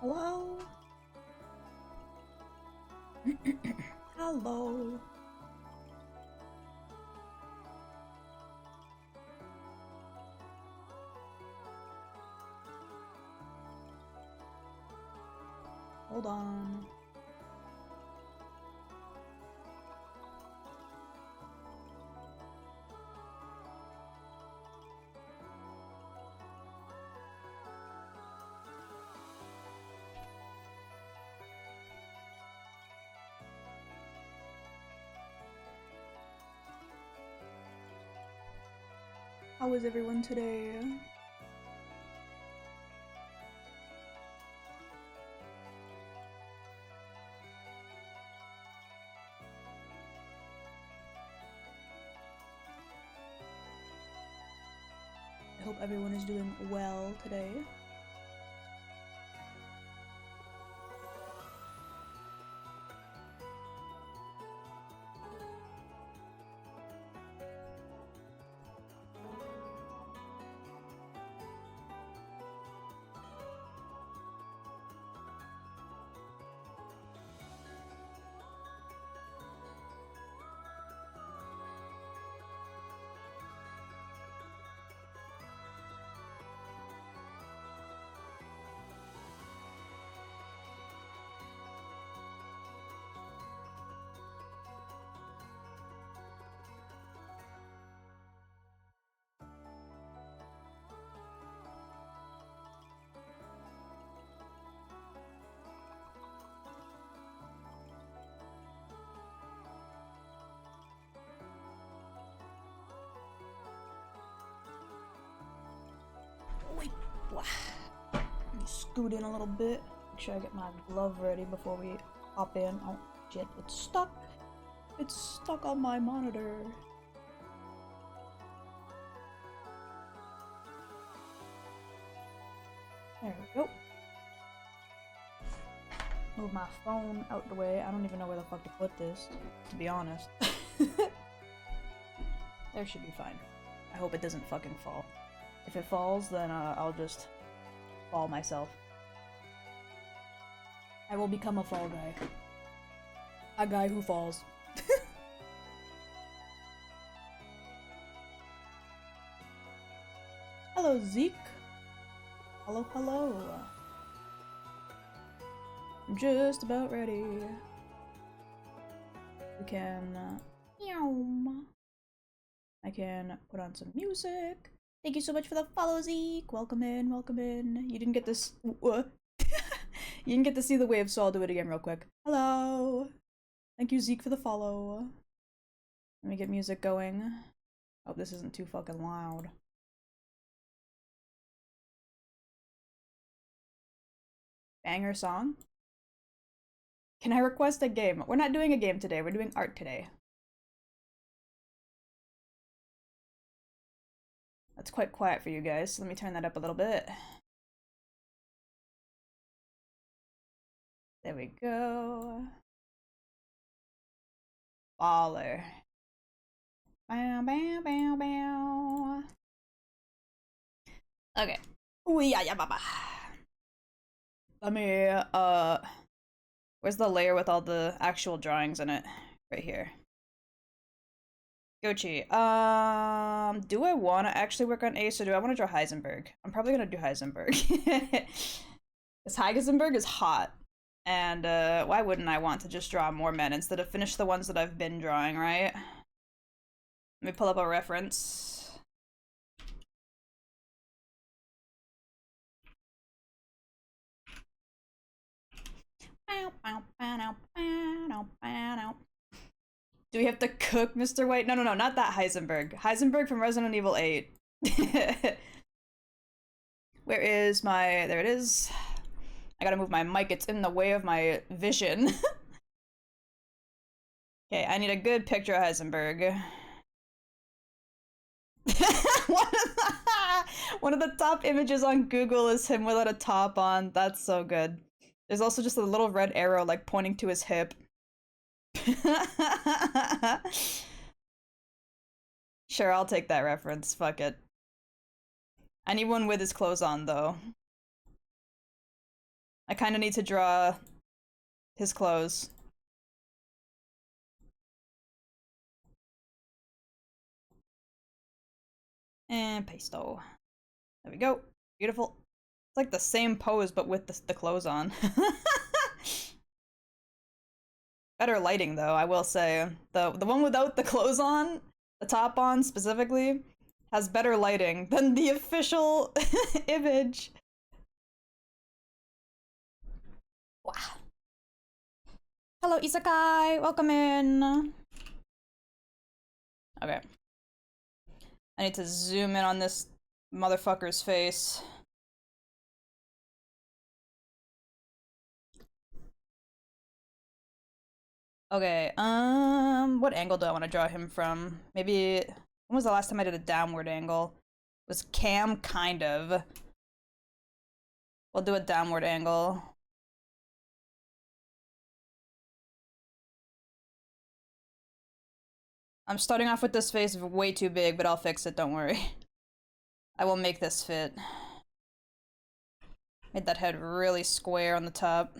Hello? Hello? Hold on. How is everyone today? I hope everyone is doing well today. Wait, let me scoot in a little bit. Make sure I get my glove ready before we hop in. Oh shit, it's stuck. It's stuck on my monitor. There we go. Move my phone out the way. I don't even know where the fuck to put this, to be honest. There should be fine. I hope it doesn't fucking fall. If it falls, then I'll just fall myself. I will become a fall guy. A guy who falls. Hello, Zeke. Hello, hello. I'm just about ready. We can, I can put on some music. Thank you so much for the follow, Zeke. Welcome in, welcome in. You didn't get this. You didn't get to see the wave, so I'll do it again real quick. Hello. Thank you, Zeke, for the follow. Let me get music going. Hope this isn't too fucking loud. Banger song? Can I request a game? We're not doing a game today, we're doing art today. That's quite quiet for you guys, so let me turn that up a little bit. There we go. Baller. Bow, bow, bow, bow. Okay. Ooh, yeah, baba. Let me, where's the layer with all the actual drawings in it? Right here. Gochi. Do I want to actually work on Ace or do I want to draw Heisenberg? I'm probably gonna do Heisenberg. Because Heisenberg is hot. And, why wouldn't I want to just draw more men instead of finish the ones that I've been drawing, right? Let me pull up a reference. Do we have to cook Mr. White? No, not that Heisenberg. Heisenberg from Resident Evil 8. Where is my... There it is. I gotta move my mic. It's in the way of my vision. Okay, I need a good picture of Heisenberg. One of the top images on Google is him without a top on. That's so good. There's also just a little red arrow like pointing to his hip. Sure, I'll take that reference. Fuck it. I need one with his clothes on, though. I kind of need to draw his clothes. And pesto. There we go. Beautiful. It's like the same pose, but with the clothes on. Better lighting, though, I will say. The one without the clothes on, the top on specifically, has better lighting than the official image. Wow. Hello, Isekai! Welcome in! Okay. I need to zoom in on this motherfucker's face. Okay, what angle do I want to draw him from? Maybe, when was the last time I did a downward angle? It was cam, kind of. We'll do a downward angle. I'm starting off with this face way too big, but I'll fix it, don't worry. I will make this fit. Made that head really square on the top.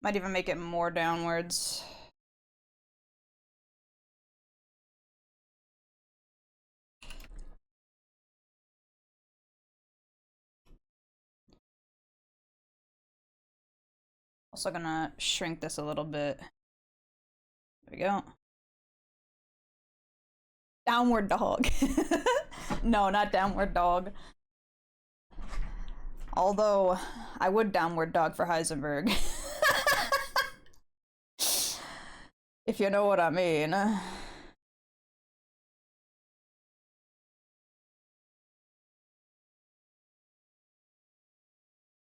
Might even make it more downwards. Also gonna shrink this a little bit. There we go. Downward dog. No, not downward dog. Although, I would downward dog for Heisenberg. If you know what I mean.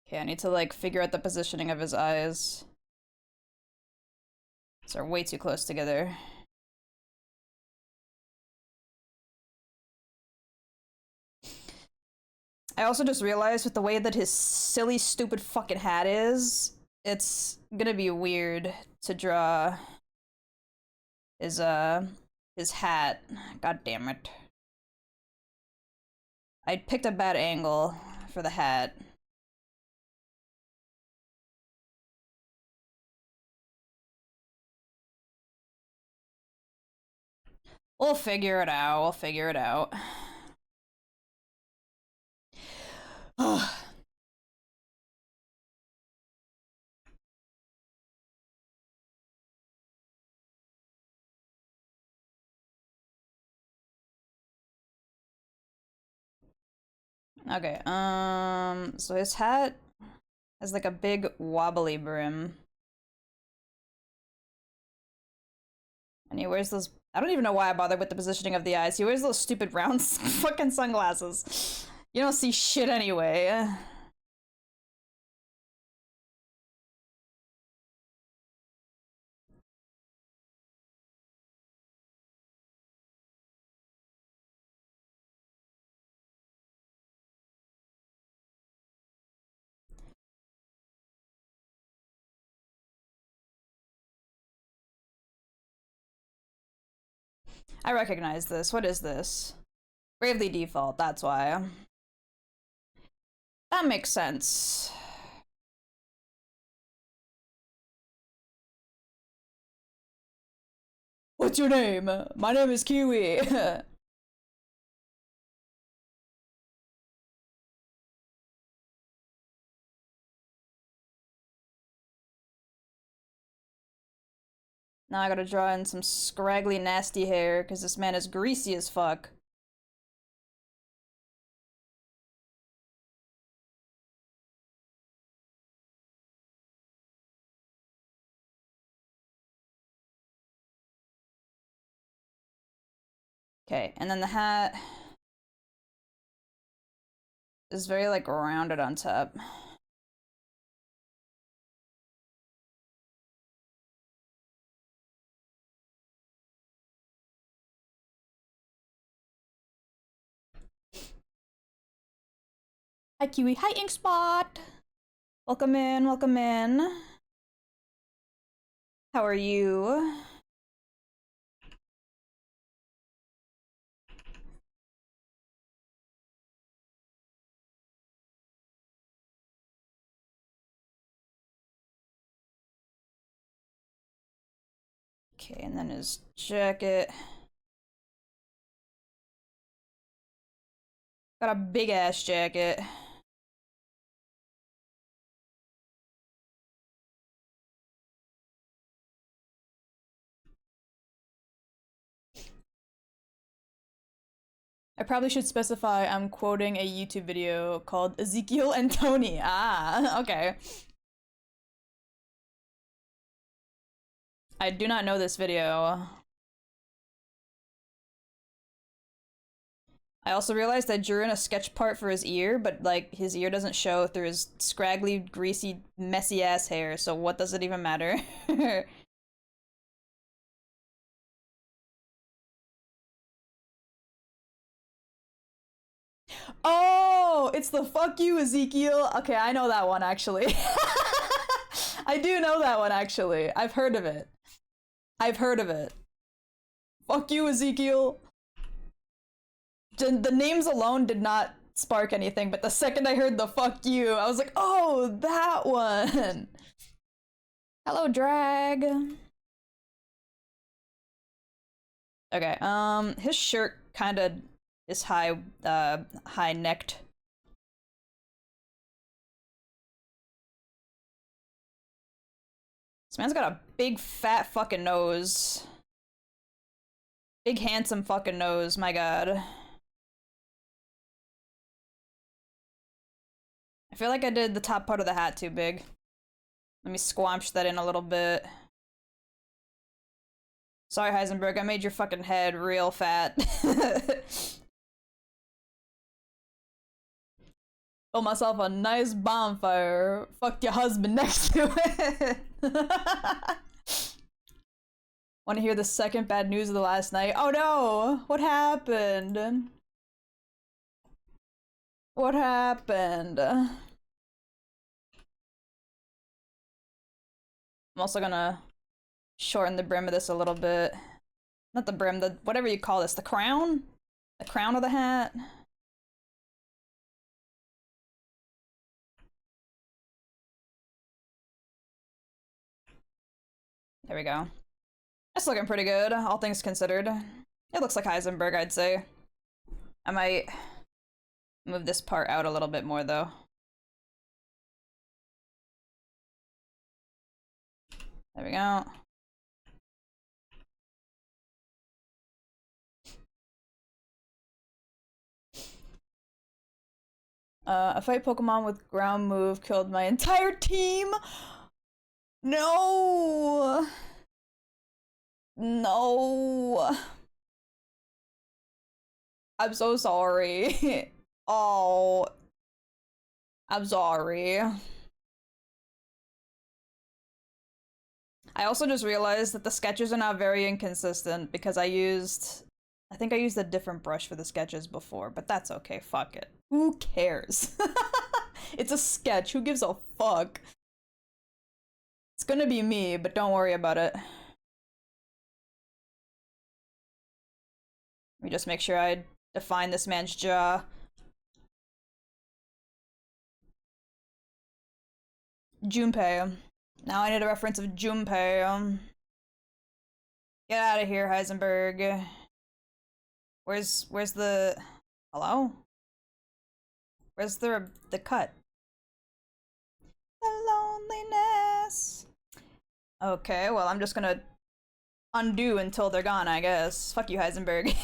Okay, I need to, like, figure out the positioning of his eyes. These are way too close together. I also just realized with the way that his silly, stupid fucking hat is, it's gonna be weird to draw his hat. God damn it. I picked a bad angle for the hat. We'll figure it out. We'll figure it out. Okay, so his hat has like a big wobbly brim. And he wears those, I don't even know why I bothered with the positioning of the eyes. He wears those stupid round fucking sunglasses. You don't see shit anyway. I recognize this. What is this? Bravely Default, that's why. That makes sense. What's your name? My name is Kiwi. Now I gotta draw in some scraggly, nasty hair, because this man is greasy as fuck. Okay, and then the hat is very, like, rounded on top. Hi, Kiwi. Hi, Inkspot! Welcome in, welcome in. How are you? Okay, and then his jacket. Got a big ass jacket. I probably should specify I'm quoting a YouTube video called Ezekiel and Tony. Ah, okay. I do not know this video. I also realized I drew in a sketch part for his ear, but like his ear doesn't show through his scraggly, greasy, messy ass hair, so what does it even matter? Oh, it's the fuck you, Ezekiel. Okay, I know that one actually. I do know that one actually. I've heard of it. I've heard of it. Fuck you, Ezekiel. The names alone did not spark anything, but the second I heard the fuck you, I was like, oh, that one. Hello, drag. Okay, his shirt kind of is high necked. This man's got a big fat fucking nose. Big handsome fucking nose, my god. I feel like I did the top part of the hat too big. Let me squamch that in a little bit. Sorry, Heisenberg, I made your fucking head real fat. Built myself a nice bonfire. Fuck your husband next to it. Want to hear the second bad news of the last night? Oh no! What happened? What happened? I'm also gonna shorten the brim of this a little bit. Not the brim, the whatever you call this, the crown? The crown of the hat? There we go. That's looking pretty good, all things considered. It looks like Heisenberg, I'd say. I might move this part out a little bit more, though. There we go. A fight Pokemon with ground move killed my entire team! No! No! I'm so sorry. Oh. I'm sorry. I also just realized that the sketches are now very inconsistent because I think I used a different brush for the sketches before, but that's okay, fuck it. Who cares? It's a sketch, who gives a fuck? It's gonna be me, but don't worry about it. Let me just make sure I define this man's jaw. Junpei. Now I need a reference of Junpei. Get out of here, Heisenberg. Where's the... Hello? Where's the cut? The loneliness. Okay, well, I'm just gonna undo until they're gone, I guess. Fuck you, Heisenberg.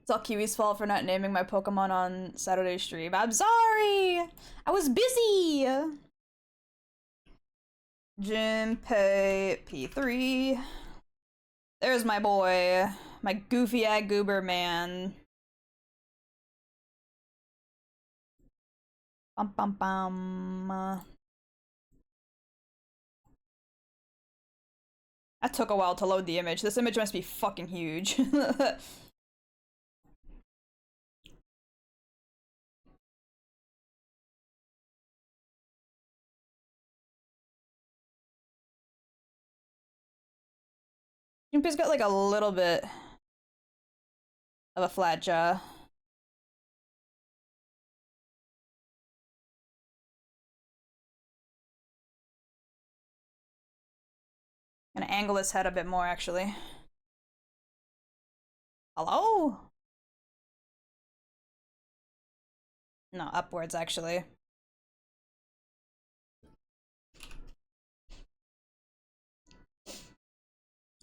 It's all Kiwi's fault for not naming my Pokemon on Saturday's stream. I'm sorry! I was busy! Jinpei P3. There's my boy. My goofy-eyed goober man. Bum bum bum. That took a while to load the image. This image must be fucking huge. Junpei's got like a little bit of a flat jaw. Gonna angle his head a bit more, actually. Hello? No, upwards, actually.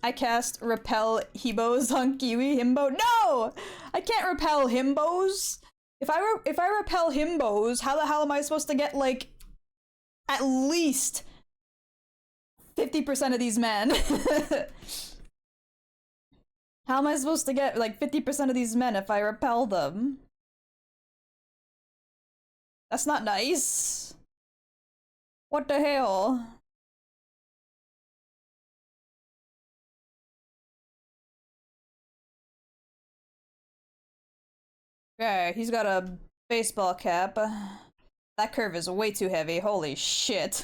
I cast repel himbos on Kiwi himbo. No! I can't repel himbos. If I repel himbos, how the hell am I supposed to get like at least 50% of these men? How am I supposed to get like 50% of these men if I repel them? That's not nice. What the hell? Okay, he's got a baseball cap. That curve is way too heavy. Holy shit.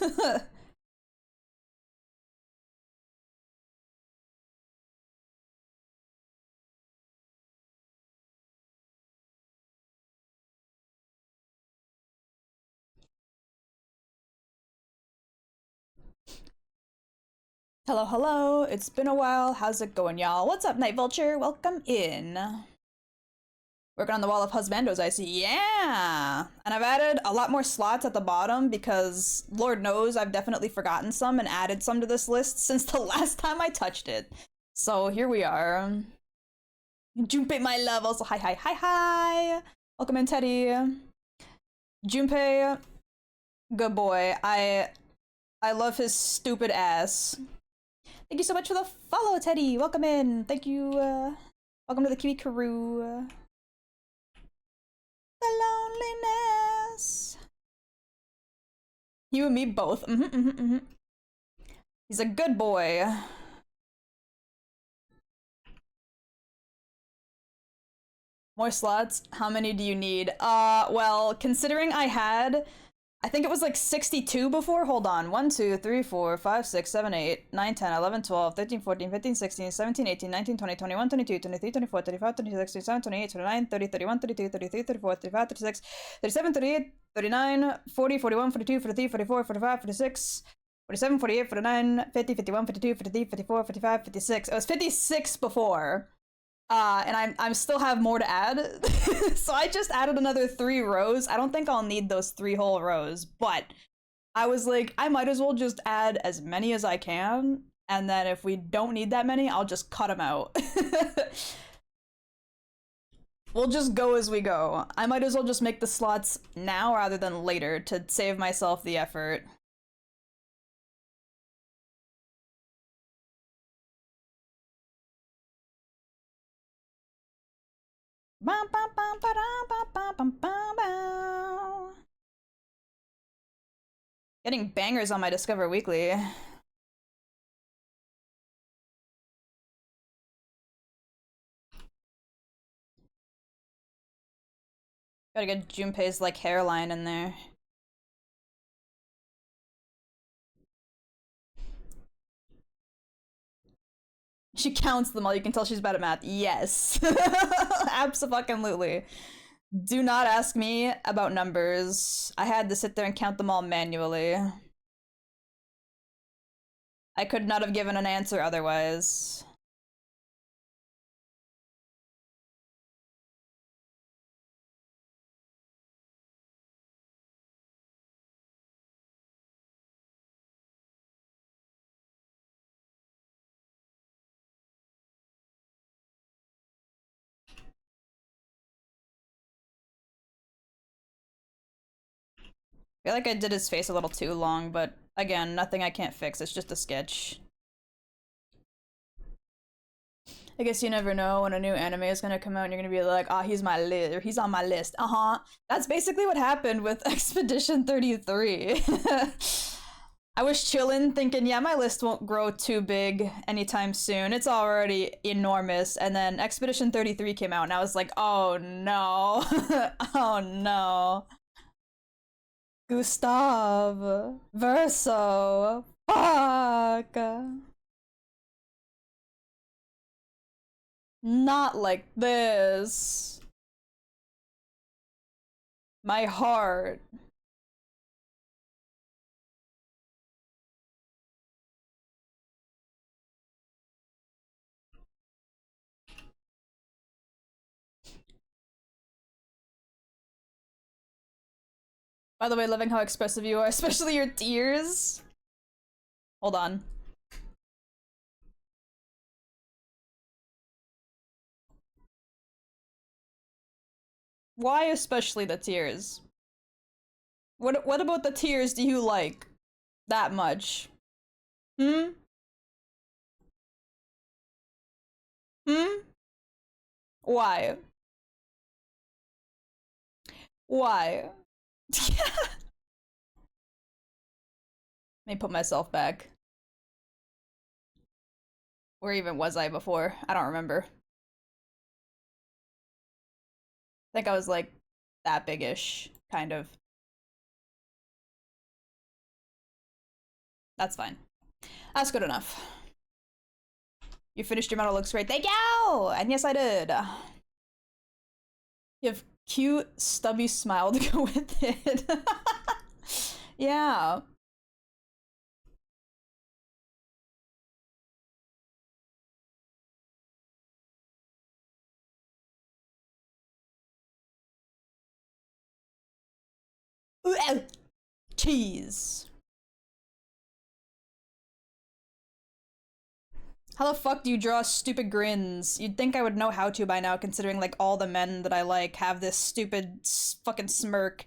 Hello, hello. It's been a while. How's it going, y'all? What's up, Night Vulture? Welcome in. Working on the wall of Husbandos, I see. Yeah! And I've added a lot more slots at the bottom because Lord knows I've definitely forgotten some and added some to this list since the last time I touched it. So here we are. Junpei, my love. Also, hi, hi, hi, hi. Welcome in, Teddy. Junpei, good boy. I love his stupid ass. Thank you so much for the follow, Teddy. Welcome in. Thank you. Welcome to the Kiwi crew. The loneliness. You and me both. He's a good boy. More slots? How many do you need? Well, considering I think it was like 62 before. Hold on. 1, 2, 3, 4, 5, 6, 7, 8, 9, 10, 11, 12, 13, 14, 15, 16, 17, 18, 19, 20, 21, 22, 23, 24, 25, 26, 27, 28, 29, 30, 31, 32, 33, 34, 35, 36, 37, 38, 39, 40, 41, 42, 43, 44, 45, 46, 47, 48, 49, 50, 51, 52, 53, 54, 55, 56. It was 56 before. And I'm still have more to add. So I just added another 3 rows. I don't think I'll need those 3 whole rows, but I was like, I might as well just add as many as I can, and then if we don't need that many, I'll just cut them out. We'll just go as we go. I might as well just make the slots now rather than later to save myself the effort. Getting bangers on my Discover Weekly. Gotta get Junpei's like hairline in there. She counts them all. You can tell she's bad at math. Yes. Absolutely. Do not ask me about numbers. I had to sit there and count them all manually. I could not have given an answer otherwise. I feel like I did his face a little too long, but again, nothing I can't fix. It's just a sketch. I guess you never know when a new anime is gonna come out and you're gonna be like, ah, he's my list, or he's on my list. That's basically what happened with Expedition 33. I was chillin', thinking, yeah, my list won't grow too big anytime soon. It's already enormous. And then Expedition 33 came out, and I was like, oh no. Oh no. Gustav. Verso. Fuck. Not like this. My heart. By the way, loving how expressive you are, especially your tears. Hold on. Why especially the tears? What about the tears do you like that much? Hmm? Hmm? Why? Why? Let me put myself back. Where even was I before? I don't remember. I think I was like that big-ish, kind of. That's fine. That's good enough. You finished your medal, looks great. Thank you! And yes, I did. You have cute, stubby smile to go with it. Yeah. Cheese. How the fuck do you draw stupid grins? You'd think I would know how to by now, considering like all the men that I like have this stupid fucking smirk.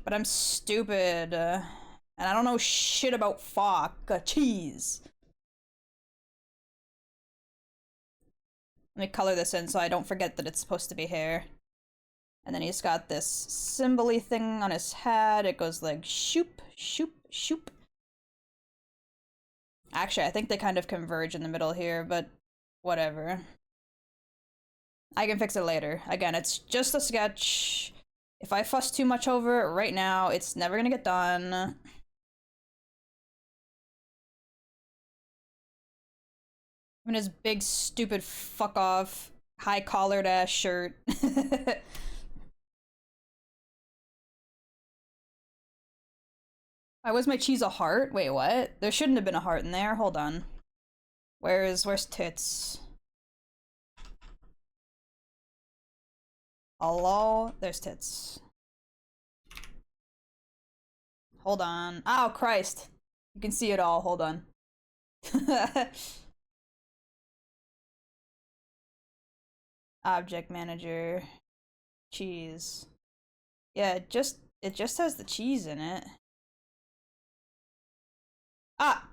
But I'm stupid. And I don't know shit about fuck. Cheese. Let me color this in so I don't forget that it's supposed to be hair. And then he's got this symbol-y thing on his hat. It goes like shoop, shoop, shoop. Actually, I think they kind of converge in the middle here, but whatever. I can fix it later. Again, it's just a sketch. If I fuss too much over it right now, it's never gonna get done. I'm in his big, stupid, fuck off, high collared ass shirt. Why was my cheese a heart? Wait, what? There shouldn't have been a heart in there. Hold on. Where's tits? Hello? There's tits. Hold on. Oh, Christ. You can see it all. Hold on. Object manager. Cheese. Yeah, it just has the cheese in it. Ah!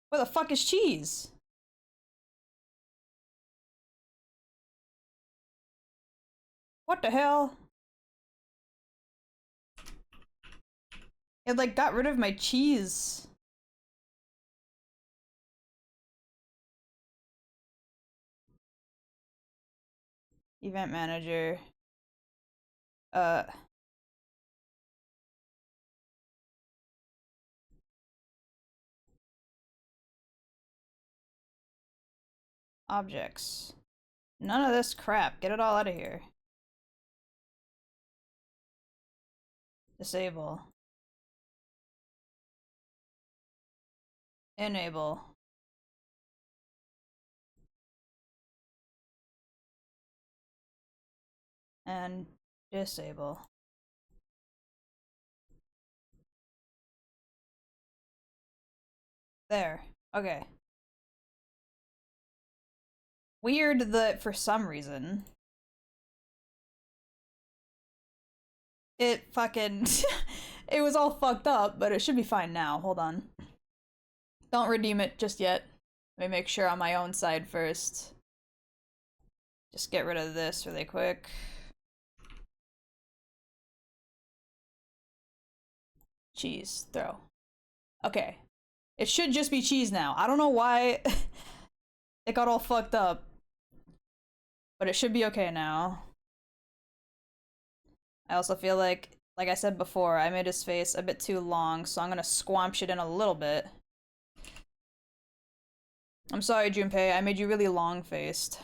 Where the fuck is cheese? What the hell? It like got rid of my cheese. Event manager. Uh. Objects. None of this crap. Get it all out of here. Disable. Enable. And disable. There. Okay. Weird that for some reason it fucking it was all fucked up, but it should be fine now. Hold on. Don't redeem it just yet. Let me make sure on my own side first. Just get rid of this really quick. Cheese. Throw. Okay. It should just be cheese now. I don't know why it got all fucked up. But it should be okay now. I also feel like I said before, I made his face a bit too long, so I'm gonna squamsh it in a little bit. I'm sorry, Junpei. I made you really long-faced.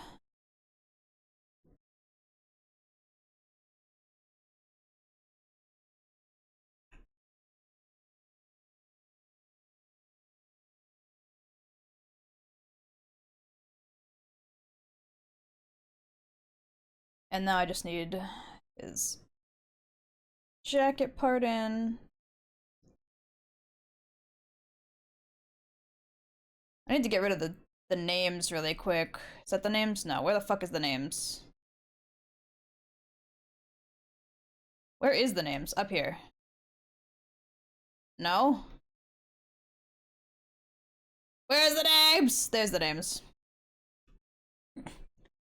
And now I just need his jacket part in. I need to get rid of the names really quick. Is that the names? No, where the fuck is the names? Where is the names? Up here. No? Where's the names? There's the names.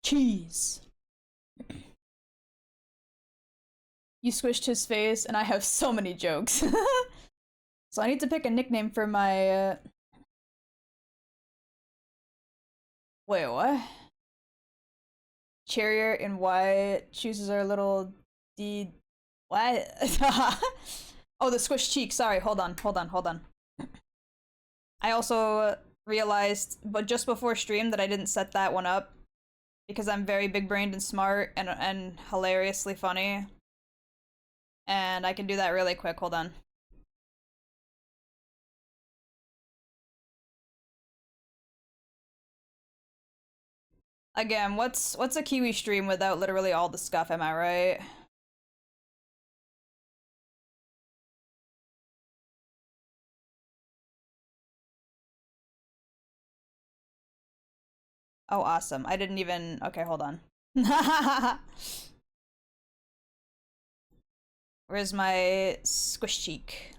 Cheese. You squished his face, and I have so many jokes. So I need to pick a nickname for my, Wait, what? Chariot in white chooses our little D... What? Oh, the squished cheek. Sorry, hold on. I also realized, but just before stream, that I didn't set that one up. Because I'm very big-brained and smart and hilariously funny. And I can do that really quick. Hold on. Again, what's a Kiwi stream without literally all the scuff, am I right? Oh, awesome. I didn't even... Okay, hold on. Where's my squish cheek?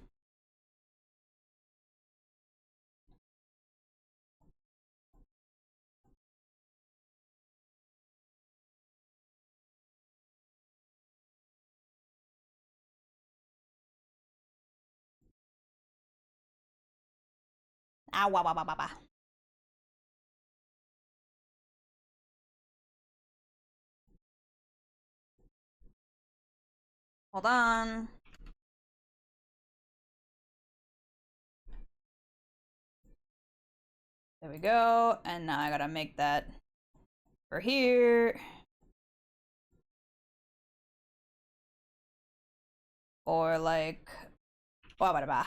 Ah, wah, wah, wah, wah, wah. Hold on. There we go. And now I gotta make that for here. Or like... Wah, wah, wah.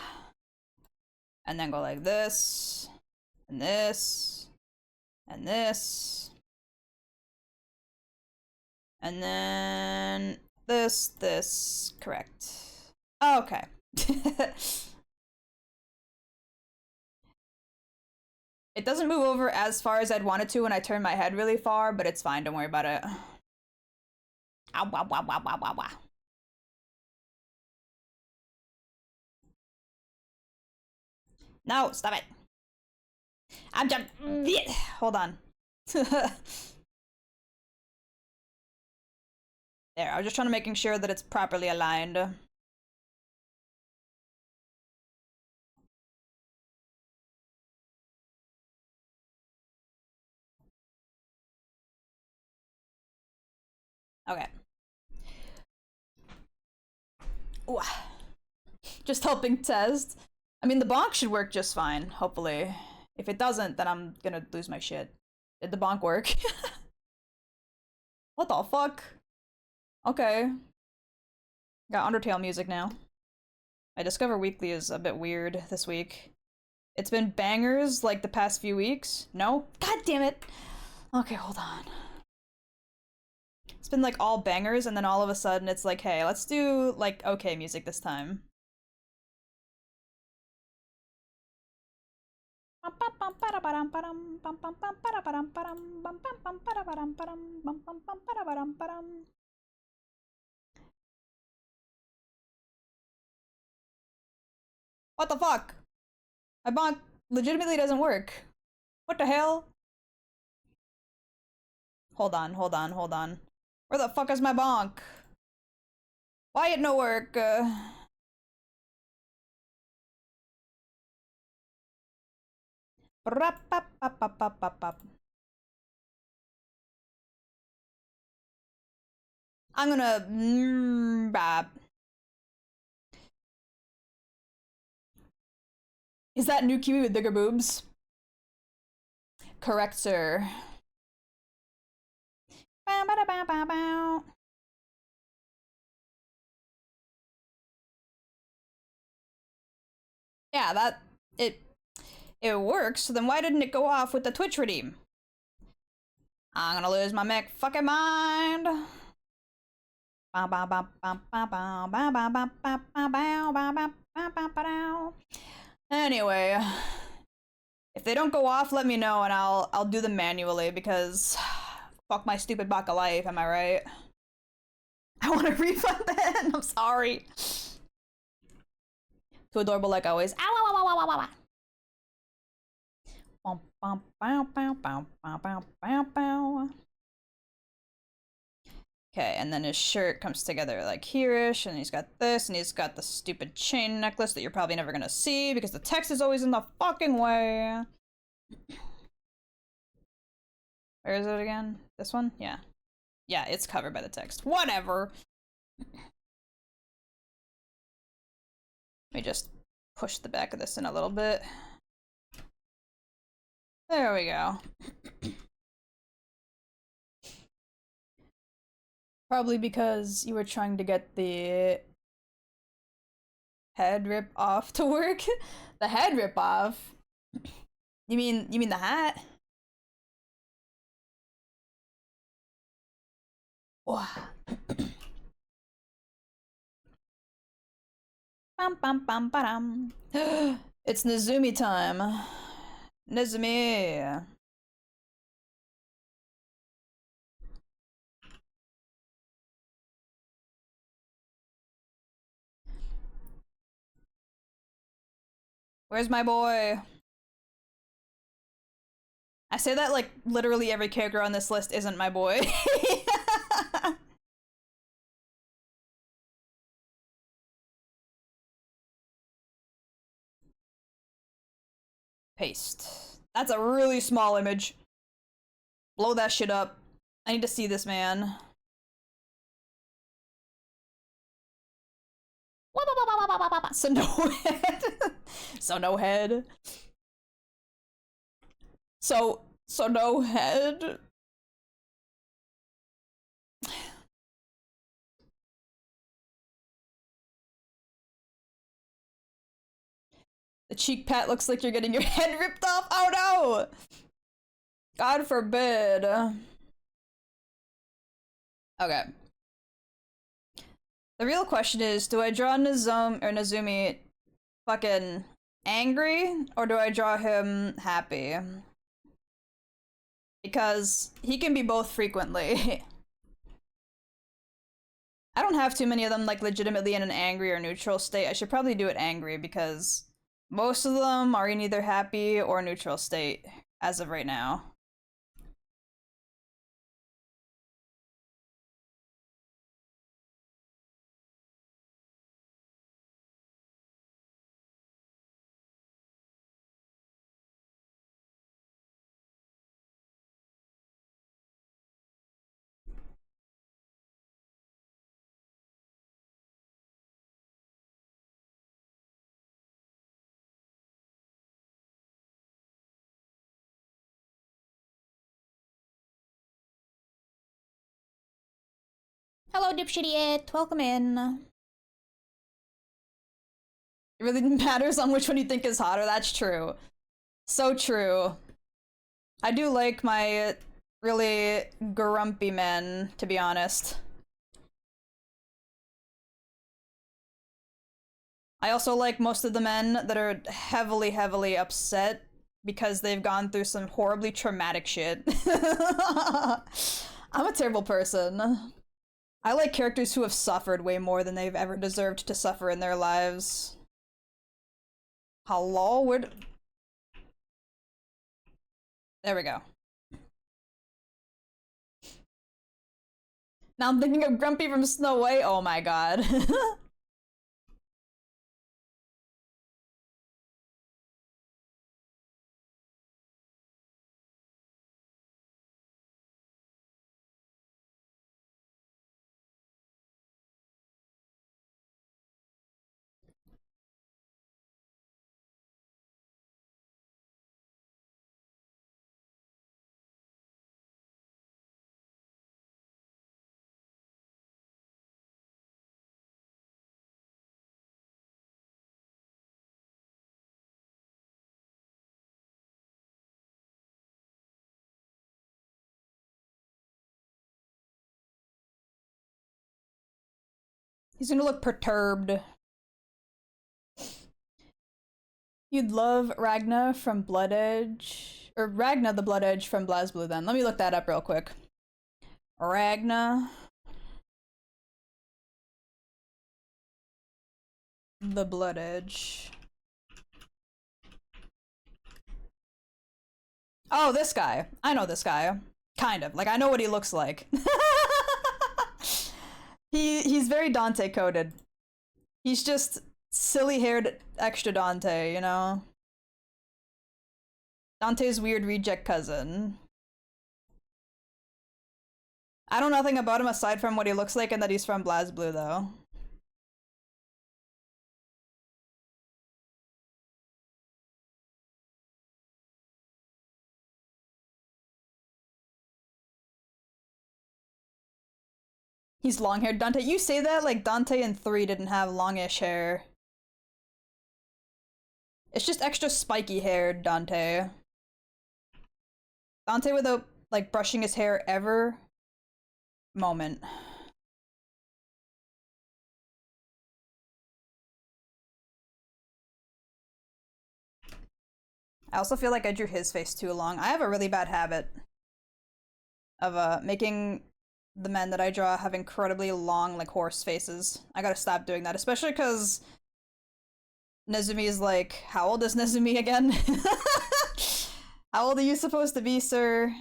And then go like this. And this. And this. And then... This. Correct. Okay. It doesn't move over as far as I'd want it to when I turn my head really far, but it's fine, don't worry about it. Ow, wow, wow, wow, wow, wow, wow. No, stop it. I'm just... Hold on. There, I was just trying to making sure that it's properly aligned. Okay. Ooh. Just helping test. I mean, the bonk should work just fine, hopefully. If it doesn't, then I'm gonna lose my shit. Did the bonk work? What the fuck? Okay. Got Undertale music now. My Discover Weekly is a bit weird this week. It's been bangers like the past few weeks. No? God damn it! Okay, hold on. It's been like all bangers, and then all of a sudden it's like, hey, let's do like okay music this time. What the fuck? My bonk legitimately doesn't work. What the hell? Hold on. Where the fuck is my bonk? Why it no work? I'm gonna... Is that new Kiwi with bigger boobs? correct, sir. Bow, bow, bow, bow, bow. Yeah, it works. So then why didn't it go off with the Twitch redeem? I'm gonna lose my Mick fucking mind. Anyway, if they don't go off, let me know and I'll do them manually because fuck my stupid buck of life. Am I right? I want a refund then. I'm sorry. Too adorable like always. Ow, ow, ow, ow, ow, ow, ow. Bow, bow, bow, bow, bow, bow, bow, bow. Okay, and then his shirt comes together like here-ish, and he's got this, and he's got the stupid chain necklace that you're probably never gonna see because the text is always in the fucking way. Where is it again? This one? Yeah. Yeah, it's covered by the text. Whatever. Let me just push the back of this in a little bit. There we go. Probably because you were trying to get the head rip off to work. The head rip off? You mean the hat? Bam bam bam bam. It's Nezumi time. Nezumi. Where's my boy? I say that like literally every character on this list isn't my boy. Paste. That's a really small image. Blow that shit up. I need to see this man. So no head. So no head. So no head. The cheek pat looks like you're getting your head ripped off. Oh no! God forbid. Okay. The real question is, do I draw Nezumi fucking angry, or do I draw him happy? Because he can be both frequently. I don't have too many of them like legitimately in an angry or neutral state. I should probably do it angry because most of them are in either happy or neutral state as of right now. Hello, dipshitty-it. Welcome in. It really matters on which one you think is hotter. That's true. So true. I do like my really grumpy men, to be honest. I also like most of the men that are heavily, heavily upset because they've gone through some horribly traumatic shit. I'm a terrible person. I like characters who have suffered way more than they've ever deserved to suffer in their lives. Hello? There we go. Now I'm thinking of Grumpy from Snow White. Oh my god. He's gonna look perturbed. You'd love Ragna from Blood Edge. Or Ragna the Blood Edge from BlazBlue then. Let me look that up real quick. Ragna the Blood Edge. Oh, this guy. I know this guy. Kind of. Like, I know what he looks like. He's very Dante coded. He's just silly haired extra Dante, you know? Dante's weird reject cousin. I don't know nothing about him aside from what he looks like and that he's from BlazBlue though. He's long-haired Dante. You say that like Dante in 3 didn't have longish hair. It's just extra spiky haired Dante. Dante without like brushing his hair ever. Moment. I also feel like I drew his face too long. I have a really bad habit of making the men that I draw have incredibly long like horse faces. I gotta stop doing that, especially because Nezumi is like, how old is Nezumi again? How old are you supposed to be, sir?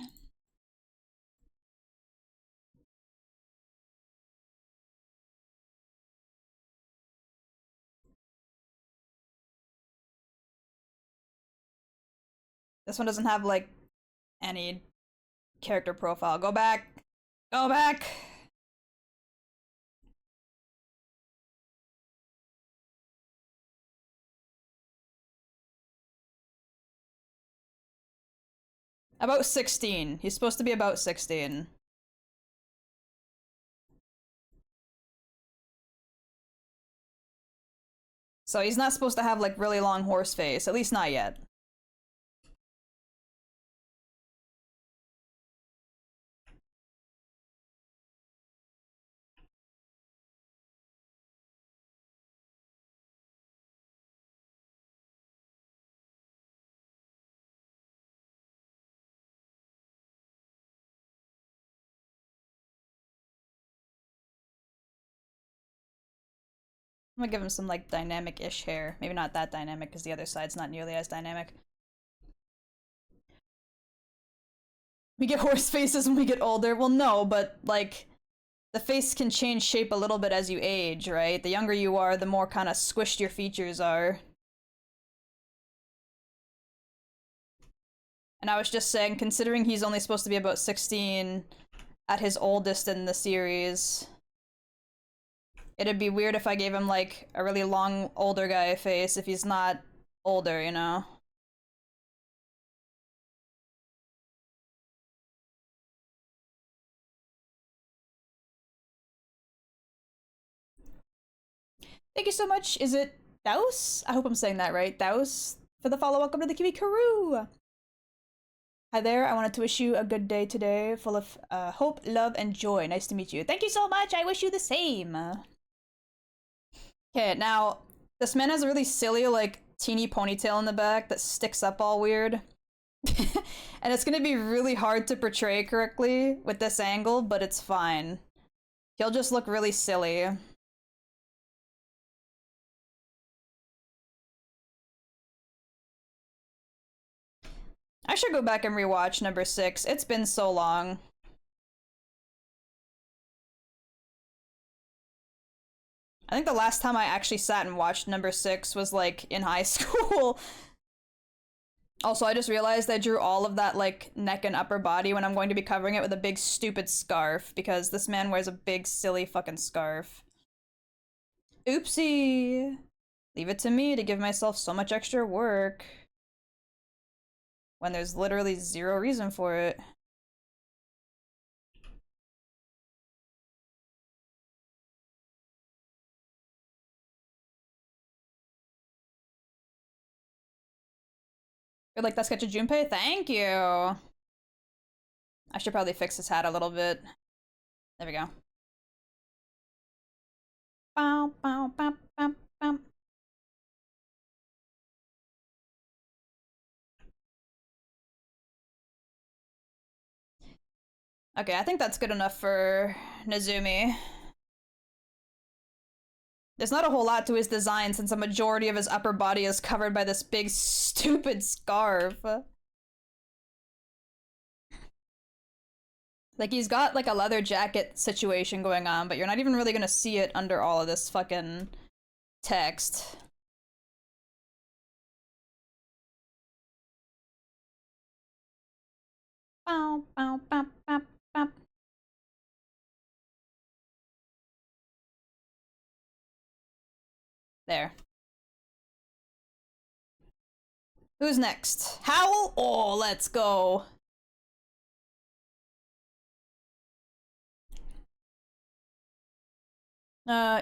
This one doesn't have like any character profile. Go back. Go back. About 16. He's supposed to be about 16. So he's not supposed to have like really long horse face, at least not yet. I'm gonna give him some like dynamic-ish hair. Maybe not that dynamic because the other side's not nearly as dynamic. We get horse faces when we get older. Well, no, but like the face can change shape a little bit as you age, right? The younger you are, the more kind of squished your features are. And I was just saying, considering he's only supposed to be about 16 at his oldest in the series, it'd be weird if I gave him like a really long older guy face if he's not older, you know? Thank you so much. Is it Daus? I hope I'm saying that right. Daus for the follow. Welcome to the Kiwi Karoo. Hi there. I wanted to wish you a good day today, full of hope, love, and joy. Nice to meet you. Thank you so much. I wish you the same. Okay, now this man has a really silly, like, teeny ponytail in the back that sticks up all weird. And it's gonna be really hard to portray correctly with this angle, but it's fine. He'll just look really silly. I should go back and rewatch number 6. It's been so long. I think the last time I actually sat and watched number 6 was like in high school. Also, I just realized I drew all of that like neck and upper body when I'm going to be covering it with a big stupid scarf because this man wears a big silly fucking scarf. Oopsie! Leave it to me to give myself so much extra work when there's literally zero reason for it. You'd like that sketch of Junpei? Thank you! I should probably fix his hat a little bit. There we go. bow, bow, bow, bow, bow. Okay, I think that's good enough for Nezumi. There's not a whole lot to his design since a majority of his upper body is covered by this big stupid scarf. Like, he's got like a leather jacket situation going on, but you're not even really gonna see it under all of this fucking text. Bow, bow, bow, bow, bow. There. Who's next? Howl? Oh, let's go.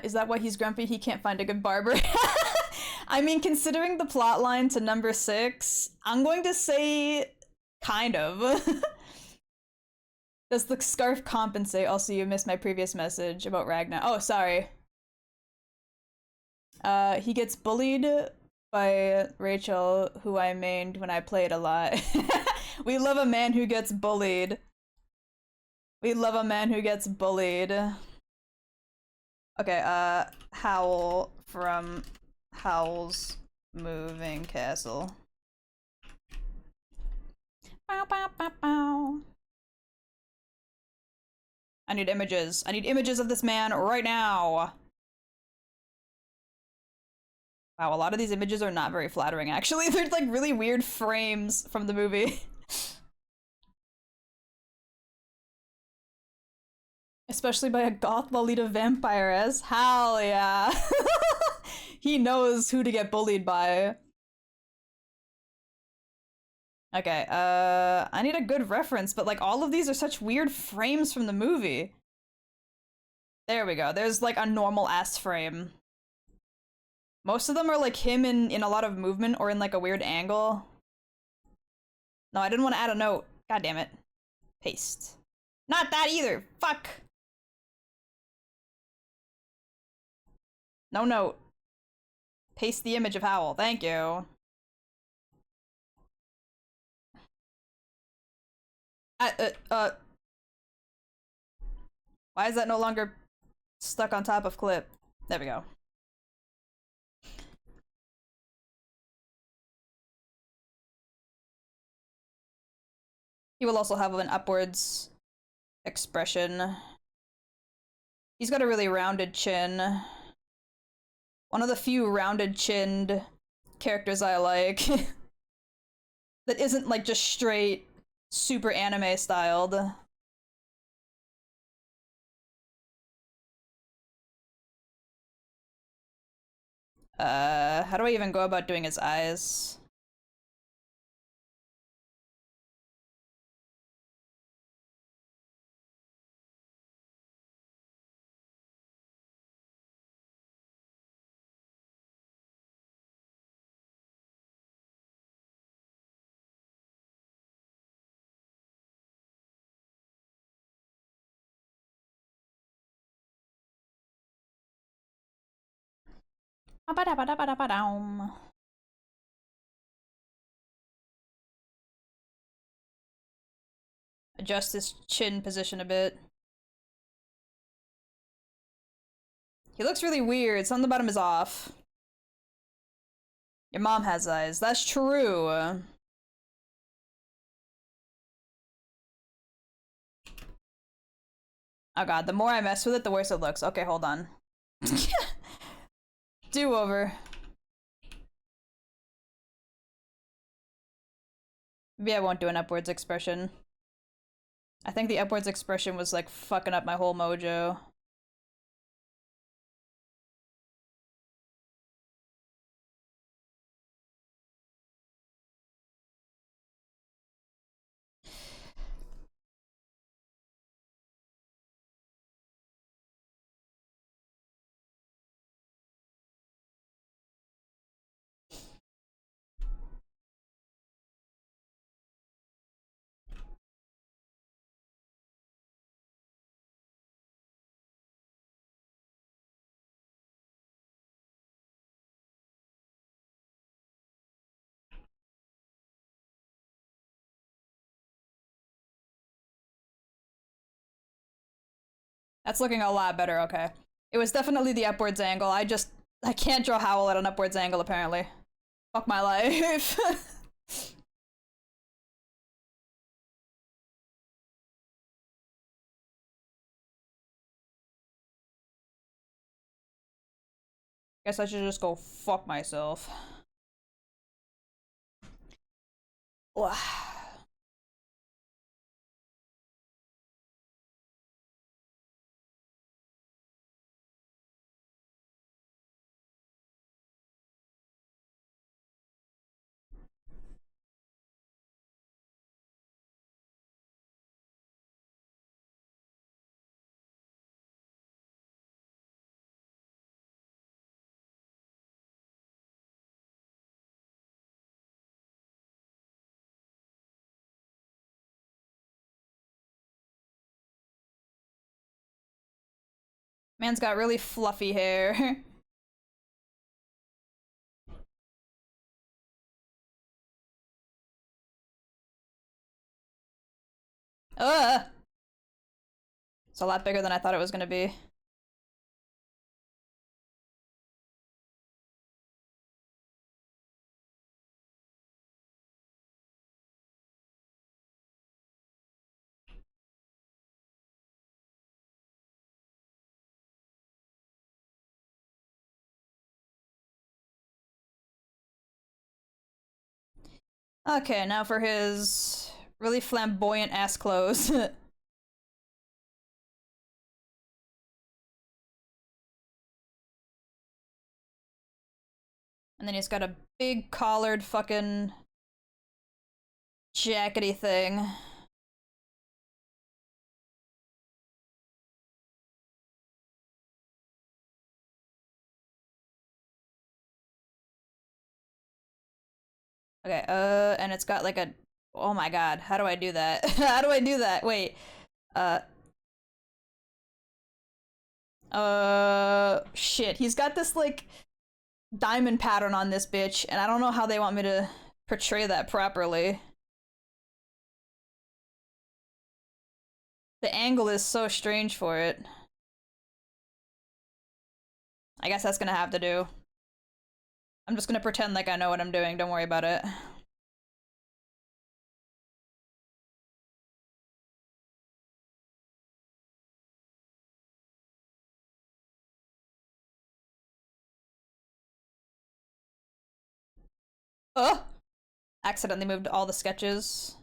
Is that why he's grumpy? He can't find a good barber. I mean, considering the plot line to number 6, I'm going to say kind of. Does the scarf compensate? Also, you missed my previous message about Ragnar. Oh, sorry. He gets bullied by Rachel, who I mained when I played a lot. We love a man who gets bullied. We love a man who gets bullied. Okay, Howl from Howl's Moving Castle. Bow, bow, bow, bow. I need images. I need images of this man right now. Wow, a lot of these images are not very flattering, actually. They're like really weird frames from the movie. Especially by a goth Lolita vampiress. Hell yeah. He knows who to get bullied by. Okay, I need a good reference, but like all of these are such weird frames from the movie. There we go. There's like a normal ass frame. Most of them are like him in a lot of movement or in like a weird angle. No, I didn't want to add a note. God damn it. Paste. Not that either. Fuck. No note. Paste the image of Howl. Thank you. Why is that no longer stuck on top of clip? There we go. He will also have an upwards expression. He's got a really rounded chin. One of the few rounded chinned characters I like. That isn't like just straight super anime styled. How do I even go about doing his eyes? Adjust his chin position a bit. He looks really weird. Something about him is off. Your mom has eyes. That's true. Oh god, the more I mess with it, the worse it looks. Okay, hold on. Do-over. Maybe I won't do an upwards expression. I think the upwards expression was like fucking up my whole mojo. That's looking a lot better, okay. It was definitely the upwards angle. I can't draw Howl at an upwards angle, apparently. Fuck my life. Guess I should just go fuck myself. Man's got really fluffy hair. Ugh! It's a lot bigger than I thought it was gonna be. Okay, now for his really flamboyant ass clothes. And then he's got a big collared fucking jackety thing. Okay, and it's got like a... Oh my god, how do I do that? How do I do that? Wait. Shit. He's got this, like, diamond pattern on this bitch, and I don't know how they want me to portray that properly. The angle is so strange for it. I guess that's gonna have to do. I'm just gonna pretend like I know what I'm doing, don't worry about it. Oh! Accidentally moved all the sketches.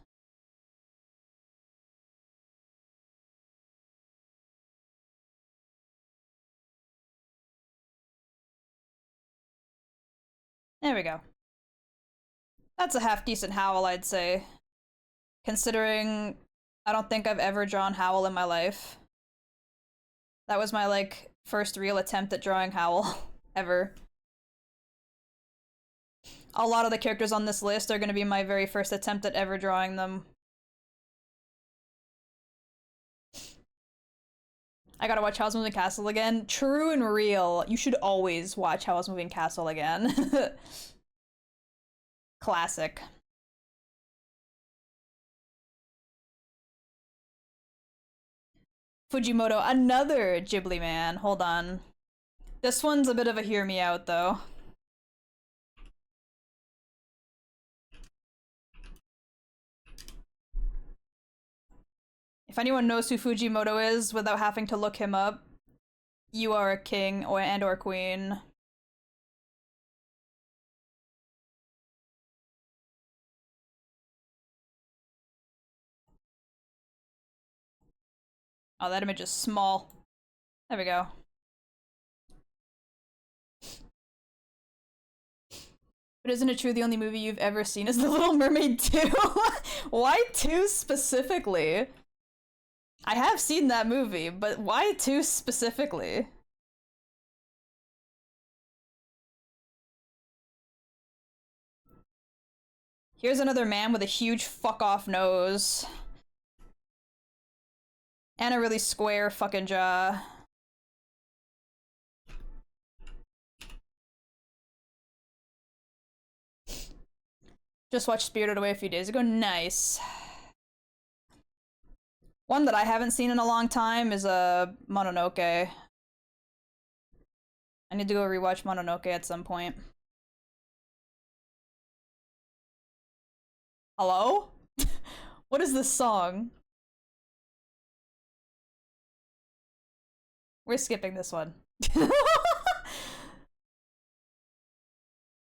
There we go. That's a half-decent Howl, I'd say. Considering I don't think I've ever drawn Howl in my life. That was my, like, first real attempt at drawing Howl. Ever. A lot of the characters on this list are gonna be my very first attempt at ever drawing them. I gotta watch Howl's Moving Castle again. True and real. You should always watch Howl's Moving Castle again. Classic. Fujimoto, another Ghibli man. Hold on. This one's a bit of a hear me out, though. If anyone knows who Fujimoto is without having to look him up, you are a king or queen. Oh, that image is small. There we go. But isn't it true the only movie you've ever seen is The Little Mermaid 2? Why 2 specifically? I have seen that movie, but why 2 specifically? Here's another man with a huge fuck-off nose. And a really square fucking jaw. Just watched Spirited Away a few days ago. Nice. One that I haven't seen in a long time is Mononoke. I need to go rewatch Mononoke at some point. Hello? What is this song? We're skipping this one.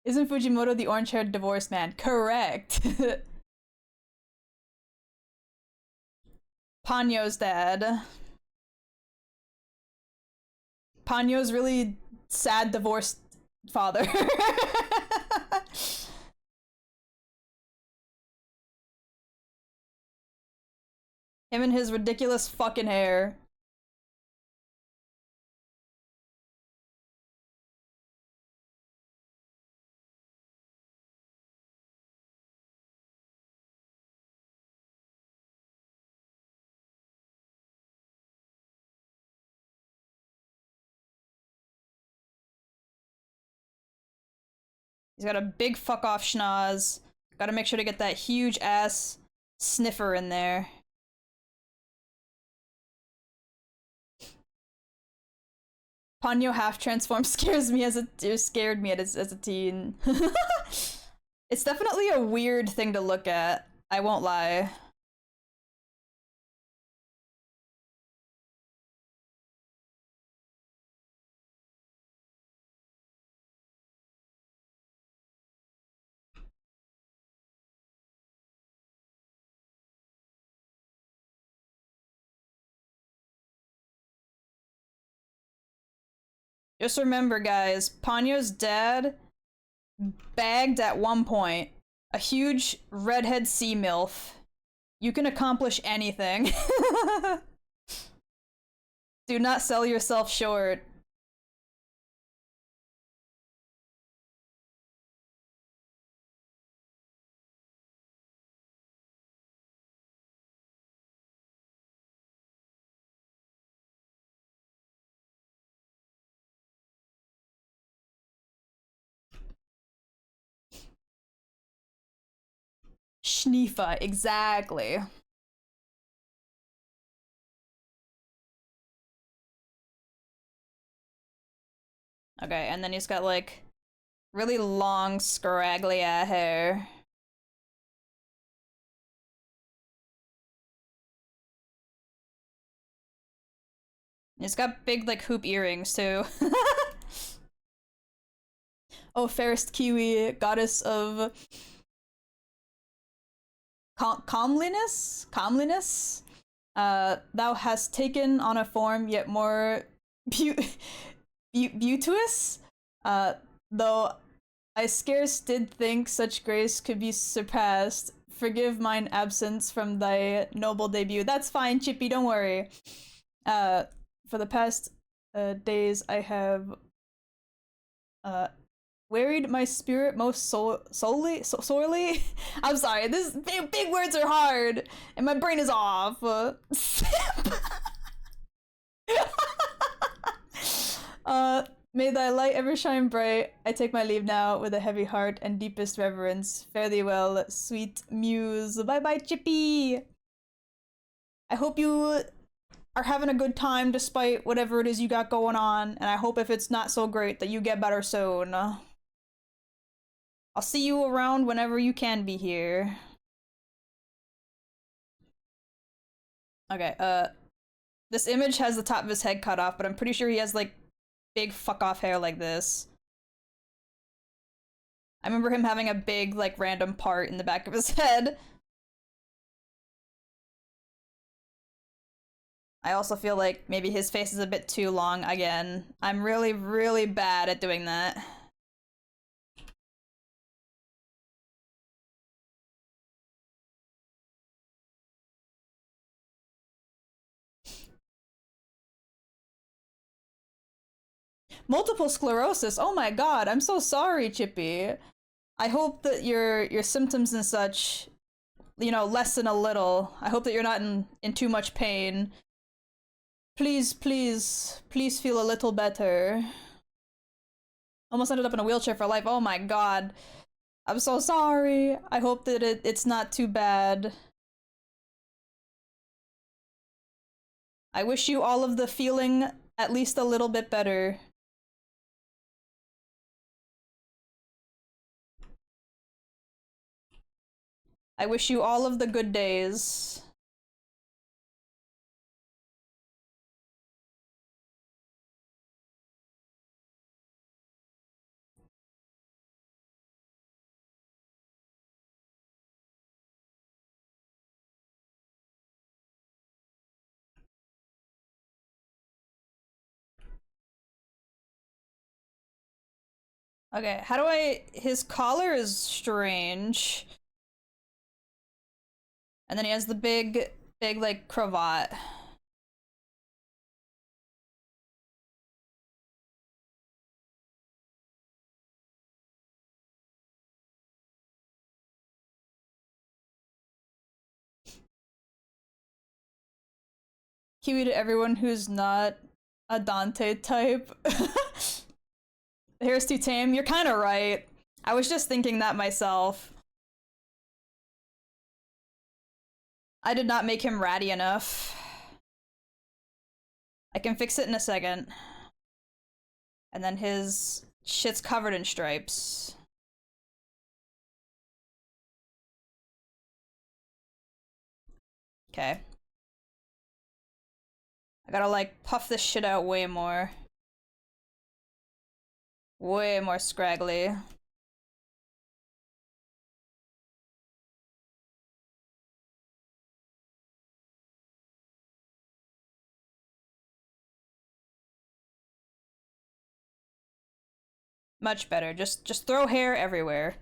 Isn't Fujimoto the orange-haired divorced man? Correct. Ponyo's dad. Ponyo's really sad divorced father. Him and his ridiculous fucking hair. He's got a big fuck off schnoz. Gotta make sure to get that huge ass sniffer in there. Ponyo half transform scares me scared me as a teen. It's definitely a weird thing to look at. I won't lie. Just remember, guys, Ponyo's dad bagged at one point. A huge redhead sea milf. You can accomplish anything. Do not sell yourself short. Schniefa, exactly. Okay, and then he's got like really long, scraggly hair. He's got big like hoop earrings too. Oh, fairest Kiwi, goddess of calmliness? Calmliness? Thou hast taken on a form yet more beauteous? Though I scarce did think such grace could be surpassed. Forgive mine absence from thy noble debut. That's fine, Chippy, don't worry. For the past days I have wearied my spirit most sorely. I'm sorry, this big words are hard, and my brain is off. May thy light ever shine bright. I take my leave now with a heavy heart and deepest reverence. Fare thee well, sweet muse. Bye bye, Chippy. I hope you are having a good time despite whatever it is you got going on, and I hope if it's not so great that you get better soon. I'll see you around whenever you can be here. Okay, this image has the top of his head cut off, but I'm pretty sure he has like big fuck off hair like this. I remember him having a big like random part in the back of his head. I also feel like maybe his face is a bit too long again. I'm really, really bad at doing that. Multiple sclerosis. Oh my god, I'm so sorry, Chippy. I hope that your symptoms and such, you know, lessen a little. I hope that you're not in too much pain. Please, please, please feel a little better. Almost ended up in a wheelchair for life. Oh my god. I'm so sorry. I hope that it's not too bad. I wish you all of the feeling at least a little bit better. I wish you all of the good days. Okay, how do I... His collar is strange. And then he has the big, like, cravat. Kiwi to everyone who's not a Dante type. The hair's too tame. You're kind of right. I was just thinking that myself. I did not make him ratty enough. I can fix it in a second. And then his shit's covered in stripes. Okay. I gotta, like, puff this shit out way more. Way more scraggly. Much better. Just throw hair everywhere.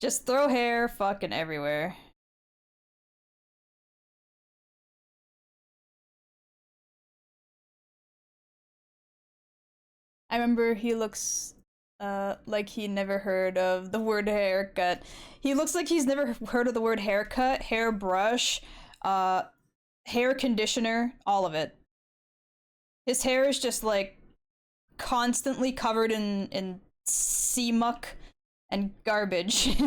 Just throw hair fucking everywhere. I remember he looks like he never heard of the word haircut. He looks like he's never heard of the word haircut, hairbrush, uh hair conditioner, all of it. His hair is just like constantly covered in sea muck and garbage.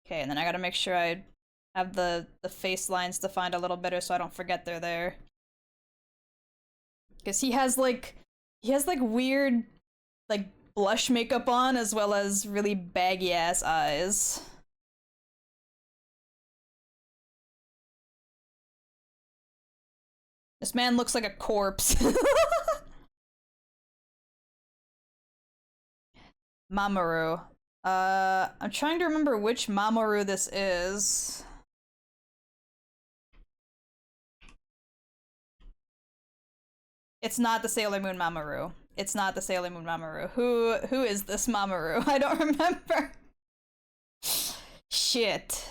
Okay, and then I gotta make sure I have the face lines defined a little better so I don't forget they're there. Because he has like weird like blush makeup on as well as really baggy ass eyes. This man looks like a corpse. Mamoru. I'm trying to remember which Mamoru this is. It's not the Sailor Moon Mamoru. It's not the Sailor Moon Mamoru. Who is this Mamoru? I don't remember. Shit.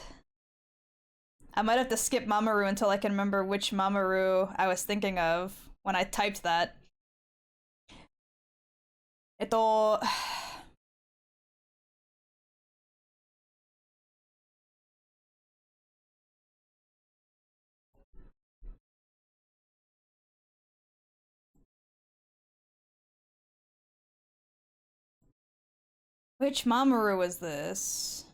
I might have to skip Mamoru until I can remember which Mamoru I was thinking of when I typed that. Ito... Which Mamoru was this?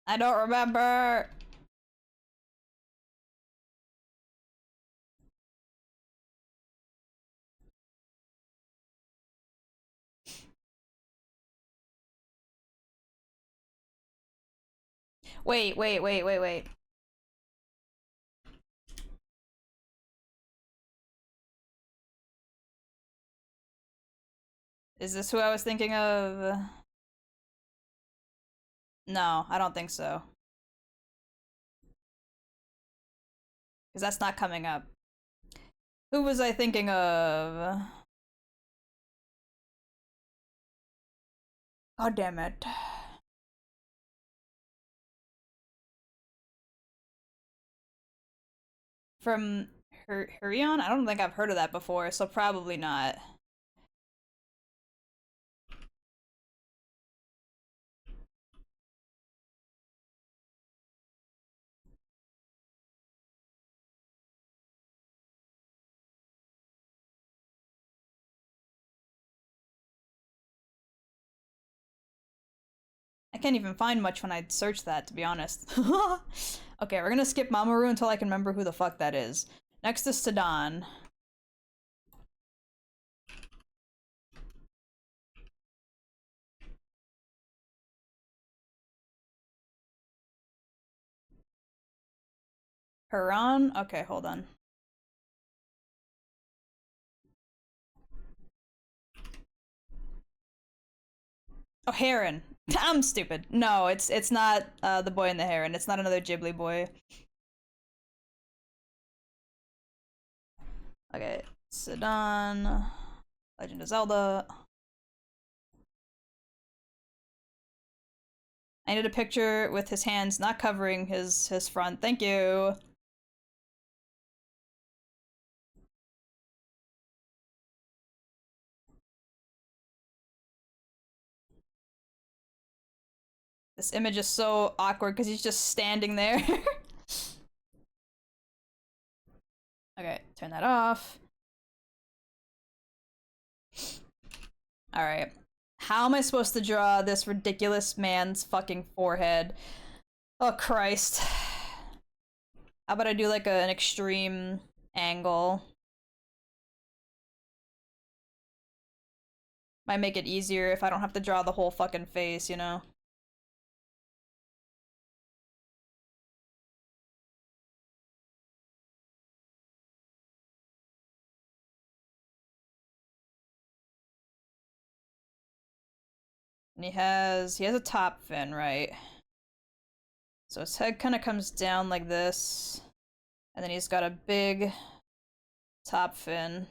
I don't remember. Wait. Is this who I was thinking of? No, I don't think so. Because that's not coming up. Who was I thinking of? God damn it. From Hurion? I don't think I've heard of that before, so probably not. I can't even find much when I search that, to be honest. Okay, we're gonna skip Mamoru until I can remember who the fuck that is. Next is Sedan. Huron? Okay, hold on. Oh, Heron. I'm stupid. No, it's not the boy and the heron. It's not another Ghibli boy. Okay, Sedan. Legend of Zelda. I needed a picture with his hands not covering his front. Thank you. This image is so awkward because he's just standing there. Okay, turn that off. Alright. How am I supposed to draw this ridiculous man's fucking forehead? Oh, Christ. How about I do like an extreme angle? Might make it easier if I don't have to draw the whole fucking face, you know? And he has a top fin, right? So his head kind of comes down like this. And then he's got a big top fin.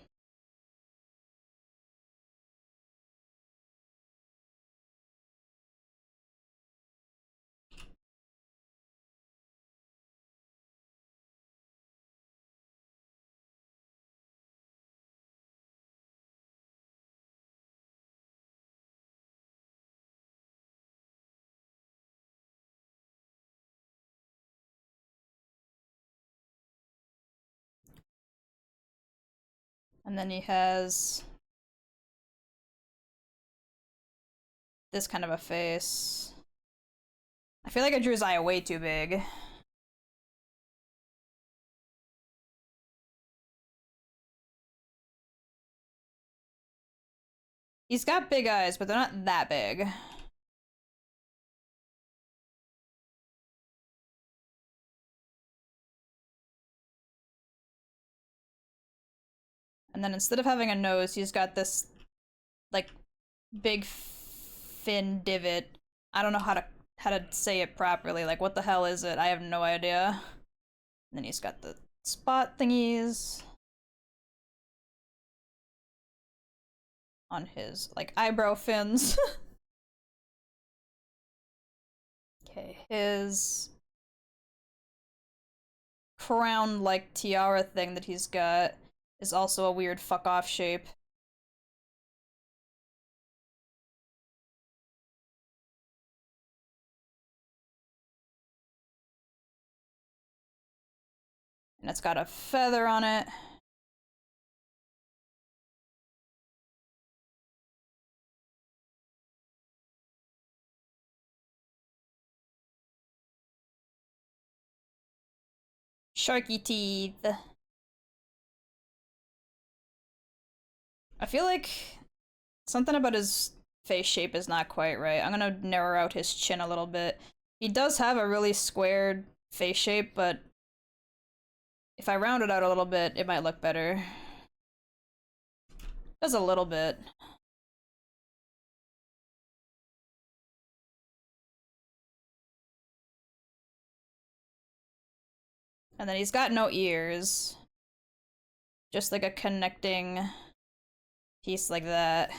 And then he has this kind of a face. I feel like I drew his eye way too big. He's got big eyes, but they're not that big. And then instead of having a nose, he's got this, like, big fin divot. I don't know how to say it properly. Like, what the hell is it? I have no idea. And then he's got the spot thingies on his, like, eyebrow fins. Okay, his crown-like tiara thing that he's got is also a weird fuck-off shape. And it's got a feather on it. Sharky teeth. I feel like something about his face shape is not quite right. I'm gonna narrow out his chin a little bit. He does have a really squared face shape, but if I round it out a little bit, it might look better. Just a little bit. And then he's got no ears. Just like a connecting piece like that.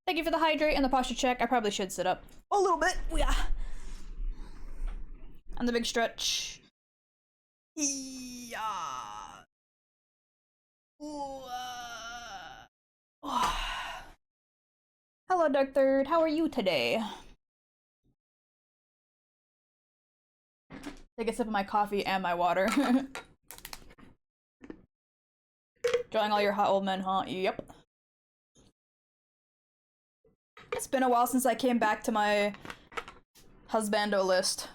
Thank you for the hydrate and the posture check. I probably should sit up a little bit. Yeah. And the big stretch. Yeah. Hello, Dark Third. How are you today? Take a sip of my coffee and my water. Drawing all your hot old men, huh? Yep. It's been a while since I came back to my Husbando list.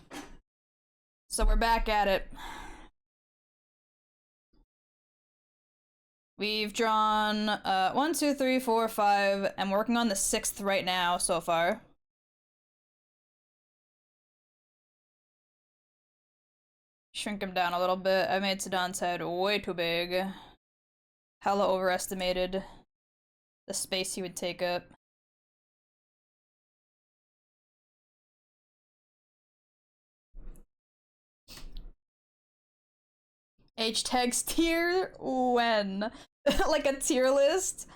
So we're back at it. We've drawn 1, 2, 3, 4, 5, and we're working on the 6th right now so far. Shrink him down a little bit. I made Sedan's head way too big. Hella overestimated the space he would take up. H tags tier when? Like a tier list?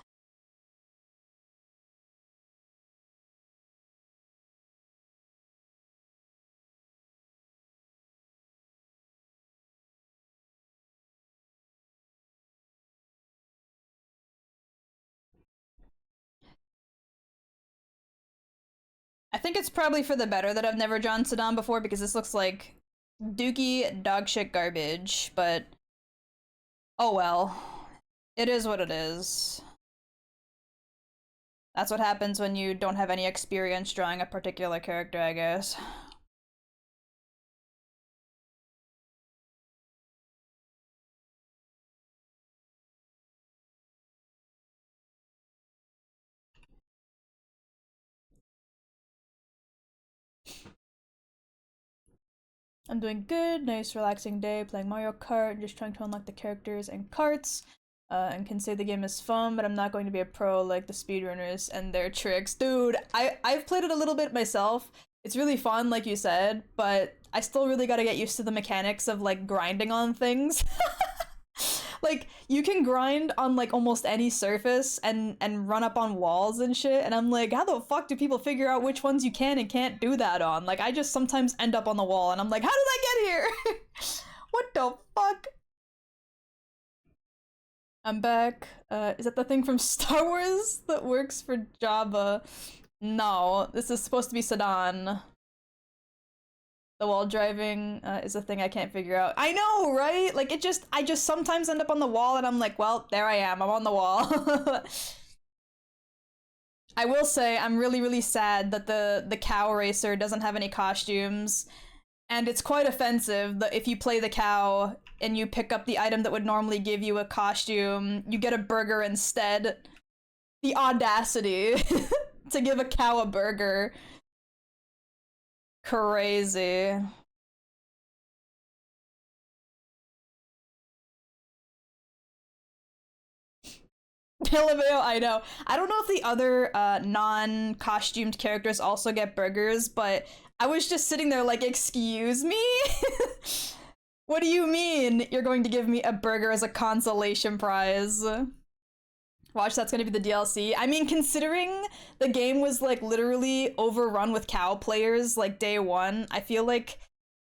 I think it's probably for the better that I've never drawn Sedan before because this looks like dookie dogshit garbage, but oh well. It is what it is. That's what happens when you don't have any experience drawing a particular character, I guess. I'm doing good, nice relaxing day, playing Mario Kart, just trying to unlock the characters and carts, and can say the game is fun, but I'm not going to be a pro like the speedrunners and their tricks. Dude, I've played it a little bit myself. It's really fun, like you said, but I still really gotta get used to the mechanics of, like, grinding on things. Like, you can grind on, like, almost any surface and run up on walls and shit, and I'm like, how the fuck do people figure out which ones you can and can't do that on? Like, I just sometimes end up on the wall, and I'm like, how did I get here? What the fuck? I'm back. Is that the thing from Star Wars that works for Java? No, this is supposed to be Sedan. The wall driving is a thing I can't figure out. I know, right? Like, I just sometimes end up on the wall and I'm like, well, there I am, I'm on the wall. I will say, I'm really, really sad that the cow racer doesn't have any costumes. And it's quite offensive that if you play the cow and you pick up the item that would normally give you a costume, you get a burger instead. The audacity to give a cow a burger. Crazy. Pillaveo, I know. I don't know if the other non-costumed characters also get burgers, but I was just sitting there like, excuse me? What do you mean you're going to give me a burger as a consolation prize? Watch, that's gonna be the DLC. I mean, considering the game was, like, literally overrun with cow players, like, day one, I feel like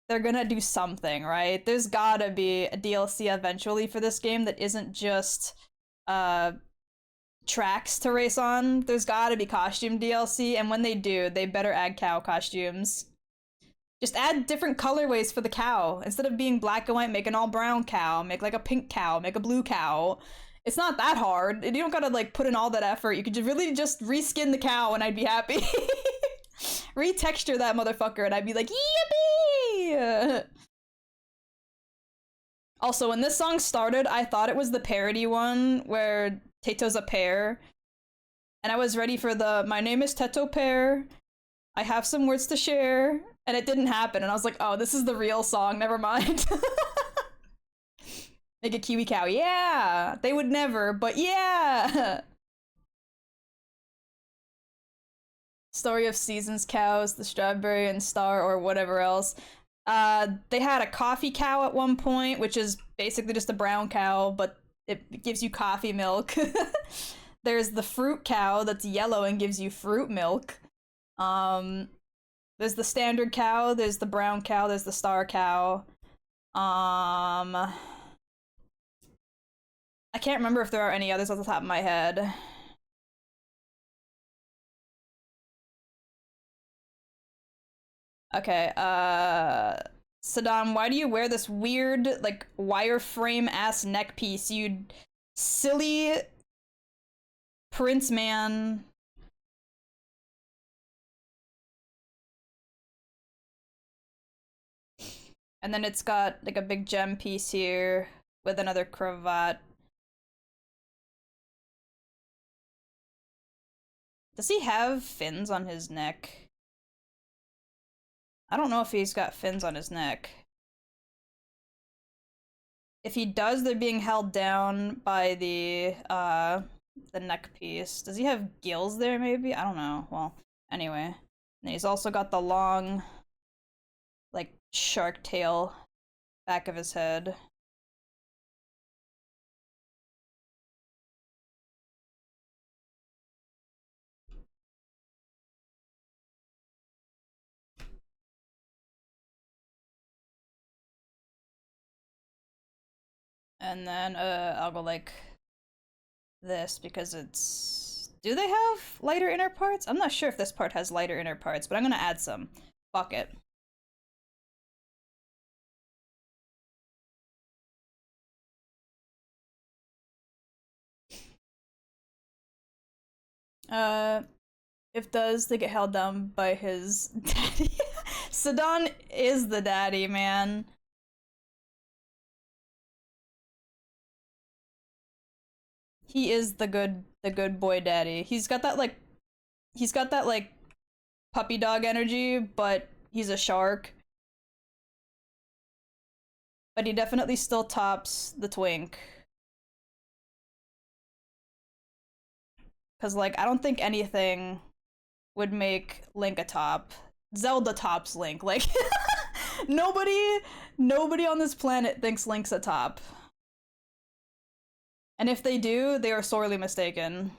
they're gonna do something, right? There's gotta be a DLC eventually for this game that isn't just, tracks to race on. There's gotta be costume DLC, and when they do, they better add cow costumes. Just add different colorways for the cow. Instead of being black and white, make an all brown cow, make, like, a pink cow, make a blue cow. It's not that hard. You don't gotta, like, put in all that effort. You could really just reskin the cow and I'd be happy. Retexture that motherfucker and I'd be like, yippee! Also, when this song started, I thought it was the parody one where Teto's a pear. And I was ready for the, my name is Teto Pear, I have some words to share, and it didn't happen. And I was like, oh, this is the real song, never mind. Make a kiwi cow. Yeah! They would never, but yeah! Story of Seasons cows, the strawberry and star, or whatever else. They had a coffee cow at one point, which is basically just a brown cow, but it gives you coffee milk. there's the fruit cow that's yellow and gives you fruit milk. Um, there's the standard cow, there's the brown cow, there's the star cow. I can't remember if there are any others off the top of my head. Okay, Saddam, why do you wear this weird, like, wireframe ass neck piece, you silly prince man? And then it's got, like, a big gem piece here with another cravat. Does he have fins on his neck? I don't know if he's got fins on his neck. If he does, they're being held down by the neck piece. Does he have gills there, maybe? I don't know. Well, anyway. And he's also got the long, like, shark tail back of his head. And then, I'll go like this because it's... Do they have lighter inner parts? I'm not sure if this part has lighter inner parts, but I'm gonna add some. Fuck it. If does, they get held down by his daddy. Sidon is the daddy, man. He is the good boy daddy. He's got that like puppy dog energy, but he's a shark. But he definitely still tops the twink. Cause like I don't think anything would make Link a top. Zelda tops Link. Like nobody on this planet thinks Link's a top. And if they do, they are sorely mistaken.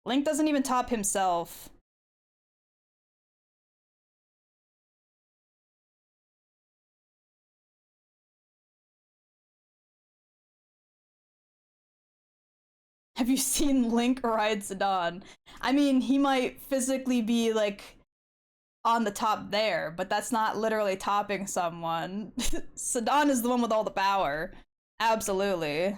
Link doesn't even top himself. Have you seen Link ride Sidon? I mean, he might physically be, like, on the top there, but that's not literally topping someone. Sidon is the one with all the power. Absolutely.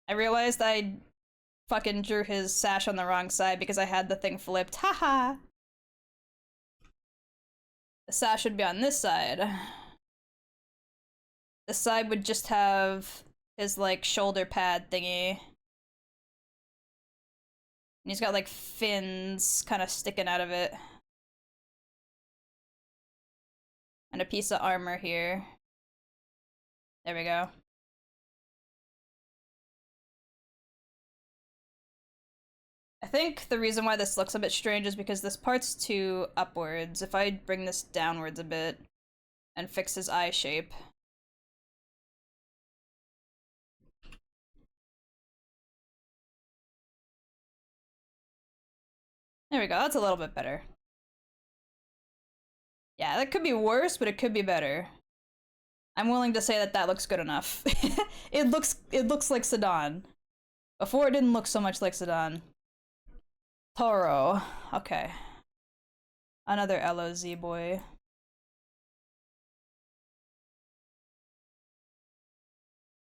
I realized I fucking drew his sash on the wrong side because I had the thing flipped. Haha! The sash would be on this side. This side would just have his, like, shoulder pad thingy. And he's got, like, fins kind of sticking out of it. And a piece of armor here. There we go. I think the reason why this looks a bit strange is because this part's too upwards. If I bring this downwards a bit and fix his eye shape. There we go, that's a little bit better. Yeah, that could be worse, but it could be better. I'm willing to say that that looks good enough. It looks like Sidon. Before it didn't look so much like Sidon. Toro. Okay. Another LOZ boy.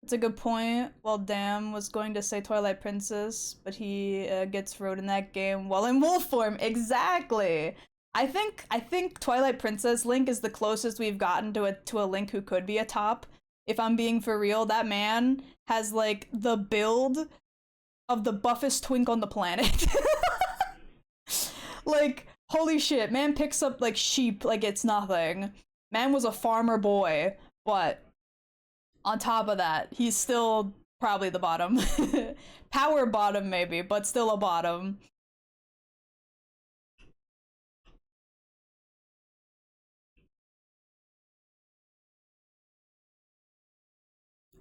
It's a good point. Well, Dam was going to say Twilight Princess, but he gets rode in that game while in wolf form. Exactly. I think Twilight Princess Link is the closest we've gotten to a Link who could be a top. If I'm being for real, that man has like the build of the buffest twink on the planet. Like, holy shit, man picks up like sheep like it's nothing. Man was a farmer boy, but On top of that, he's still probably the bottom. Power bottom, maybe, but still a bottom.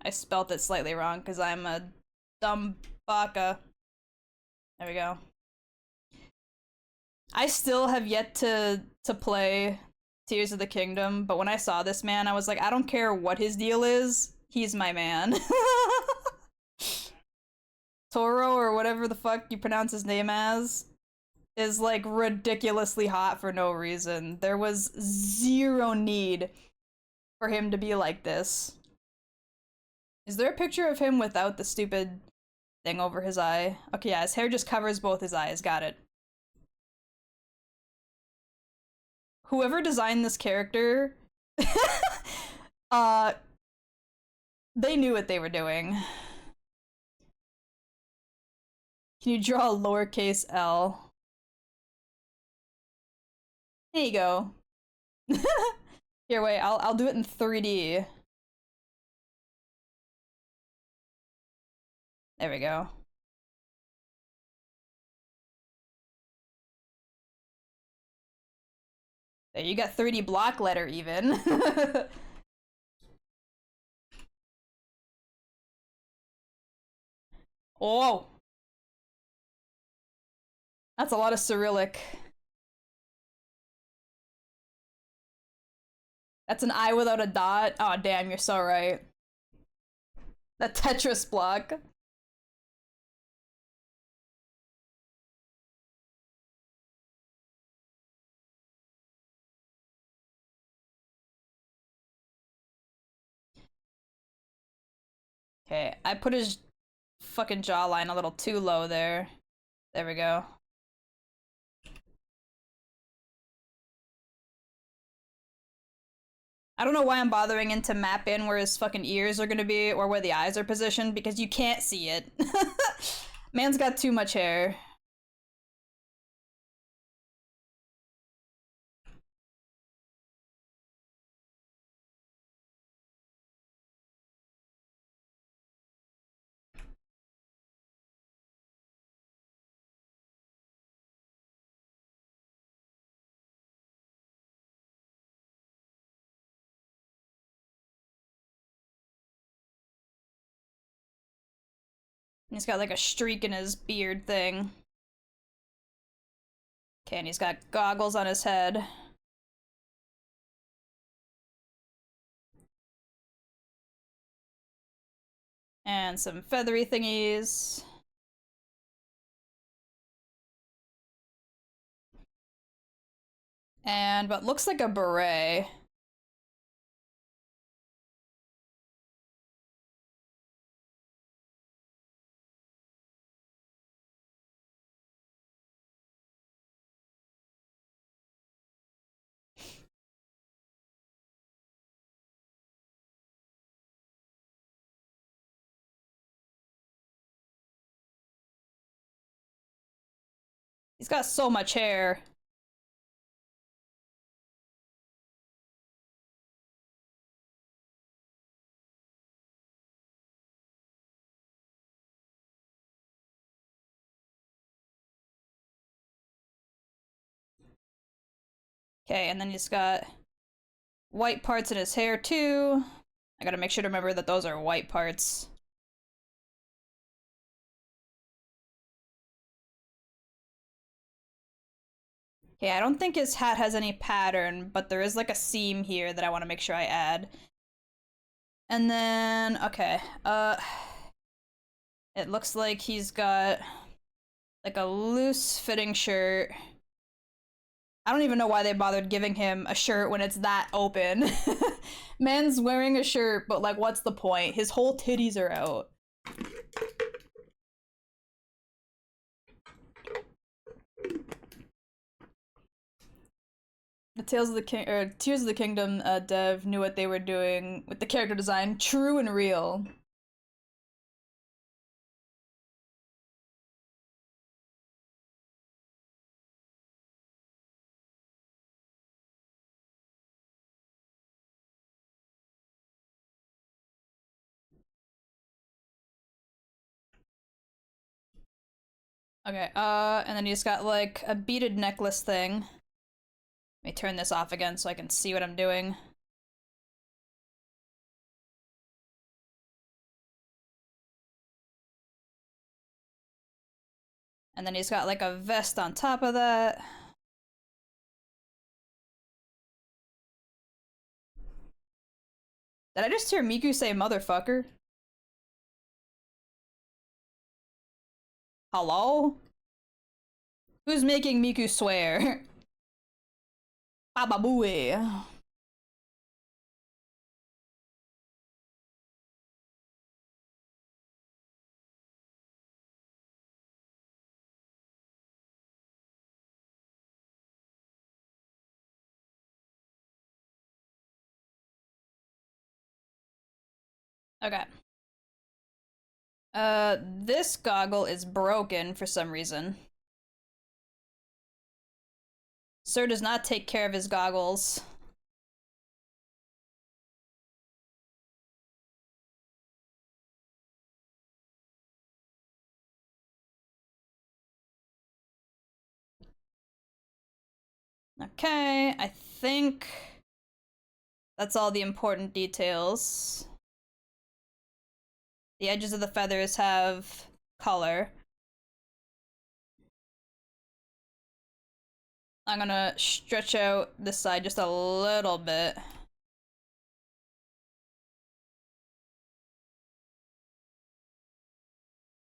I spelt it slightly wrong because I'm a dumb baka. There we go. I still have yet to play Tears of the Kingdom, but when I saw this man, I was like, I don't care what his deal is, he's my man. Toro, or whatever the fuck you pronounce his name as, is like ridiculously hot for no reason. There was zero need for him to be like this. Is there a picture of him without the stupid thing over his eye? Okay, yeah, his hair just covers both his eyes. Got it. Whoever designed this character, uh, they knew what they were doing. Can you draw a lowercase L? There you go. Here, wait, I'll do it in 3D. There we go. There, you got 3D block letter even. Oh, that's a lot of Cyrillic. That's an I without a dot. Oh, damn, you're so right. That Tetris block. Okay, I put his fucking jawline a little too low there. There we go. I don't know why I'm bothering to map in where his fucking ears are gonna be or where the eyes are positioned because you can't see it. Man's got too much hair. He's got like a streak in his beard thing. Okay, and he's got goggles on his head. And some feathery thingies. And what looks like a beret. He's got so much hair. Okay, and then he's got white parts in his hair too. I gotta make sure to remember that those are white parts. Okay, I don't think his hat has any pattern, but there is like a seam here that I want to make sure I add. And then, okay, it looks like he's got like a loose fitting shirt. I don't even know why they bothered giving him a shirt when it's that open. Man's wearing a shirt, but like, what's the point? His whole titties are out. The Tears of the Kingdom dev knew what they were doing with the character design. True and real. Okay, and then he's got like a beaded necklace thing. Let me turn this off again so I can see what I'm doing. And then he's got like a vest on top of that. Did I just hear Miku say motherfucker? Hello? Who's making Miku swear? Baba booey. Okay. This goggle is broken for some reason. Sir does not take care of his goggles. Okay, I think that's all the important details. The edges of the feathers have color. I'm gonna stretch out this side just a little bit.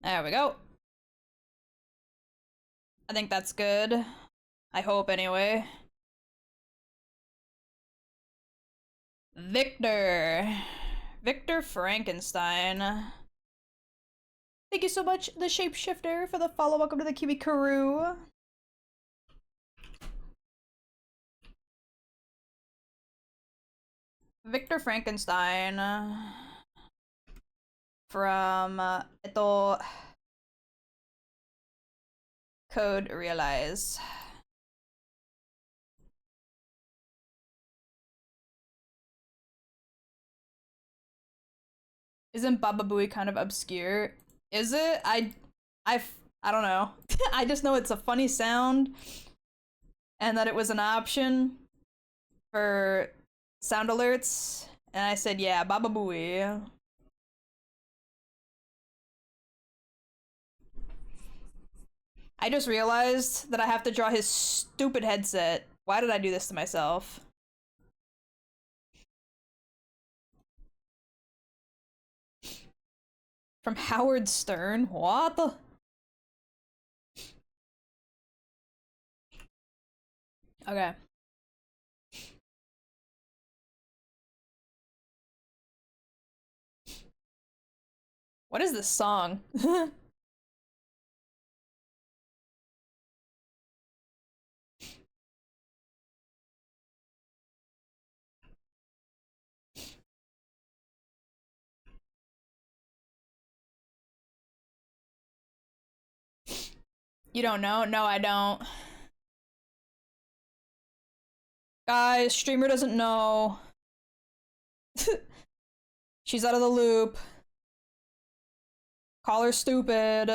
There we go. I think that's good. I hope, anyway. Victor. Victor Frankenstein. Thank you so much, the Shapeshifter, for the follow. Welcome to the Kiwi crew. Victor Frankenstein. From, ito... Code Realize. Isn't Baba Booey kind of obscure? Is it? I don't know. I just know it's a funny sound and that it was an option for sound alerts. And I said, yeah, Baba Booey. I just realized that I have to draw his stupid headset. Why did I do this to myself? From Howard Stern? What the? Okay. What is this song? You don't know? No, I don't. Guys, streamer doesn't know. She's out of the loop. Call her stupid.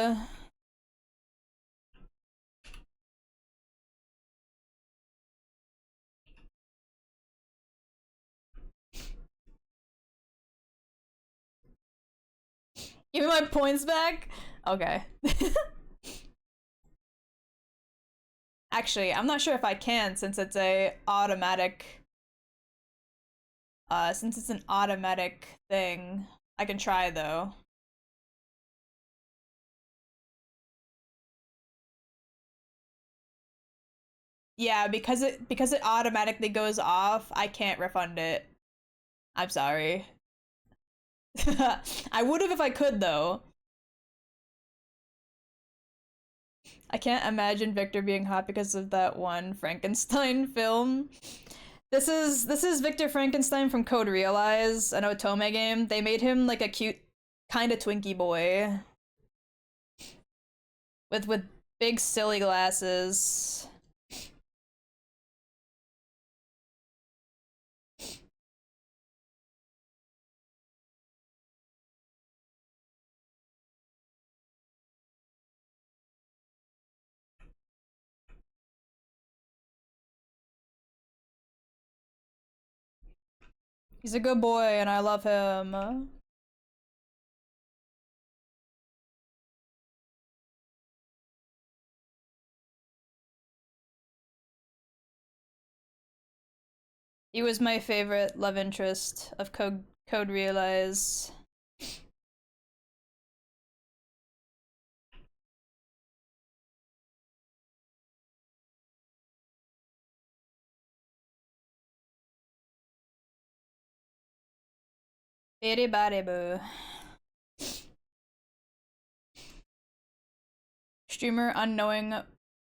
Give me my points back? Okay. Actually, I'm not sure if I can since it's a automatic since it's an automatic thing. I can try though. Yeah, because it automatically goes off, I can't refund it. I'm sorry. I would have if I could though. I can't imagine Victor being hot because of that one Frankenstein film. This is Victor Frankenstein from Code Realize, an Otome game. They made him like a cute kind of Twinkie boy with big silly glasses. He's a good boy and I love him. He was my favorite love interest of Code Realize. Bitty body boo. Streamer unknowing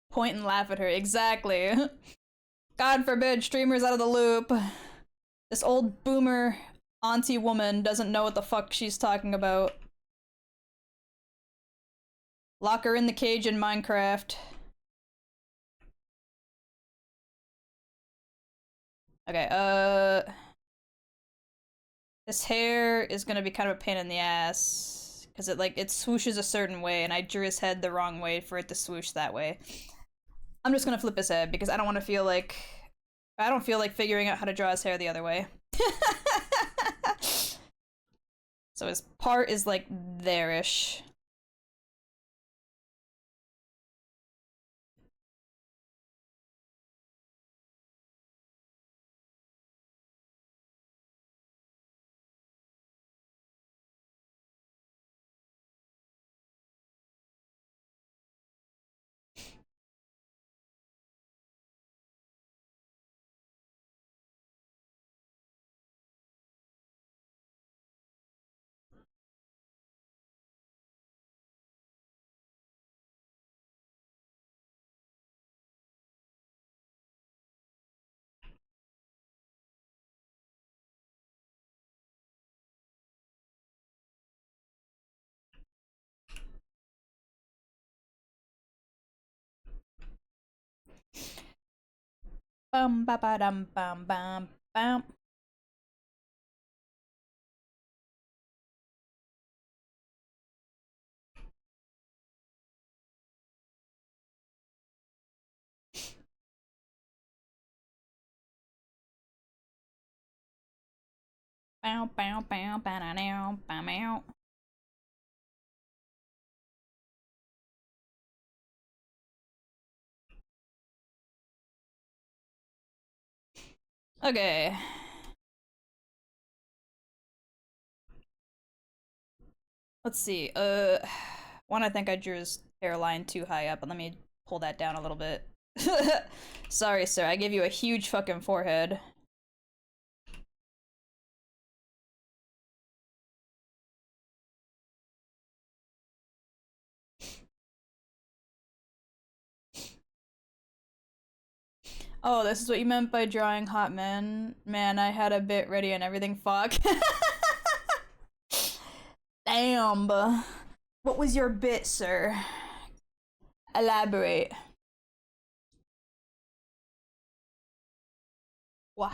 point and laugh at her. Exactly. God forbid streamers out of the loop. This old boomer auntie woman doesn't know what the fuck she's talking about. Lock her in the cage in Minecraft. Okay, this hair is gonna be kind of a pain in the ass. Because it swooshes a certain way, and I drew his head the wrong way for it to swoosh that way. I'm just gonna flip his head, because I don't feel like figuring out how to draw his hair the other way. So his part is like there-ish. Bum ba ba dum bum bum bum. Bow bow bow bow bow bow bow. Okay. Let's see. One, I think I drew his hairline too high up, and let me pull that down a little bit. Sorry, sir. I gave you a huge fucking forehead. Oh, this is what you meant by drawing hot men? Man, I had a bit ready and everything. Fuck. Damn. What was your bit, sir? Elaborate. Wow.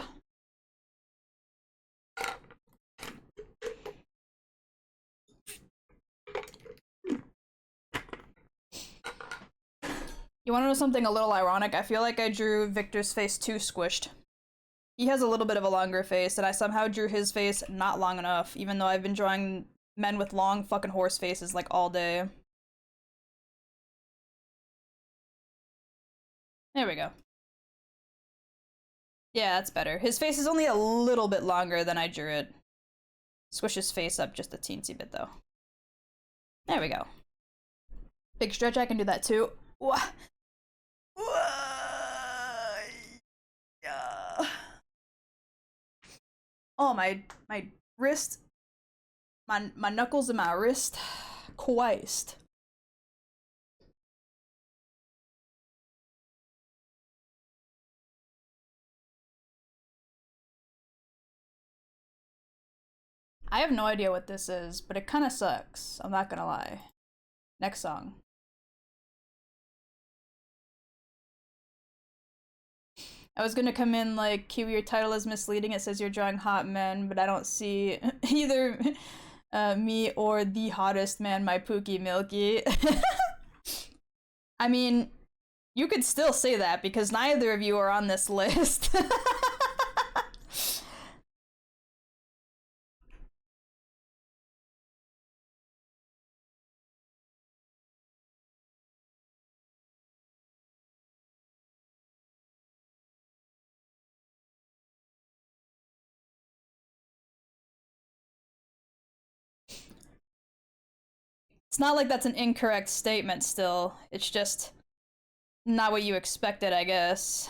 You wanna know something a little ironic? I feel like I drew Victor's face too squished. He has a little bit of a longer face, and I somehow drew his face not long enough, even though I've been drawing men with long fucking horse faces like all day. There we go. Yeah, that's better. His face is only a little bit longer than I drew it. Squish his face up just a teensy bit, though. There we go. Big stretch, I can do that too. Wah. Oh, my wrist. My knuckles and my wrist. Christ. I have no idea what this is, but it kind of sucks. I'm not gonna lie. Next song. I was gonna come in like, Kiwi, your title is misleading. It says you're drawing hot men, but I don't see either me or the hottest man, my Pookie Milky. I mean, you could still say that because neither of you are on this list. It's not like that's an incorrect statement still. It's just not what you expected, I guess.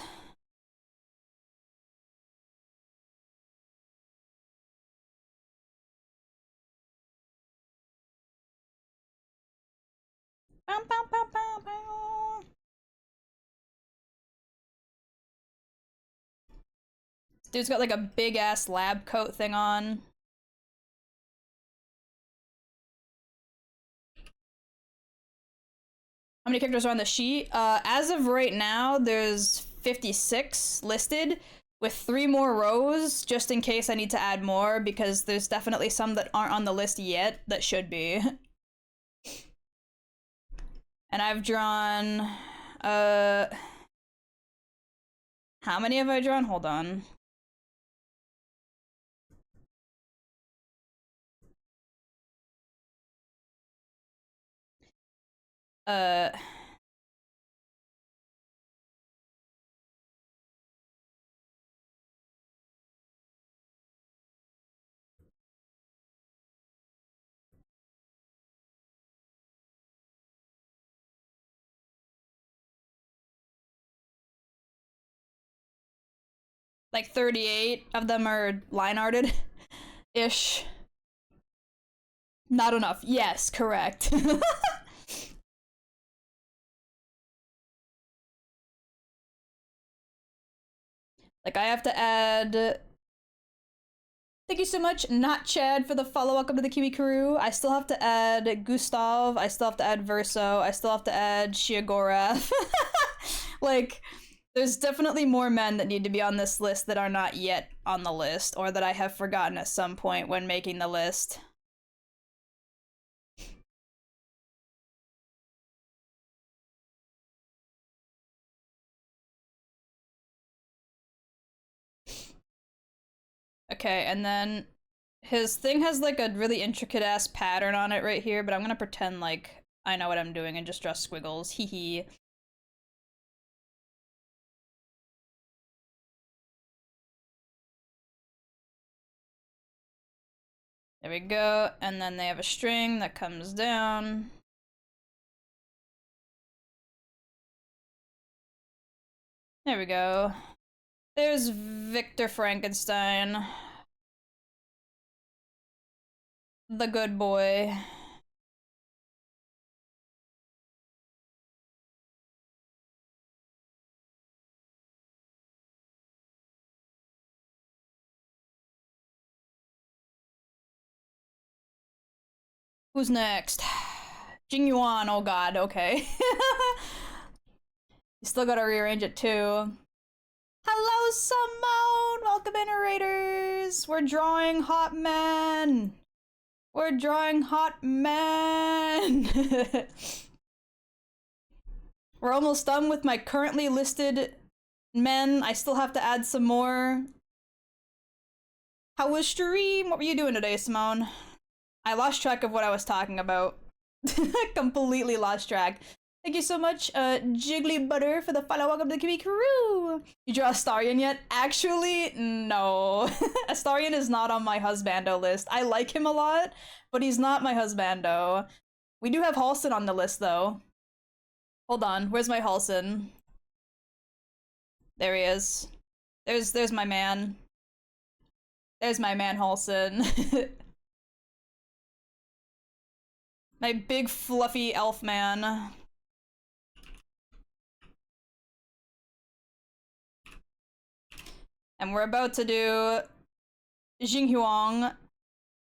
Bow, bow, bow, bow, bow. Dude's got like a big ass lab coat thing on. How many characters are on the sheet? As of right now, there's 56 listed with 3 more rows just in case I need to add more because there's definitely some that aren't on the list yet that should be. And I've drawn, how many have I drawn? Hold on. Uh, like 38 of them are line arted ish. Not enough. Yes, correct. Like I have to add. Thank you so much, not Chad, for the follow. Welcome to the Kiwi crew. I still have to add Gustav. I still have to add Verso. I still have to add Shiagorath. Like, there's definitely more men that need to be on this list that are not yet on the list, or that I have forgotten at some point when making the list. Okay, and then his thing has like a really intricate ass pattern on it right here, but I'm gonna pretend like I know what I'm doing and just draw squiggles. Hee hee. There we go, and then they have a string that comes down. There we go. There's Victor Frankenstein. The good boy. Who's next? Jing Yuan, oh god, okay. You still gotta rearrange it too. Hello, Simone! Welcome in, Raiders! We're drawing hot men! We're drawing hot men! We're almost done with my currently listed men. I still have to add some more. How was stream? What were you doing today, Simone? I lost track of what I was talking about. Completely lost track. Thank you so much, Jiggly Butter, for the follow. Welcome to the Kiwi crew! You draw Astarion yet? Actually, no. Astarion is not on my Husbando list. I like him a lot, but he's not my Husbando. We do have Halson on the list, though. Hold on, where's my Halson? There he is. There's my man. There's my man, Halson. My big fluffy elf man. And we're about to do Jing Huang,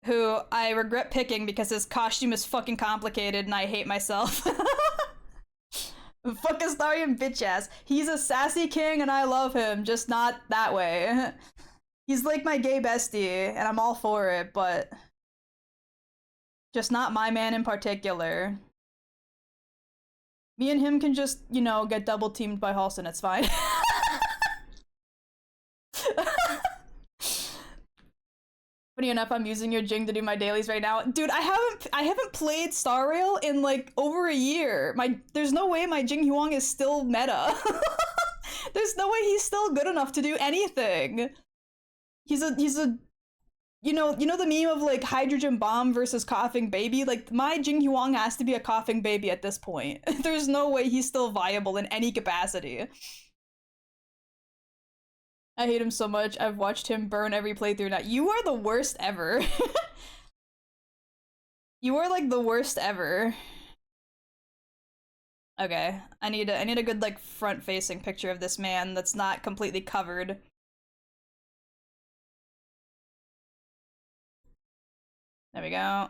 who I regret picking because his costume is fucking complicated and I hate myself. Fuck Astarion bitch ass. He's a sassy king and I love him, just not that way. He's like my gay bestie and I'm all for it, but just not my man in particular. Me and him can just, you know, get double teamed by Halson, it's fine. Funny enough, I'm using your Jing to do my dailies right now. Dude, I haven't played Star Rail in like over a year. There's no way my Jing Huang is still meta. There's no way he's still good enough to do anything. He's a you know the meme of like hydrogen bomb versus coughing baby? Like my Jing Huang has to be a coughing baby at this point. There's no way he's still viable in any capacity. I hate him so much. I've watched him burn every playthrough now. You are the worst ever. You are like the worst ever. Okay, I need a good like front facing picture of this man that's not completely covered. There we go.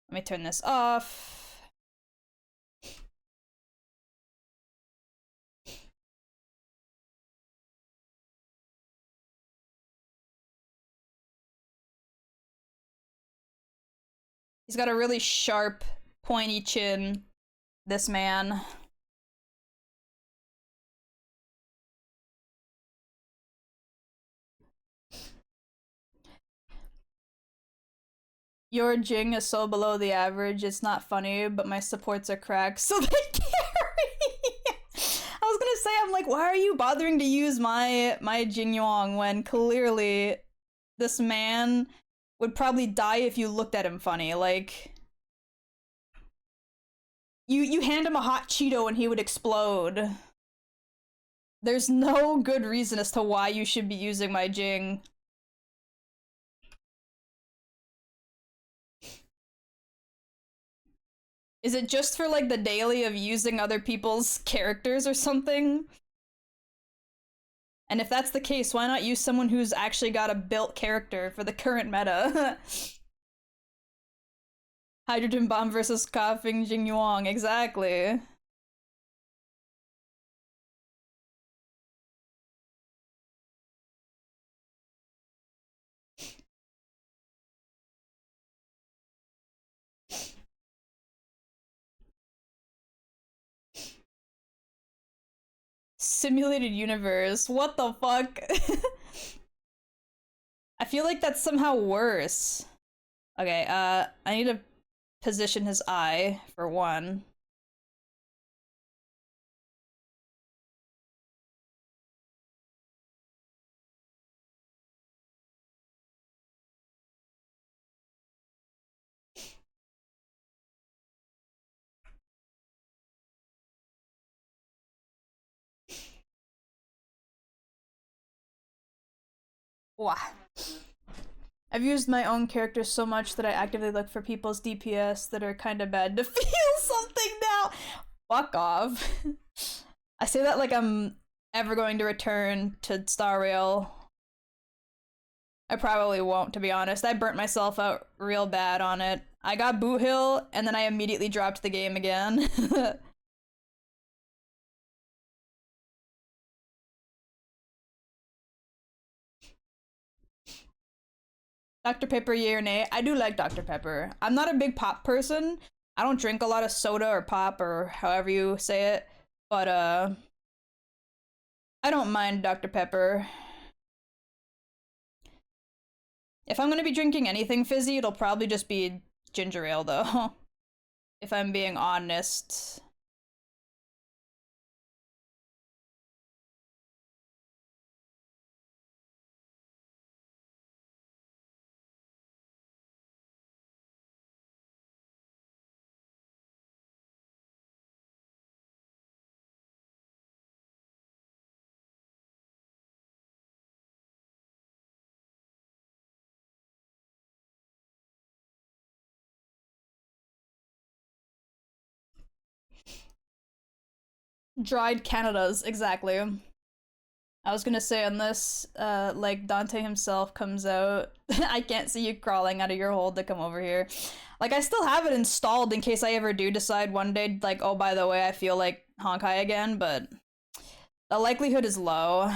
Let me turn this off. He's got a really sharp, pointy chin, this man. Your Jing is so below the average, it's not funny, but my supports are cracked, so they carry. I was gonna say, I'm like, why are you bothering to use my Jing Yuang when clearly this man would probably die if you looked at him funny? Like, you hand him a hot Cheeto and he would explode. There's no good reason as to why you should be using my Jing. Is it just for like the daily of using other people's characters or something? And if that's the case, why not use someone who's actually got a built character for the current meta? Hydrogen bomb versus coughing Jing Yuang, exactly. Simulated universe, what the fuck? I feel like that's somehow worse. Okay, I need to position his eye, for one. Wow. I've used my own character so much that I actively look for people's DPS that are kinda bad to feel something now. Fuck off. I say that like I'm ever going to return to Star Rail. I probably won't, to be honest. I burnt myself out real bad on it. I got Boot Hill, and then I immediately dropped the game again. Dr. Pepper, yay or nay? I do like Dr. Pepper. I'm not a big pop person. I don't drink a lot of soda or pop or however you say it, but I don't mind Dr. Pepper. If I'm gonna be drinking anything fizzy, it'll probably just be ginger ale though. If I'm being honest. Dried Canadas, exactly. I was gonna say on this, like Dante himself comes out. I can't see you crawling out of your hole to come over here. Like I still have it installed in case I ever do decide one day, like, oh, by the way, I feel like Honkai again, but the likelihood is low.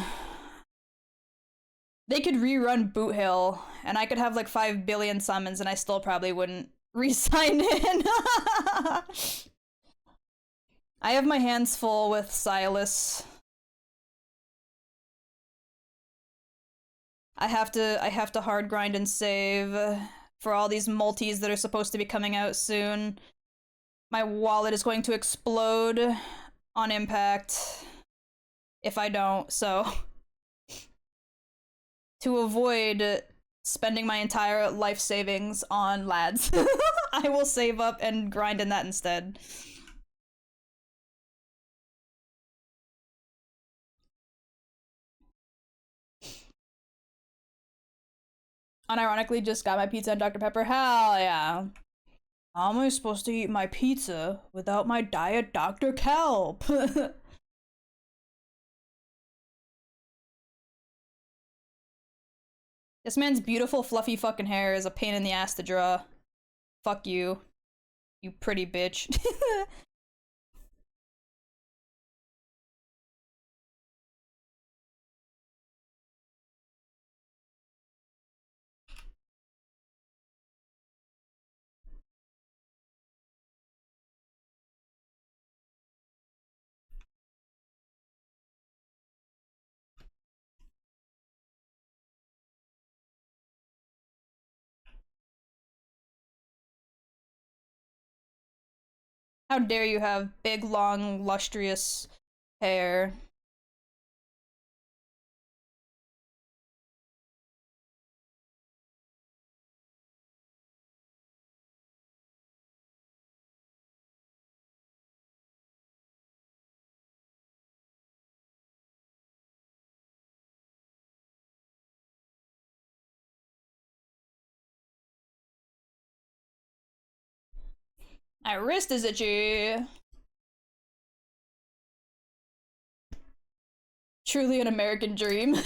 They could rerun Boot Hill, and I could have like 5 billion summons, and I still probably wouldn't re-sign in. I have my hands full with Silas. I have to hard grind and save for all these multis that are supposed to be coming out soon. My wallet is going to explode on impact if I don't, so to avoid spending my entire life savings on lads. I will save up and grind in that instead. Unironically, just got my pizza and Dr. Pepper. Hell yeah. How am I supposed to eat my pizza without my diet Dr. Kelp? This man's beautiful, fluffy fucking hair is a pain in the ass to draw. Fuck you. You pretty bitch. How dare you have big, long, lustrous hair. My wrist is itchy. Truly an American dream. I'm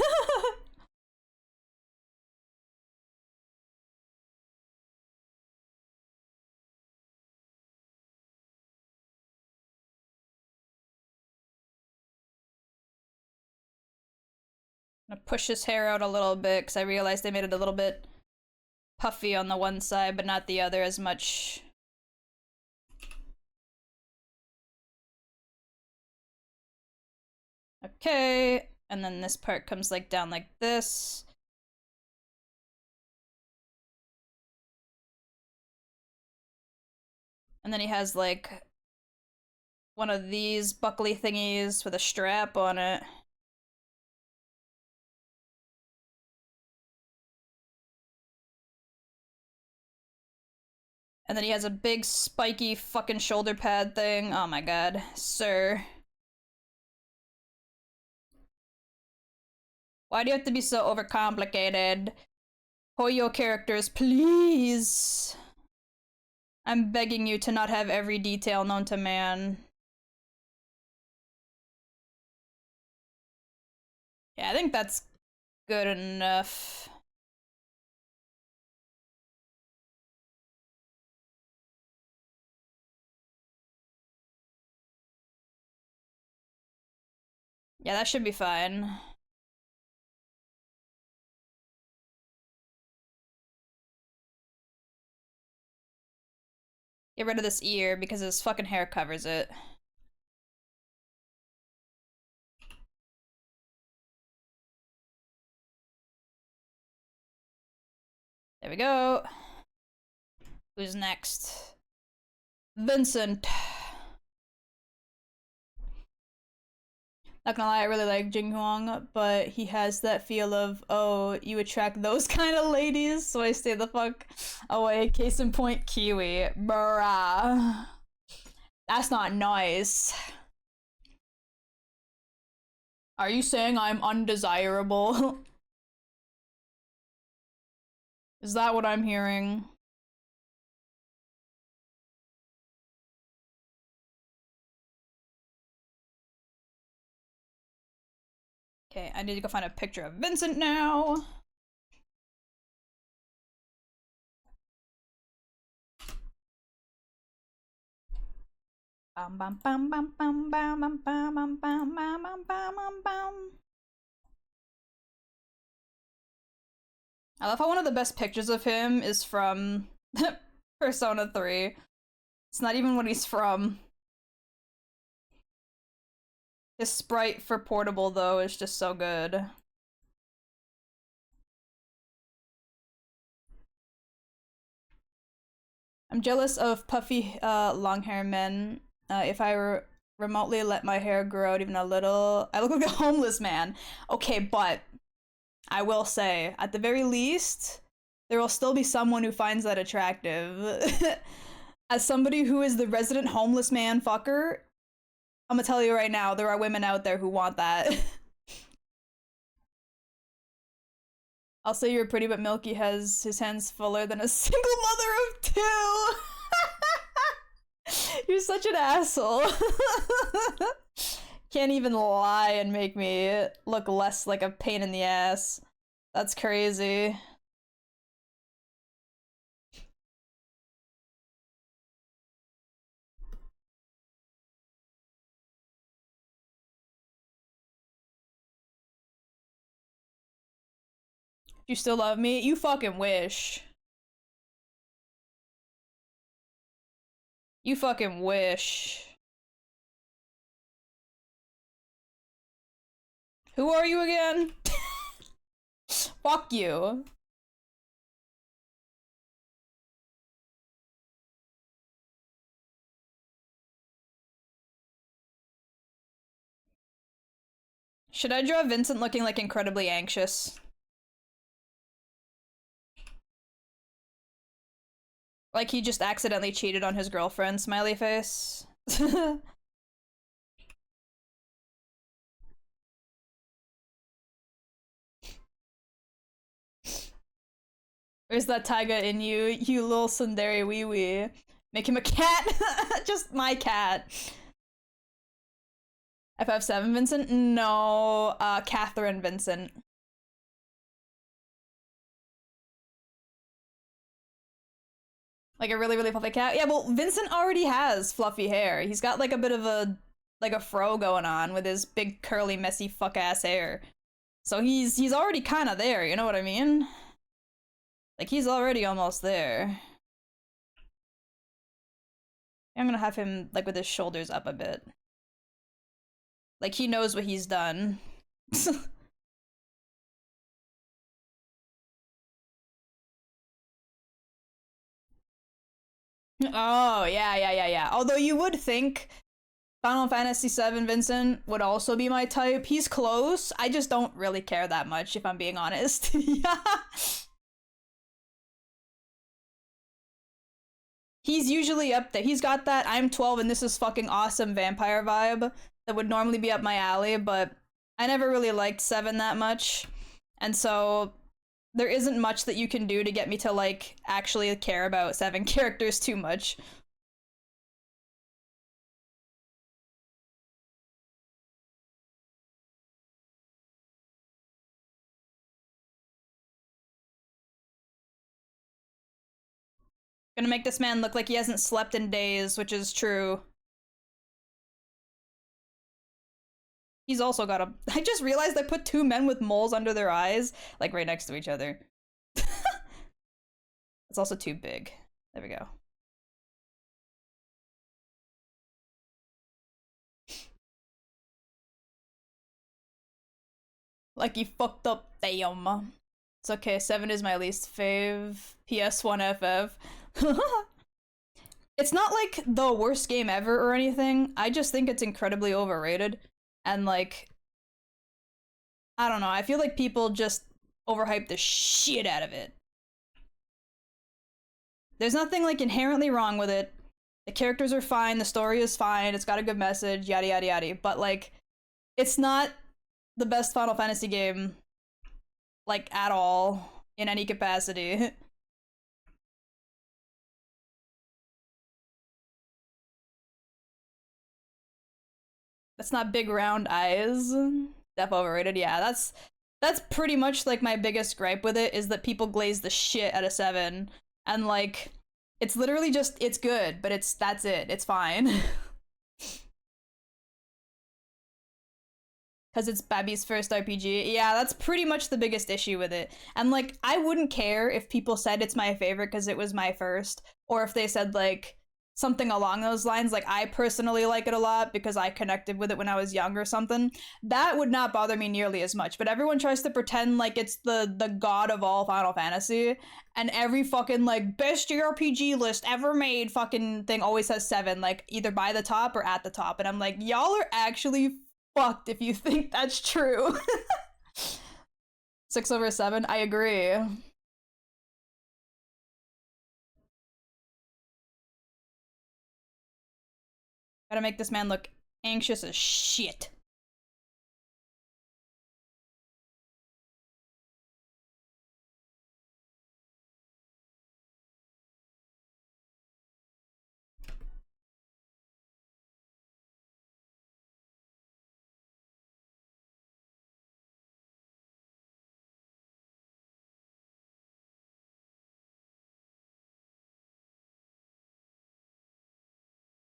gonna push his hair out a little bit because I realized I made it a little bit puffy on the one side, but not the other as much. Okay, and then this part comes like down like this. And then he has like one of these buckly thingies with a strap on it. And then he has a big spiky fucking shoulder pad thing. Oh my god, sir. Why do you have to be so overcomplicated? Hoyo characters, please. I'm begging you to not have every detail known to man. Yeah, I think that's good enough. Yeah, that should be fine. Get rid of this ear because his fucking hair covers it. There we go. Who's next? Vincent. Not gonna lie, I really like Jing Huang, but he has that feel of, oh, you attract those kind of ladies, so I stay the fuck away. Case in point, Kiwi. Bruh. That's not nice. Are you saying I'm undesirable? Is that what I'm hearing? Okay, I need to go find a picture of Vincent now. Bam bam bam bam bam bam bam bam bam bam bam bam bam bam. I love how one of the best pictures of him is from Persona 3. It's not even what he's from. His sprite for portable, though, is just so good. I'm jealous of puffy, long hair men. If I remotely let my hair grow out even a little, I look like a homeless man. Okay, but I will say, at the very least, there will still be someone who finds that attractive. As somebody who is the resident homeless man fucker, I'm gonna tell you right now, there are women out there who want that. I'll say you're pretty, but Milky has his hands fuller than a single mother of two. You're such an asshole. Can't even lie and make me look less like a pain in the ass. That's crazy. You still love me? You fucking wish. You fucking wish. Who are you again? Fuck you. Should I draw Vincent looking like incredibly anxious? Like he just accidentally cheated on his girlfriend, smiley face. Where's that taiga in you, you little tsundere wee wee? Make him a cat? Just my cat. FF7 Vincent? No, Catherine Vincent. Like a really, really fluffy cat? Yeah, well, Vincent already has fluffy hair. He's got like a bit of a fro going on with his big curly messy fuck ass hair. So he's already kind of there, you know what I mean? Like he's already almost there. I'm gonna have him like with his shoulders up a bit. Like he knows what he's done. Oh, yeah. Although you would think Final Fantasy VII Vincent would also be my type. He's close. I just don't really care that much, if I'm being honest. Yeah. He's usually up there. He's got that I'm 12 and this is fucking awesome vampire vibe that would normally be up my alley, but I never really liked 7 that much. And so there isn't much that you can do to get me to like actually care about 7 characters too much. Gonna make this man look like he hasn't slept in days, which is true. He's also got a. I just realized I put 2 men with moles under their eyes, like right next to each other. It's also too big. There we go. Like he fucked up, damn. It's okay, 7 is my least fave. PS1 FF. It's not like the worst game ever or anything. I just think it's incredibly overrated. And like, I don't know, I feel like people just overhype the shit out of it. There's nothing like inherently wrong with it. The characters are fine, the story is fine, it's got a good message, yada yada yada. But like, it's not the best Final Fantasy game, like at all, in any capacity. That's not big round eyes. Def overrated. Yeah, that's pretty much like my biggest gripe with it is that people glaze the shit out of 7 and like it's literally just it's good, but that's it. It's fine. Cuz it's Babby's first RPG. Yeah, that's pretty much the biggest issue with it. And like I wouldn't care if people said it's my favorite cuz it was my first or if they said like something along those lines, like I personally like it a lot because I connected with it when I was young or something. That would not bother me nearly as much. But everyone tries to pretend like it's the god of all Final Fantasy, and every fucking like best JRPG list ever made fucking thing always has 7, like either by the top or at the top. And I'm like, y'all are actually fucked if you think that's true. 6/7. I agree. Gotta make this man look anxious as shit.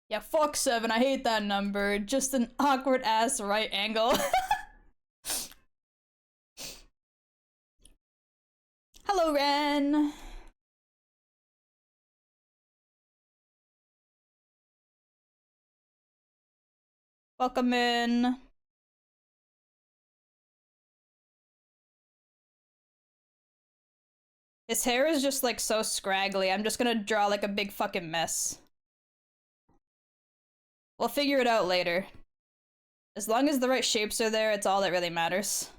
Yeah, fuck 7. I hate that number. Just an awkward ass right angle. Hello, Ren. Welcome in. His hair is just like so scraggly. I'm just gonna draw like a big fucking mess. We'll figure it out later. As long as the right shapes are there, it's all that really matters.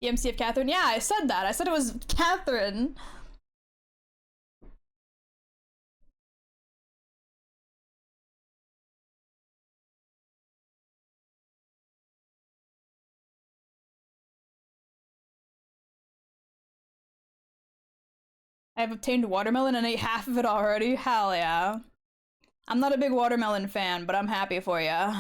The MC of Catherine? Yeah, I said that. I said it was Catherine. I have obtained watermelon and ate half of it already. Hell yeah. I'm not a big watermelon fan, but I'm happy for ya.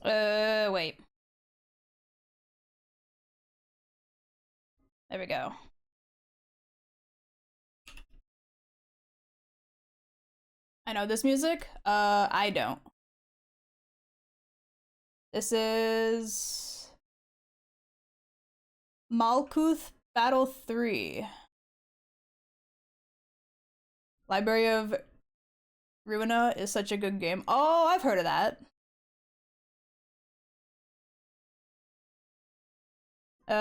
Wait. There we go. I know this music? I don't. This is Malkuth Battle 3. Library of Ruina is such a good game. Oh, I've heard of that.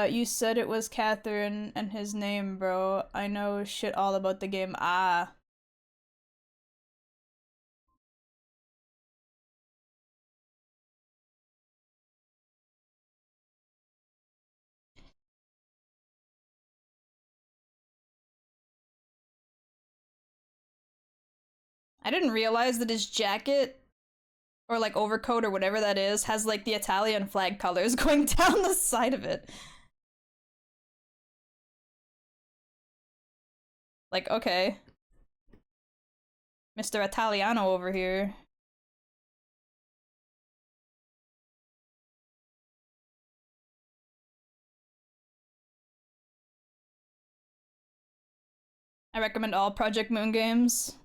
You said it was Catherine and his name, bro. I know shit all about the game. Ah. I didn't realize that his jacket or like overcoat or whatever that is has like the Italian flag colors going down the side of it. Like, okay. Mr. Italiano over here. I recommend all Project Moon games.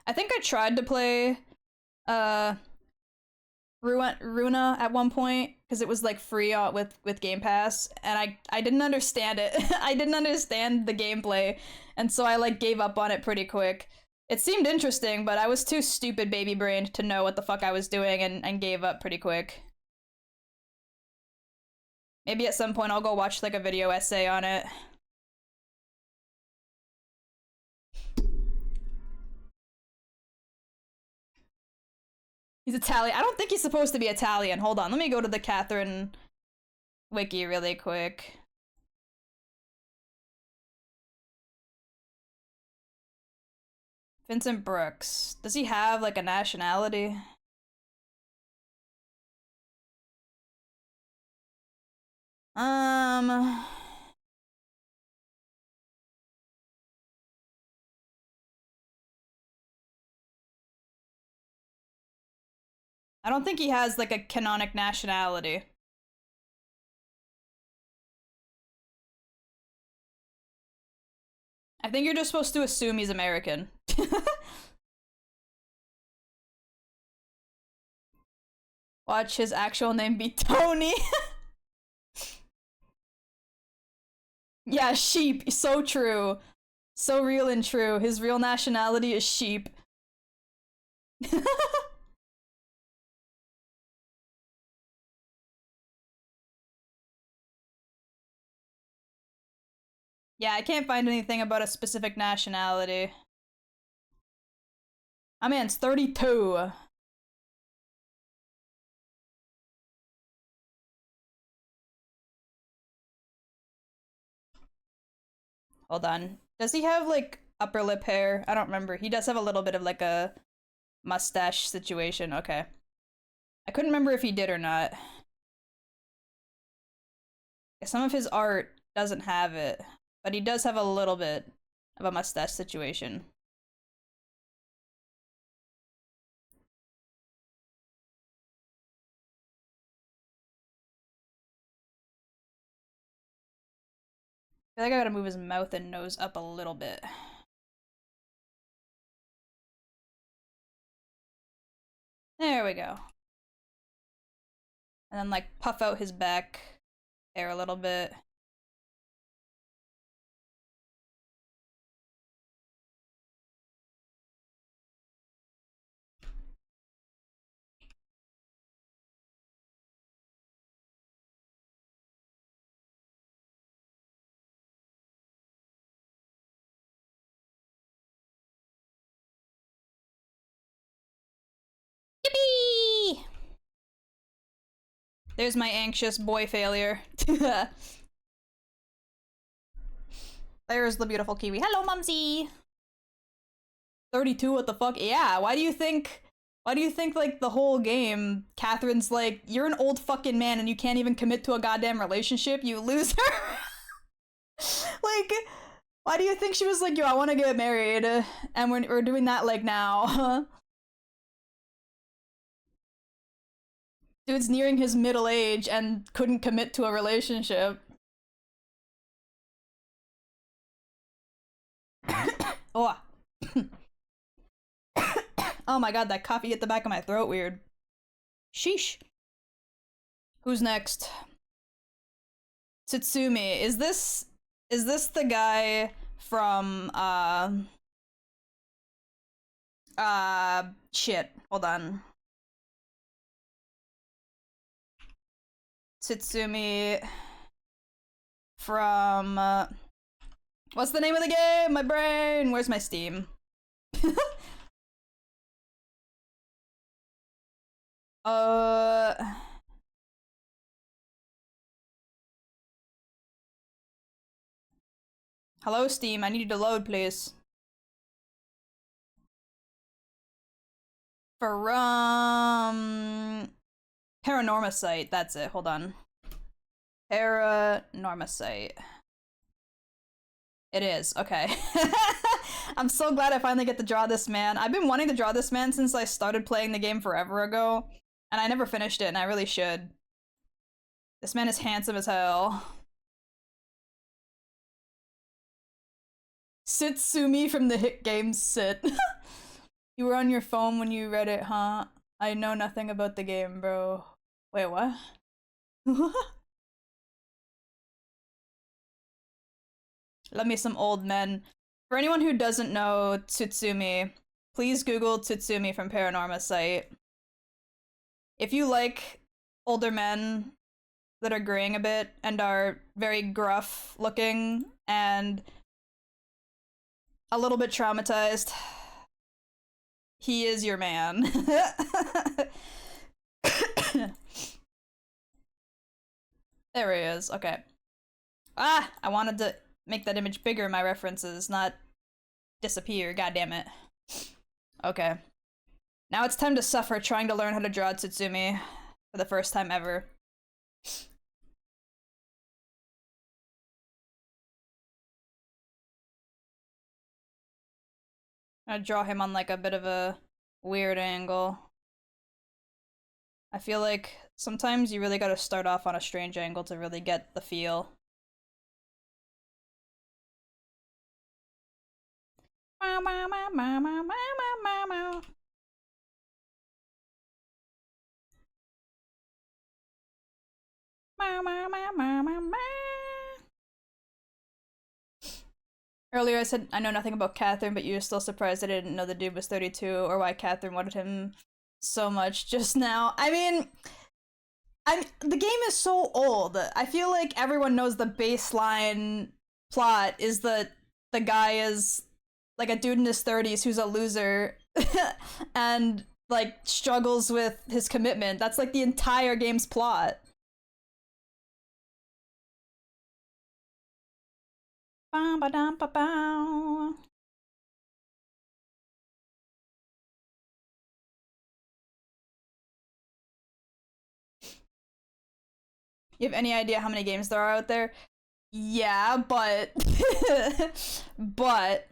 I think I tried to play Runa at one point because it was like free with Game Pass, and I didn't understand it. I didn't understand the gameplay, and so I like gave up on it pretty quick. It seemed interesting, but I was too stupid baby brained to know what the fuck I was doing and gave up pretty quick. Maybe at some point I'll go watch like a video essay on it. He's Italian. I don't think he's supposed to be Italian. Hold on, let me go to the Catherine wiki really quick. Vincent Brooks. Does he have like a nationality? I don't think he has like a canonic nationality. I think you're just supposed to assume he's American. Watch his actual name be Tony. Yeah, sheep. So true. So real and true. His real nationality is sheep. Yeah, I can't find anything about a specific nationality. My man's 32. Hold on. Does he have, like, upper lip hair? I don't remember. He does have a little bit of, like, a mustache situation. Okay. I couldn't remember if he did or not. Some of his art doesn't have it, but he does have a little bit of a mustache situation. I feel like I gotta move his mouth and nose up a little bit. There we go. And then, like, puff out his back hair a little bit. Yippee! There's my anxious boy failure. There's the beautiful Kiwi. Hello, Mumsy! 32, what the fuck? Yeah, why do you think, like, the whole game, Catherine's like, you're an old fucking man and you can't even commit to a goddamn relationship, you loser? Like, why do you think she was like, yo, I want to get married, and we're doing that, like, now? Dude's nearing his middle age and couldn't commit to a relationship. Oh. Oh my god, that coffee hit the back of my throat weird. Sheesh. Who's next? Tsutsumi. Is this the guy from shit. Hold on. Tsutsumi from what's the name of the game? My brain. Where's my Steam? Hello, Steam. I need you to load, please. From Paranorma site. That's it. Hold on. Paranorma site. It is. Okay. I'm so glad I finally get to draw this man. I've been wanting to draw this man since I started playing the game forever ago, and I never finished it, and I really should. This man is handsome as hell. Sitsumi from the hit game Sit. You were on your phone when you read it, huh? I know nothing about the game, bro. Wait, what? Love me some old men. For anyone who doesn't know Tsutsumi, please Google Tsutsumi from Paranorma site. If you like older men that are graying a bit and are very gruff looking and a little bit traumatized, he is your man. There he is. Okay. Ah, I wanted to make that image bigger, my references, not disappear. God damn it. Okay. Now it's time to suffer trying to learn how to draw Tsutsumi for the first time ever. I draw him on like a bit of a weird angle. I feel like sometimes you really gotta start off on a strange angle to really get the feel. Earlier I said I know nothing about Catherine, but you're still surprised I didn't know the dude was 32 or why Catherine wanted him so much just now. I mean, the game is so old. I feel like everyone knows the baseline plot is that the guy is like a dude in his 30s who's a loser and like struggles with his commitment. That's like the entire game's plot. You have any idea how many games there are out there? Yeah, but but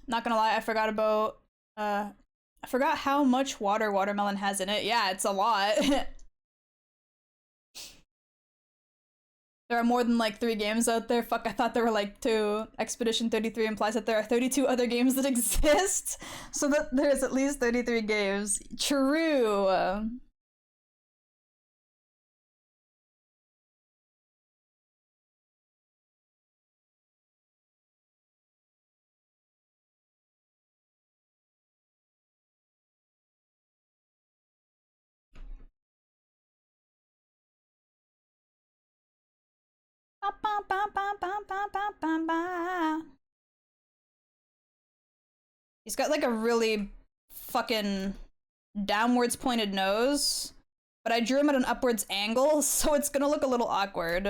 not gonna lie, I forgot how much water watermelon has in it. Yeah, it's a lot. There are more than like 3 games out there. Fuck, I thought there were like 2. Expedition 33 implies that there are 32 other games that exist, so that there's at least 33 games. True. He's got like a really fucking downwards pointed nose, but I drew him at an upwards angle, so it's gonna look a little awkward.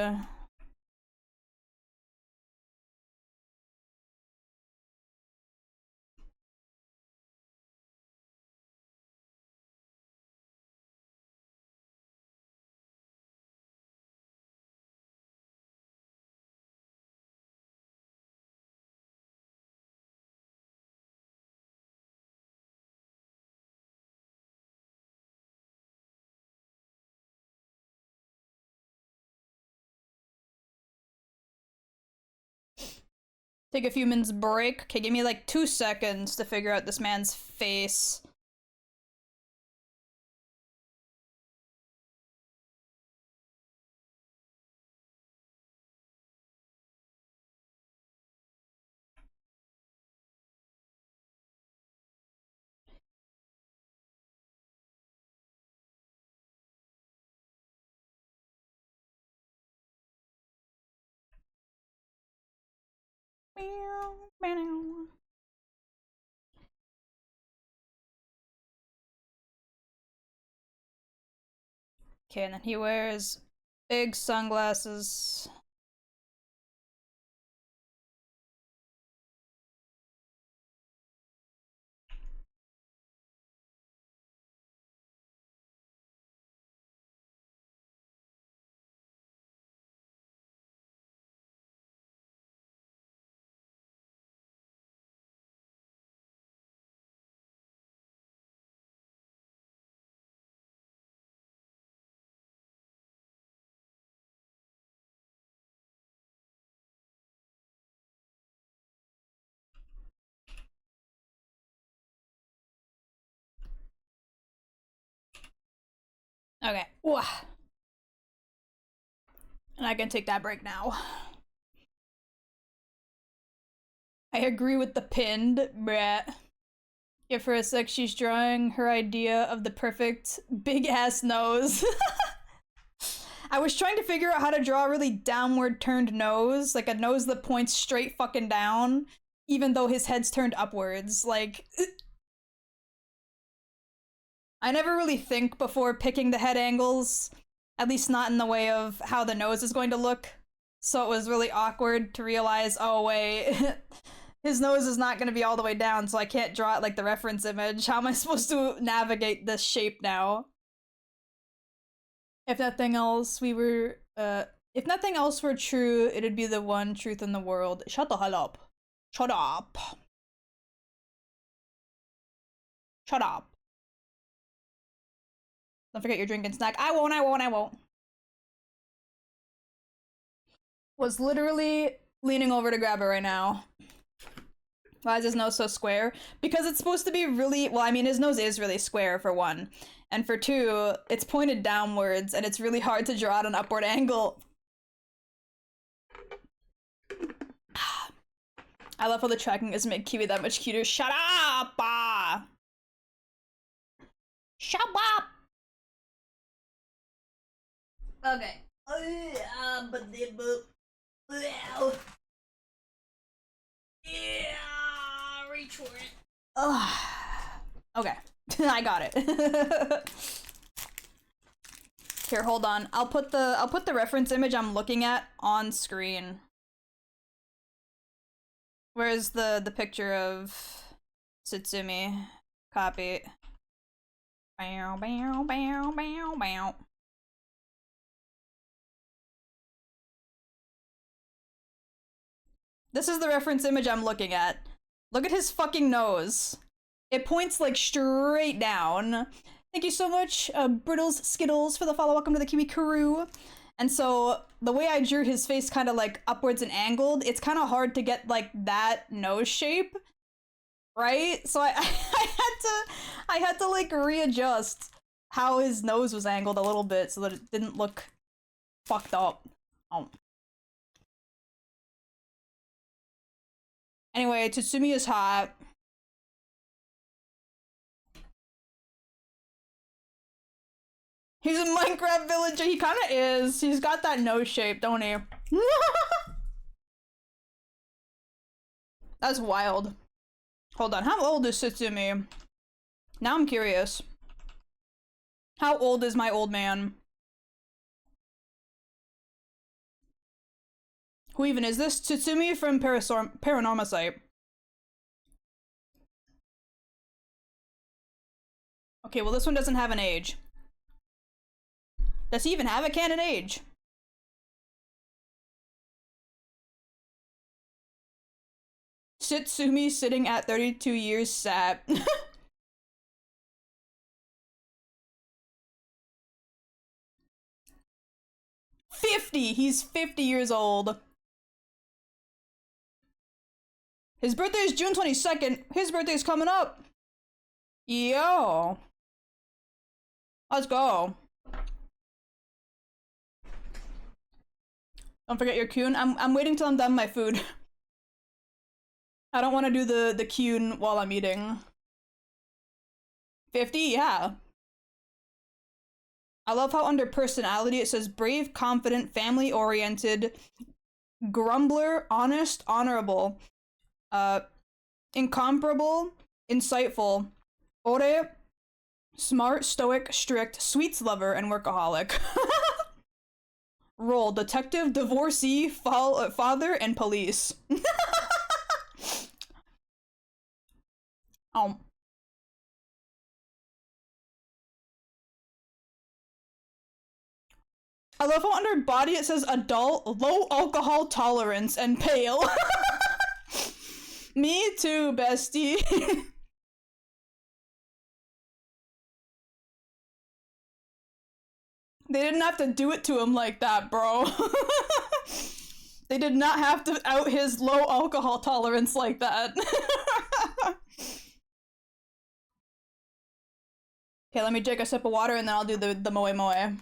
Take a few minutes break. Okay, give me like 2 seconds to figure out this man's face. Okay, and then he wears big sunglasses. Okay. Ooh. And I can take that break now. I agree with the pinned, bruh. Yeah, for a sec, she's drawing her idea of the perfect big-ass nose. I was trying to figure out how to draw a really downward turned nose, like a nose that points straight fucking down, even though his head's turned upwards. Like, I never really think before picking the head angles, at least not in the way of how the nose is going to look. So it was really awkward to realize, oh wait, his nose is not going to be all the way down, so I can't draw it like the reference image. How am I supposed to navigate this shape now? If nothing else, if nothing else were true, it'd be the one truth in the world. Shut the hell up. Shut up. Shut up. Don't forget your drink and snack. I won't. Was literally leaning over to grab it right now. Why is his nose so square? Because it's supposed to be really, well, I mean, his nose is really square, for one. And for two, it's pointed downwards, and it's really hard to draw at an upward angle. I love how the tracking is make Kiwi that much cuter. Shut up! Shut up! Okay. Yeah, reach for it. Okay. I got it. Here, hold on. I'll put the reference image I'm looking at on screen. Where's the picture of Tsutsumi? Copy. Bow, bow, bow, bow, bow. This is the reference image I'm looking at. Look at his fucking nose. It points like straight down. Thank you so much, Brittles Skittles, for the follow. Welcome to the Kiwi crew. And so the way I drew his face kind of like upwards and angled, it's kind of hard to get like that nose shape, right? So I had to like readjust how his nose was angled a little bit so that it didn't look fucked up. Oh. Anyway, Tatsumi is hot. He's a Minecraft villager. He kind of is. He's got that nose shape, don't he? That's wild. Hold on. How old is Tatsumi? Now I'm curious. How old is my old man? Who even is this? Tatsumi from Paranormal Site. Okay, well this one doesn't have an age. Does he even have a canon age? Tatsumi sitting at 32 years sat. He's 50 years old. His birthday is June 22nd. His birthday is coming up. Yo. Let's go. Don't forget your Kuhn. I'm waiting till I'm done my food. I don't want to do the Kuhn while I'm eating. 50? Yeah. I love how under personality it says brave, confident, family-oriented, grumbler, honest, honorable, incomparable, insightful, ore, smart, stoic, strict, sweets lover, and workaholic. Role: detective, divorcee, father, and police. I love how under body it says adult, low alcohol tolerance, and pale. Me too, bestie. They didn't have to do it to him like that, bro. They did not have to out his low alcohol tolerance like that. Okay, let me take a sip of water and then I'll do the moe moe.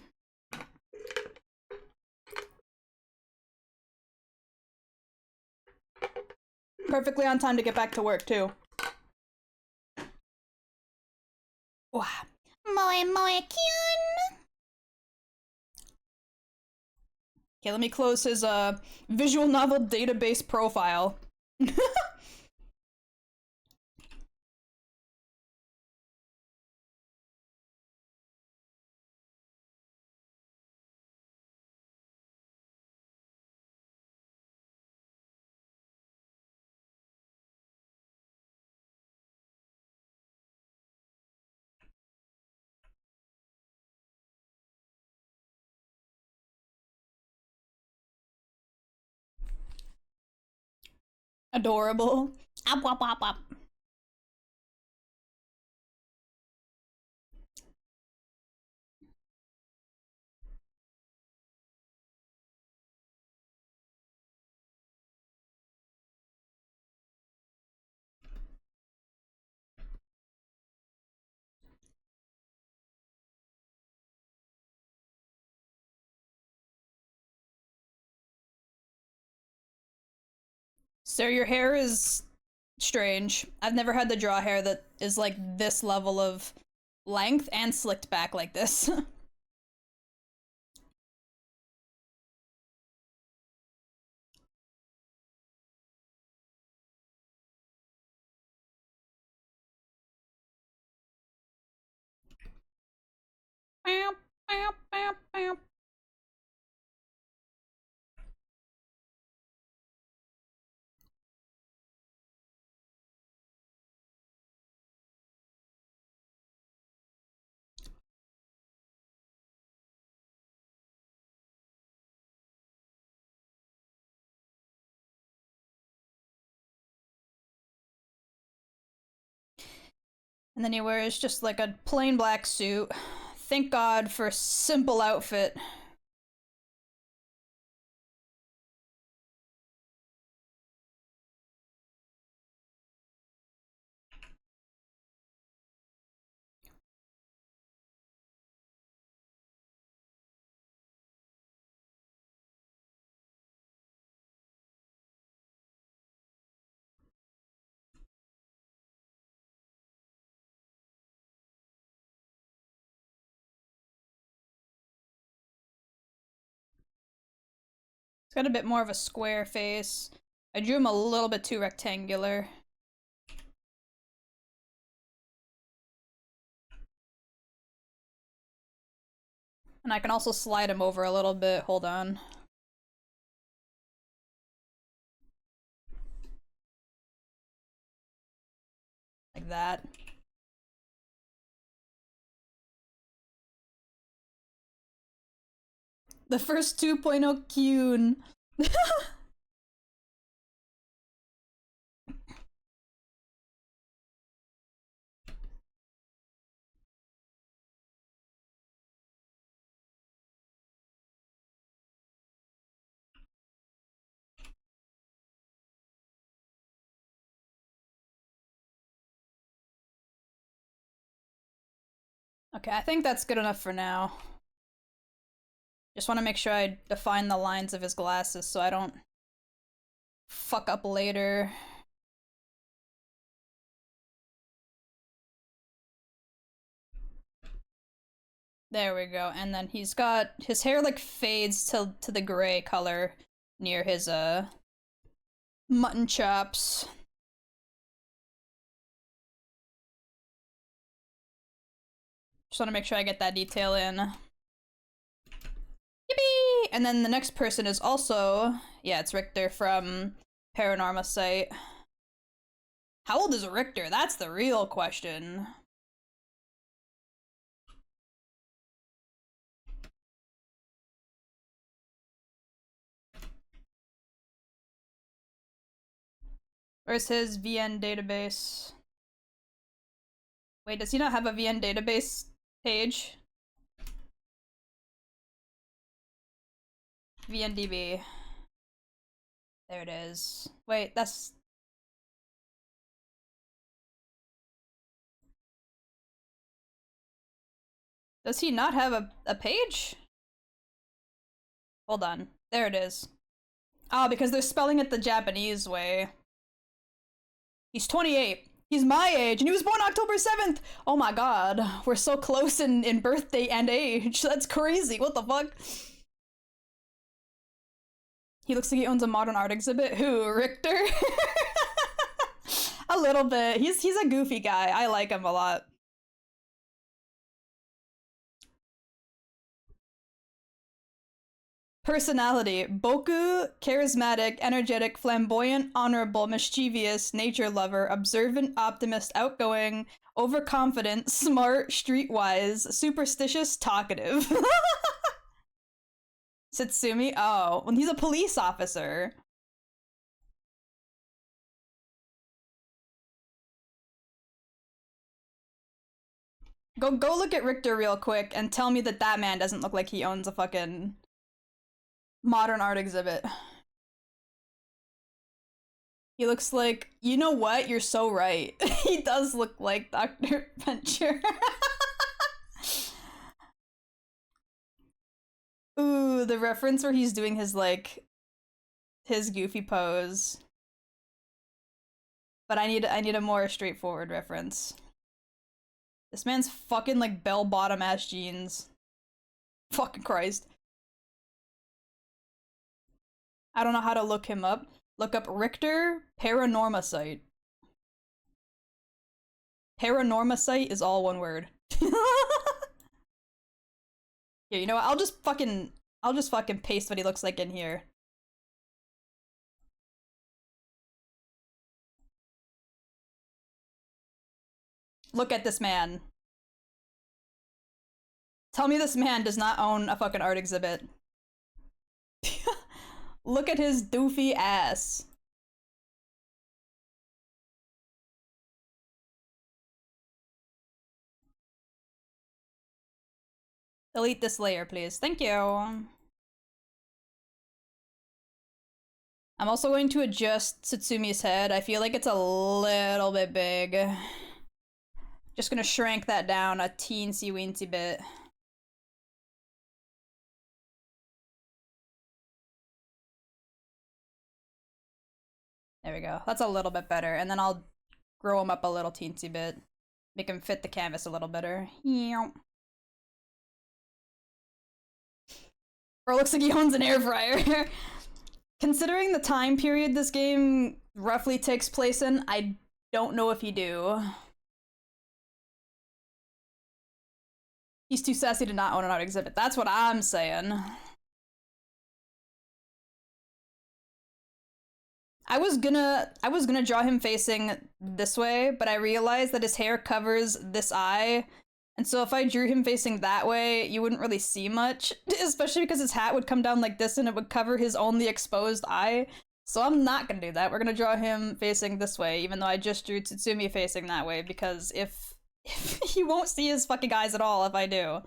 Perfectly on time to get back to work, too. Wow. Moe Kyun. Okay, let me close his visual novel database profile. Adorable. Up, up, up, up. So your hair is strange. I've never had to draw hair that is like this level of length and slicked back like this. And then he wears just like a plain black suit. Thank God for simple outfit. He's got a bit more of a square face. I drew him a little bit too rectangular. And I can also slide him over a little bit. Hold on. Like that. The first 2.0 Kyun. Okay, I think that's good enough for now. Just want to make sure I define the lines of his glasses so I don't fuck up later. There we go. And then he's got his hair like fades to the gray color near his mutton chops. Just want to make sure I get that detail in. Yippee! And then the next person is also, yeah, it's Richter from Paranormal Site. How old is Richter? That's the real question. Where's his VN database? Wait, does he not have a VN database page? VNDB. There it is. Wait, that's... Does he not have a page? Hold on. There it is. Oh, because they're spelling it the Japanese way. He's 28. He's my age, and he was born October 7th! Oh my god, we're so close in birthday and age. That's crazy, what the fuck? He looks like he owns a modern art exhibit. Who, Richter? A little bit. He's a goofy guy. I like him a lot. Personality: Boku, charismatic, energetic, flamboyant, honorable, mischievous, nature lover, observant, optimist, outgoing, overconfident, smart, streetwise, superstitious, talkative. Satsumi? Oh, well, he's a police officer. Go look at Richter real quick and tell me that that man doesn't look like he owns a fucking modern art exhibit. He looks like, you know what? You're so right. He does look like Dr. Venture. Ooh, the reference where he's doing his, like, his goofy pose. But I need a more straightforward reference. This man's fucking, like, bell-bottom ass jeans. Fucking Christ. I don't know how to look him up. Look up Richter Paranormacite. Paranormacite is all one word. Yeah, you know what? I'll just fucking paste what he looks like in here. Look at this man. Tell me this man does not own a fucking art exhibit. Look at his doofy ass. Delete this layer, please. Thank you. I'm also going to adjust Satsumi's head. I feel like it's a little bit big. Just gonna shrink that down a teensy weensy bit. There we go. That's a little bit better. And then I'll grow him up a little teensy bit. Make him fit the canvas a little better. Or it looks like he owns an air fryer. Considering the time period this game roughly takes place in, I don't know if you do. He's too sassy to not own an art exhibit. That's what I'm saying. I was gonna draw him facing this way, but I realized that his hair covers this eye, and so if I drew him facing that way, you wouldn't really see much, especially because his hat would come down like this and it would cover his only exposed eye. So I'm not gonna do that. We're gonna draw him facing this way, even though I just drew Tsutsumi facing that way, because if he won't see his fucking eyes at all if I do.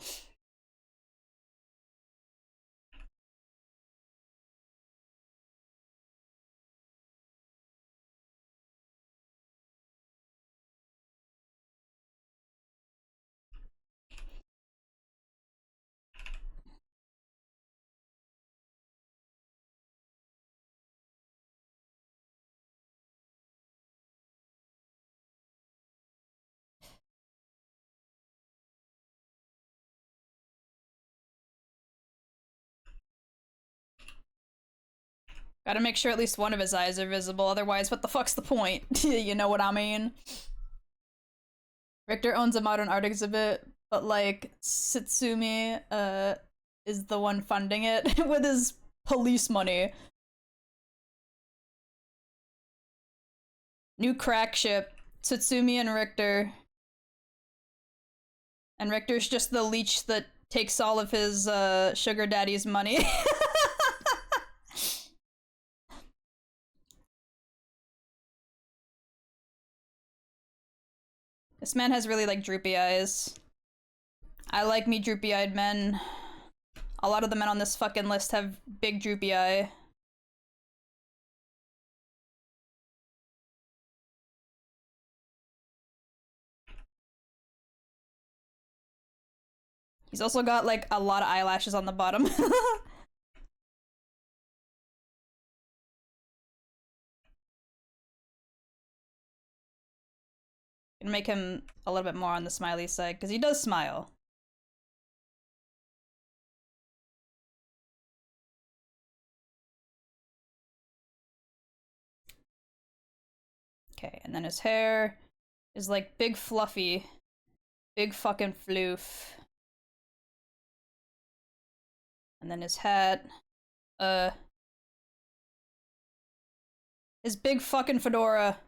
Gotta make sure at least one of his eyes are visible, otherwise what the fuck's the point? You know what I mean? Richter owns a modern art exhibit, but like, Satsumi, is the one funding it with his police money. New crack ship, Satsumi and Richter. And Richter's just the leech that takes all of his, sugar daddy's money. This man has really, like, droopy eyes. I like me droopy-eyed men. A lot of the men on this fucking list have big droopy eye. He's also got, like, a lot of eyelashes on the bottom. make him a little bit more on the smiley side, because he does smile. Okay, and then his hair is like big fluffy. Big fucking floof. And then his hat. His big fucking fedora.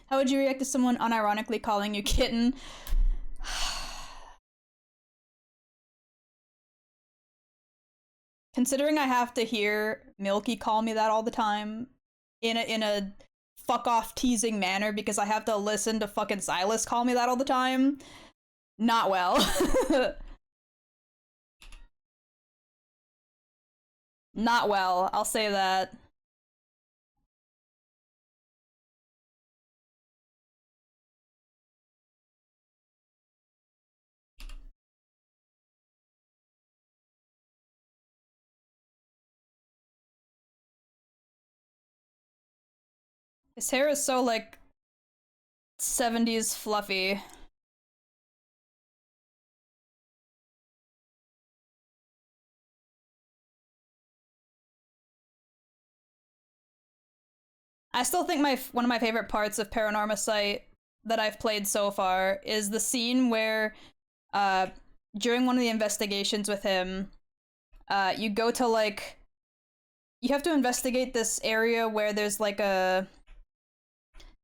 How would you react to someone unironically calling you kitten? Considering I have to hear Milky call me that all the time in a fuck off teasing manner because I have to listen to fucking Silas call me that all the time, not well. Not well, I'll say that. His hair is so, like, 70s fluffy. I still think one of my favorite parts of Paranormal Sight that I've played so far is the scene where, during one of the investigations with him, you go to, like, you have to investigate this area where there's, like, a...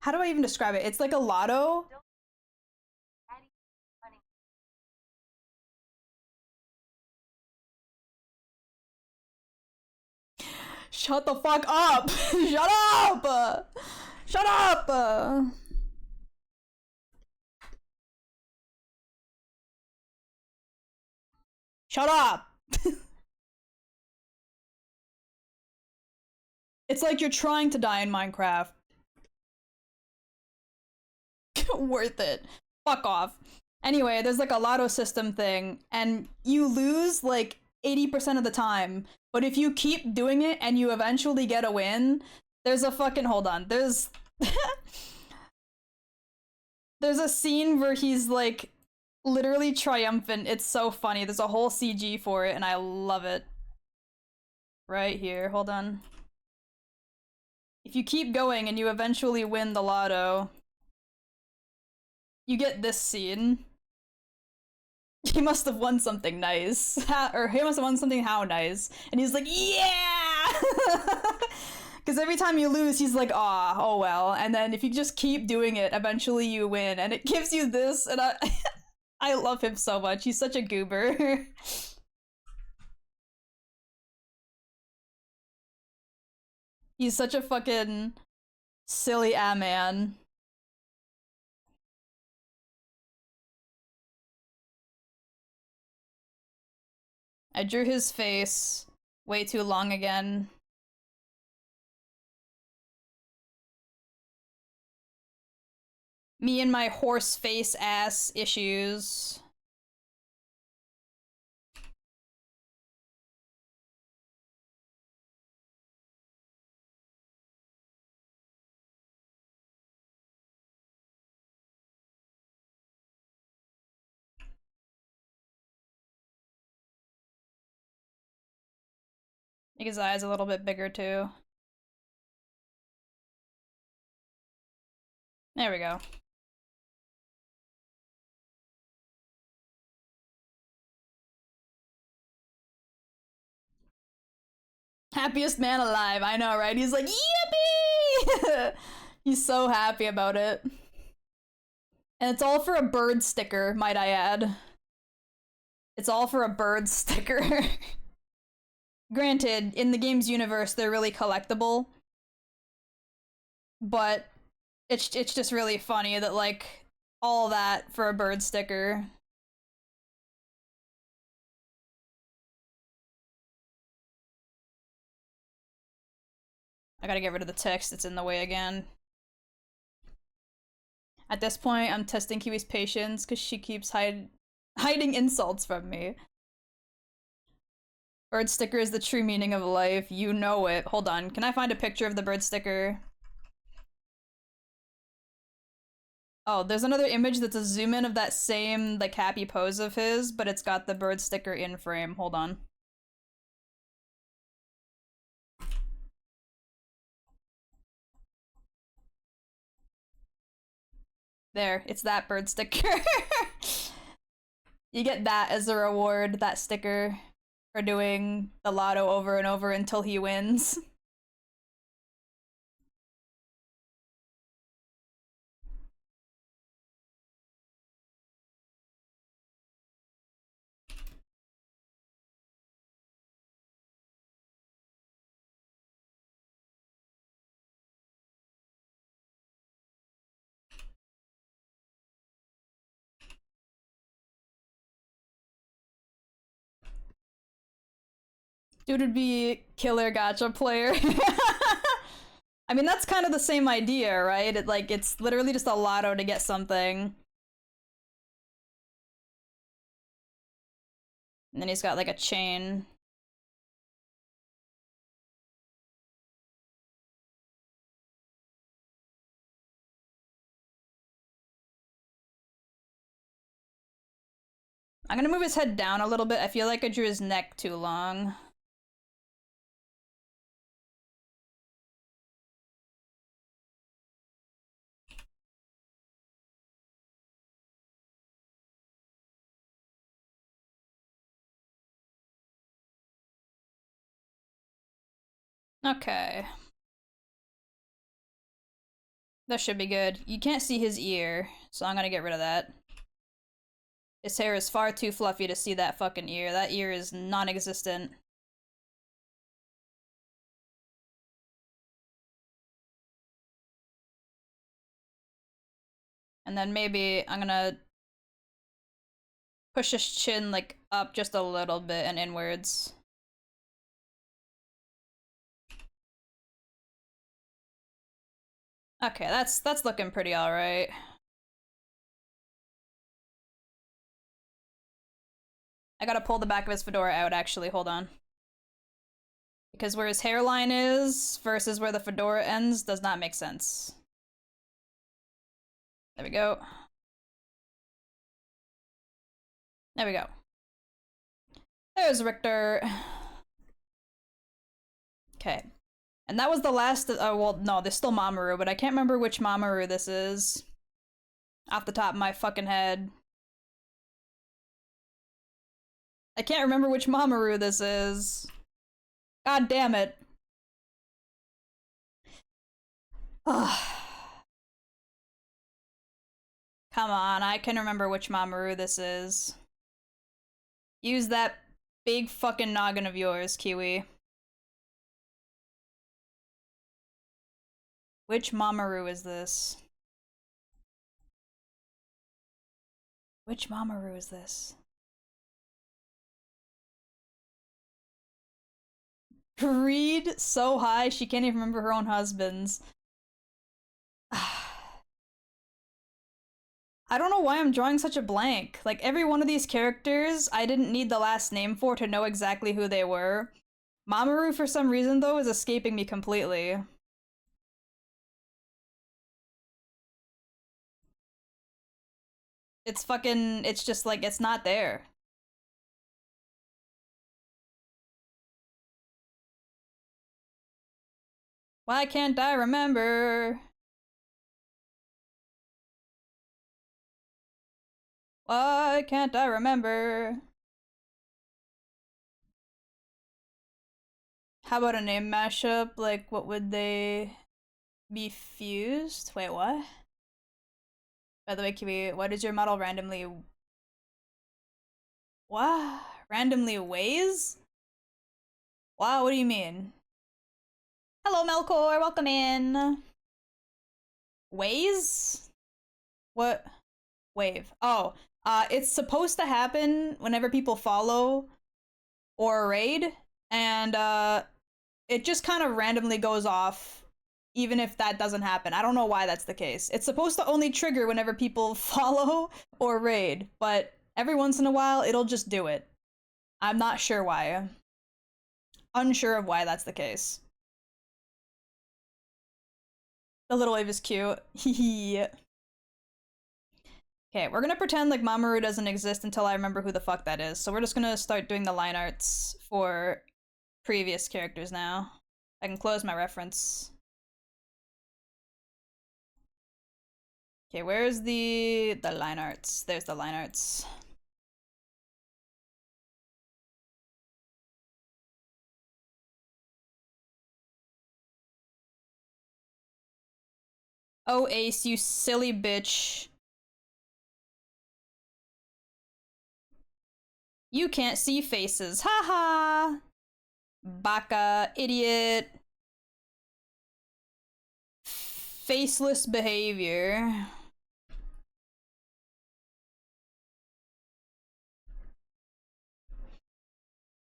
How do I even describe it? It's like a lotto. Shut the fuck up! Shut up! Shut up! Shut up! It's like you're trying to die in Minecraft. Worth it. Fuck off. Anyway, there's like a lotto system thing, and you lose like 80% of the time, but if you keep doing it and you eventually get a win, there's a fucking, hold on, there's there's a scene where he's like literally triumphant. It's so funny. There's a whole CG for it and I love it. Right here, hold on. If you keep going and you eventually win the lotto, you get this scene. He must have won something nice. Or he must have won something how nice. And he's like, yeah! Because every time you lose, he's like, ah, oh well. And then if you just keep doing it, eventually you win. And it gives you this, and I love him so much. He's such a goober. He's such a fucking silly man. I drew his face way too long again. Me and my horse face ass issues. Make his eyes a little bit bigger too. There we go. Happiest man alive, I know, right? He's like, yippee! He's so happy about it. And it's all for a bird sticker, might I add. It's all for a bird sticker. Granted, in the game's universe, they're really collectible. But it's just really funny that, like, all that for a bird sticker. I gotta get rid of the text, it's in the way again. At this point, I'm testing Kiwi's patience because she keeps hiding insults from me. Bird sticker is the true meaning of life. You know it. Hold on. Can I find a picture of the bird sticker? Oh, there's another image that's a zoom in of that same, like, happy pose of his, but it's got the bird sticker in frame. Hold on. There, it's that bird sticker. You get that as a reward, that sticker, for doing the lotto over and over until he wins. Dude would be killer gacha player. I mean, that's kind of the same idea, right? It's literally just a lotto to get something. And then he's got like a chain. I'm gonna move his head down a little bit. I feel like I drew his neck too long. Okay. That should be good. You can't see his ear, so I'm gonna get rid of that. His hair is far too fluffy to see that fucking ear. That ear is non-existent. And then maybe I'm gonna push his chin, like, up just a little bit and inwards. Okay, that's looking pretty alright. I gotta pull the back of his fedora out, actually, hold on. Because where his hairline is versus where the fedora ends does not make sense. There we go. There we go. There's Richter. Okay. And that was the last, well, no, there's still Mamoru, but I can't remember which Mamoru this is. Off the top of my fucking head. I can't remember which Mamoru this is. God damn it. Come on, I can remember which Mamoru this is. Use that big fucking noggin of yours, Kiwi. Which Mamoru is this? Which Mamoru is this? Greed so high she can't even remember her own husbands. I don't know why I'm drawing such a blank. Like, every one of these characters, I didn't need the last name for to know exactly who they were. Mamoru, for some reason, though, is escaping me completely. It's fucking, it's just like, it's not there. Why can't I remember? Why can't I remember? How about a name mashup? Like, what would they be fused? Wait, what? By the way, Kiwi, why does your model randomly... What? Randomly weighs? Wow, what do you mean? Hello, Melkor, welcome in. Weighs? What? Wave. Oh, it's supposed to happen whenever people follow or raid, and it just kind of randomly goes off even if that doesn't happen. I don't know why that's the case. It's supposed to only trigger whenever people follow or raid, but every once in a while it'll just do it. I'm not sure why. Unsure of why that's the case. The little wave is cute. Hee. Okay, we're gonna pretend like Mamoru doesn't exist until I remember who the fuck that is. So we're just gonna start doing the line arts for previous characters now. I can close my reference. Okay, where's the line arts? There's the line arts. Oh, Ace, you silly bitch. You can't see faces. Haha. Baka, idiot. Faceless behavior.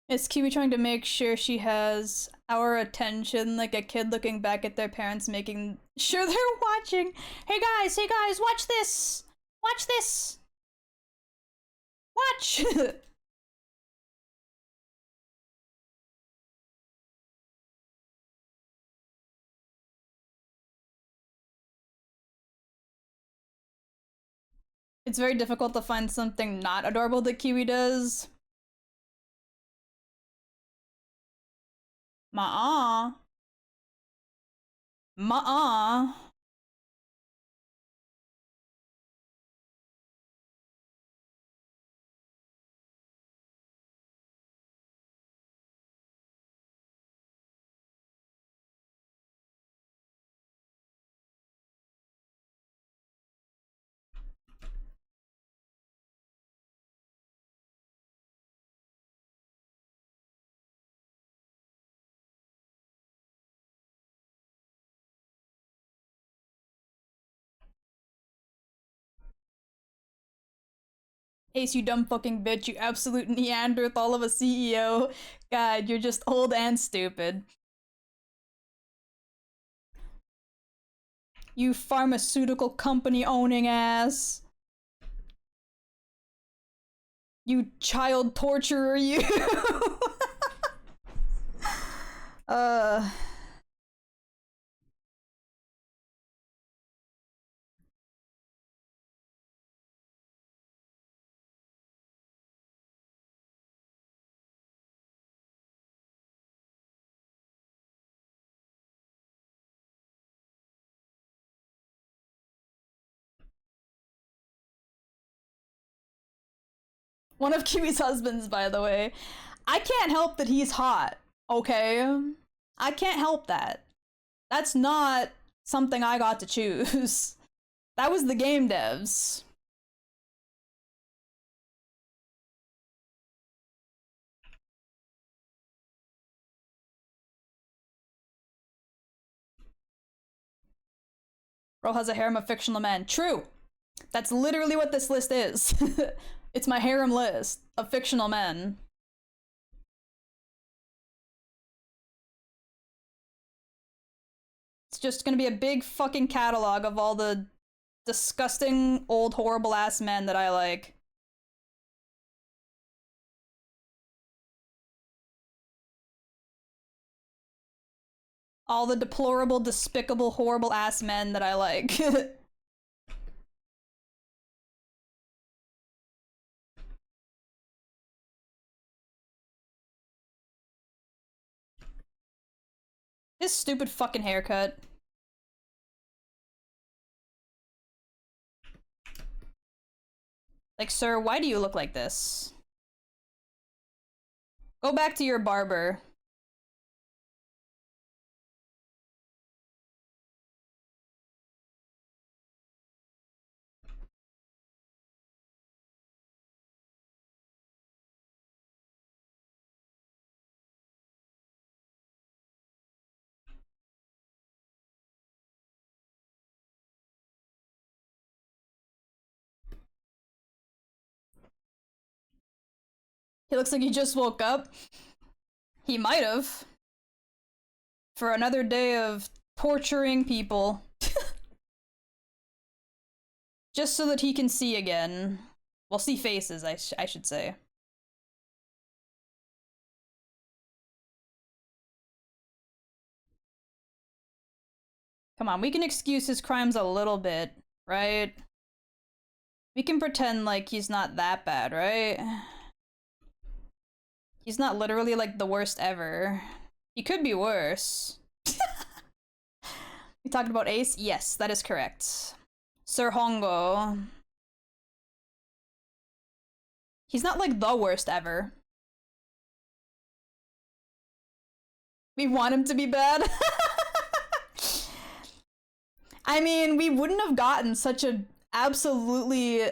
Is Kiwi trying to make sure she has our attention like a kid looking back at their parents making sure they're watching? Hey guys, watch this! Watch this! Watch! It's very difficult to find something not adorable that Kiwi does. Ma-uh. Ma-uh. Ace, you dumb fucking bitch, you absolute Neanderthal of a CEO. God, you're just old and stupid. You pharmaceutical company owning ass. You child torturer, you. uh. One of Kiwi's husbands, by the way. I can't help that he's hot, okay? I can't help that. That's not something I got to choose. That was the game devs. Girl has a harem of fictional men. True. That's literally what this list is. It's my harem list of fictional men. It's just gonna be a big fucking catalog of all the disgusting, old, horrible ass men that I like. All the deplorable, despicable, horrible ass men that I like. His stupid fucking haircut. Like, sir, why do you look like this? Go back to your barber. He looks like he just woke up. He might have. For another day of torturing people. Just so that he can see again. Well, see faces, I should say. Come on, we can excuse his crimes a little bit, right? We can pretend like he's not that bad, right? He's not literally like the worst ever. He could be worse. We talked about Ace? Yes, that is correct. Sir Hongo. He's not like the worst ever. We want him to be bad? I mean, we wouldn't have gotten such a absolutely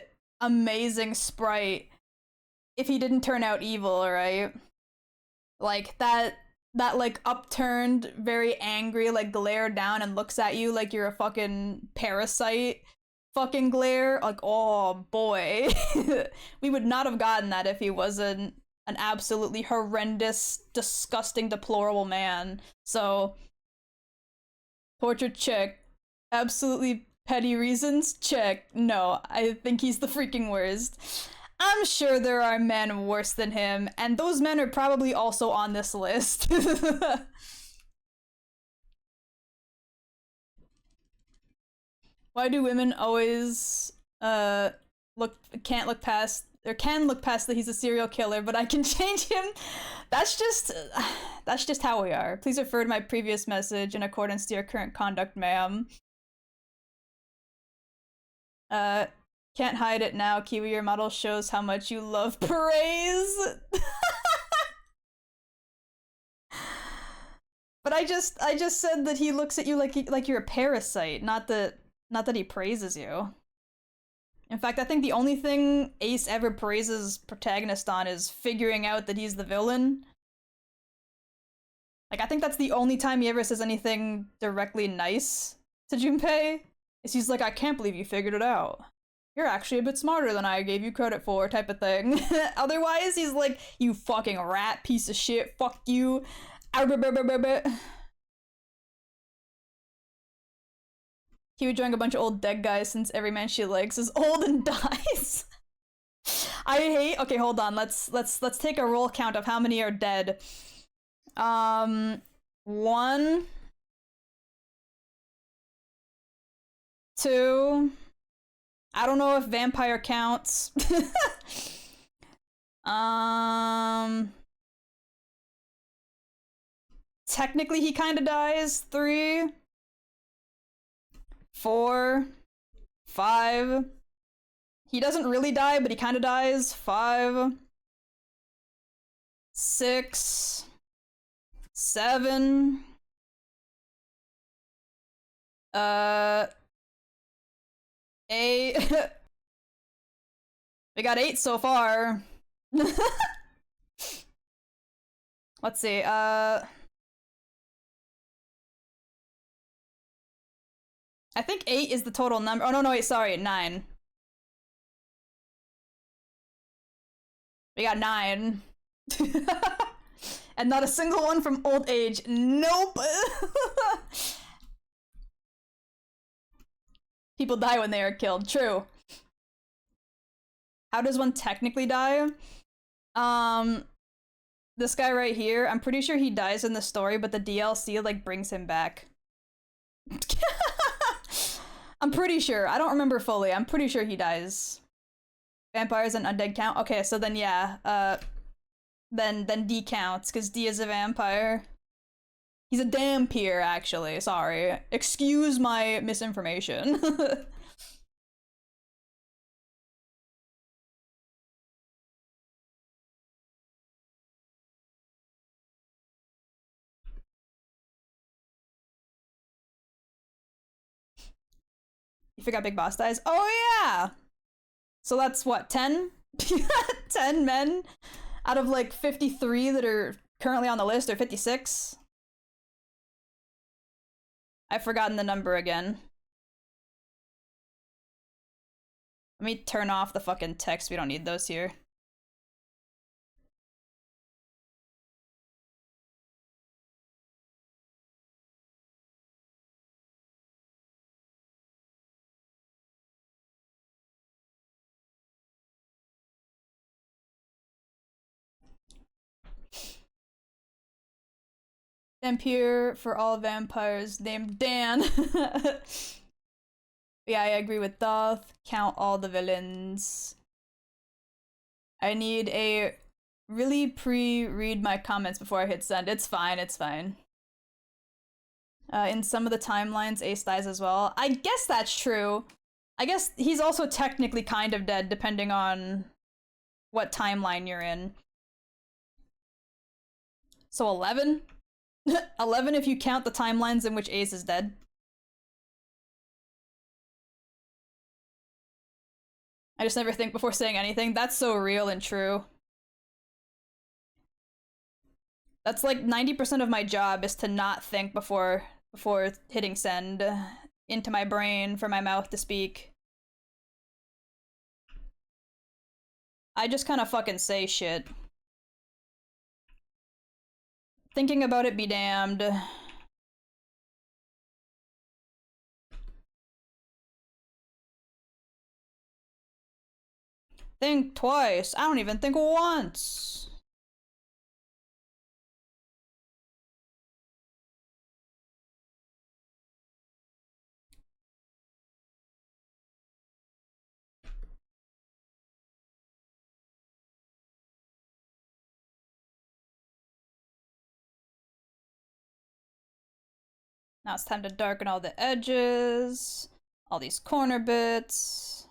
amazing sprite if he didn't turn out evil, right? Like that like upturned, very angry, like glare down and looks at you like you're a fucking parasite fucking glare. Like, oh boy. We would not have gotten that if he wasn't an absolutely horrendous, disgusting, deplorable man. So tortured check. Absolutely petty reasons? Check. No, I think he's the freaking worst. I'm sure there are men worse than him, and those men are probably also on this list. Why do women always can't look past or can look past that he's a serial killer, but I can change him? That's just how we are. Please refer to my previous message in accordance to your current conduct, ma'am. Can't hide it now, Kiwi. Your model shows how much you love praise. But I just said that he looks at you like you're a parasite, not that he praises you. In fact, I think the only thing Ace ever praises protagonist on is figuring out that he's the villain. Like, I think that's the only time he ever says anything directly nice to Junpei. Is he's like, I can't believe you figured it out. You're actually a bit smarter than I gave you credit for, type of thing. Otherwise, he's like, you fucking rat piece of shit, fuck you. He would join a bunch of old dead guys since every man she likes is old and dies. I hate. Okay, hold on. Let's take a roll count of how many are dead. 1, 2. I don't know if vampire counts. Technically he kind of dies. 3, 4, 5. He doesn't really die, but he kind of dies. 5, 6, 7. 8. We got 8 so far. Let's see. I think 8 is the total number. Oh, no, wait, sorry, 9. We got 9. And not a single one from old age. Nope. People die when they are killed. True. How does one technically die? This guy right here, I'm pretty sure he dies in the story, but the DLC, like, brings him back. I'm pretty sure. I don't remember fully. I'm pretty sure he dies. Vampires and undead count? Okay, so then yeah, then D counts, because D is a vampire. He's a dampier, actually. Sorry. Excuse my misinformation. You forgot Big Boss dies? Oh yeah! So that's what, 10? 10 men out of like 53 that are currently on the list, or 56? I've forgotten the number again. Let me turn off the fucking text. We don't need those here. Vampire for all vampires named Dan. Yeah, I agree with Doth. Count all the villains. I need a really pre-read my comments before I hit send. It's fine, it's fine. In some of the timelines, Ace dies as well. I guess that's true. I guess he's also technically kind of dead depending on what timeline you're in. So 11? 11 if you count the timelines in which Ace is dead. I just never think before saying anything. That's so real and true. That's like 90% of my job is to not think before hitting send into my brain for my mouth to speak. I just kind of fucking say shit. Thinking about it be damned. Think twice. I don't even think once. Now it's time to darken all the edges, all these corner bits.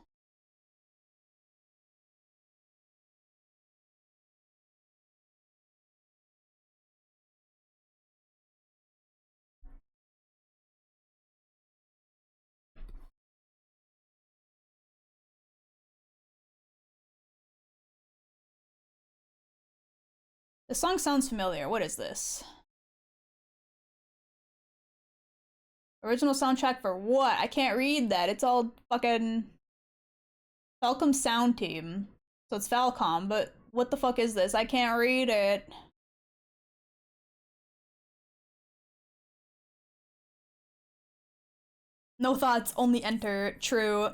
The song sounds familiar. What is this? Original soundtrack for what? I can't read that. It's all fucking Falcom Sound Team. So it's Falcom, but what the fuck is this? I can't read it. No thoughts, only enter. True.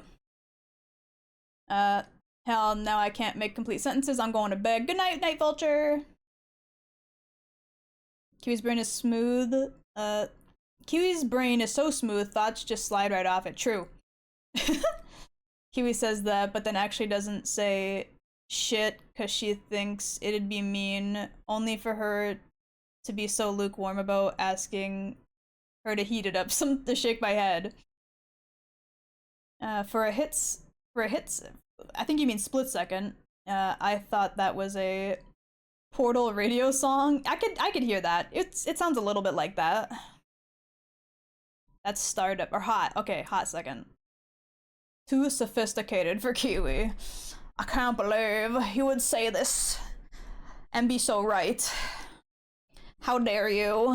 Hell, now I can't make complete sentences. I'm going to bed. Good night, Night Vulture. Kiwi's brain is smooth. Kiwi's brain is so smooth, thoughts just slide right off it. True. Kiwi says that, but then actually doesn't say shit because she thinks it'd be mean only for her to be so lukewarm about asking her to heat it up to shake my head. For a hits, I think you mean split second. I thought that was a Portal radio song. I could hear that. It sounds a little bit like that. That's startup or hot. Okay, hot second. Too sophisticated for Kiwi. I can't believe you would say this and be so right. How dare you?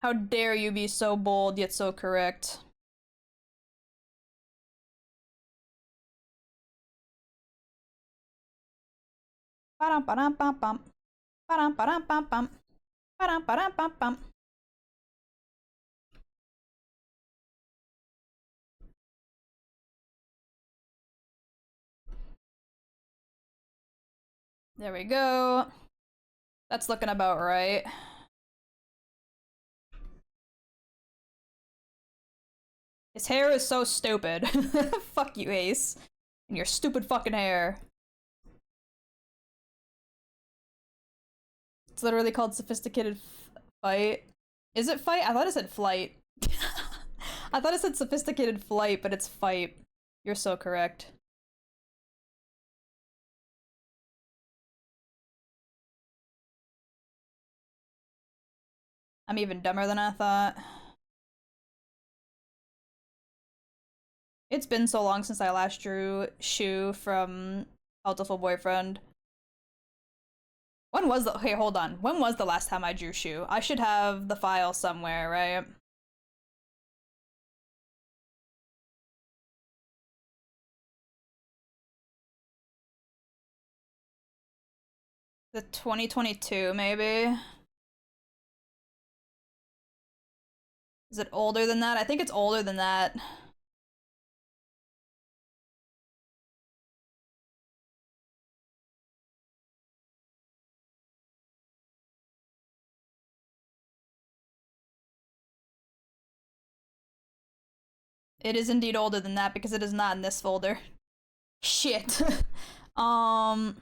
How dare you be so bold yet so correct? Ba-dum-ba-dum-bum-bum. Ba-dum-ba-dum-bum-bum. Ba-dum-ba-dum-bum-bum. There we go. That's looking about right. His hair is so stupid. Fuck you, Ace. And your stupid fucking hair. It's literally called sophisticated fight. Is it fight? I thought it said flight. I thought it said sophisticated flight, but it's fight. You're so correct. I'm even dumber than I thought. It's been so long since I last drew Shu from Beautiful Boyfriend. When was the- okay, hold on. When was the last time I drew Shu? I should have the file somewhere, right? The 2022, maybe? Is it older than that? I think it's older than that. It is indeed older than that because it is not in this folder. Shit. um,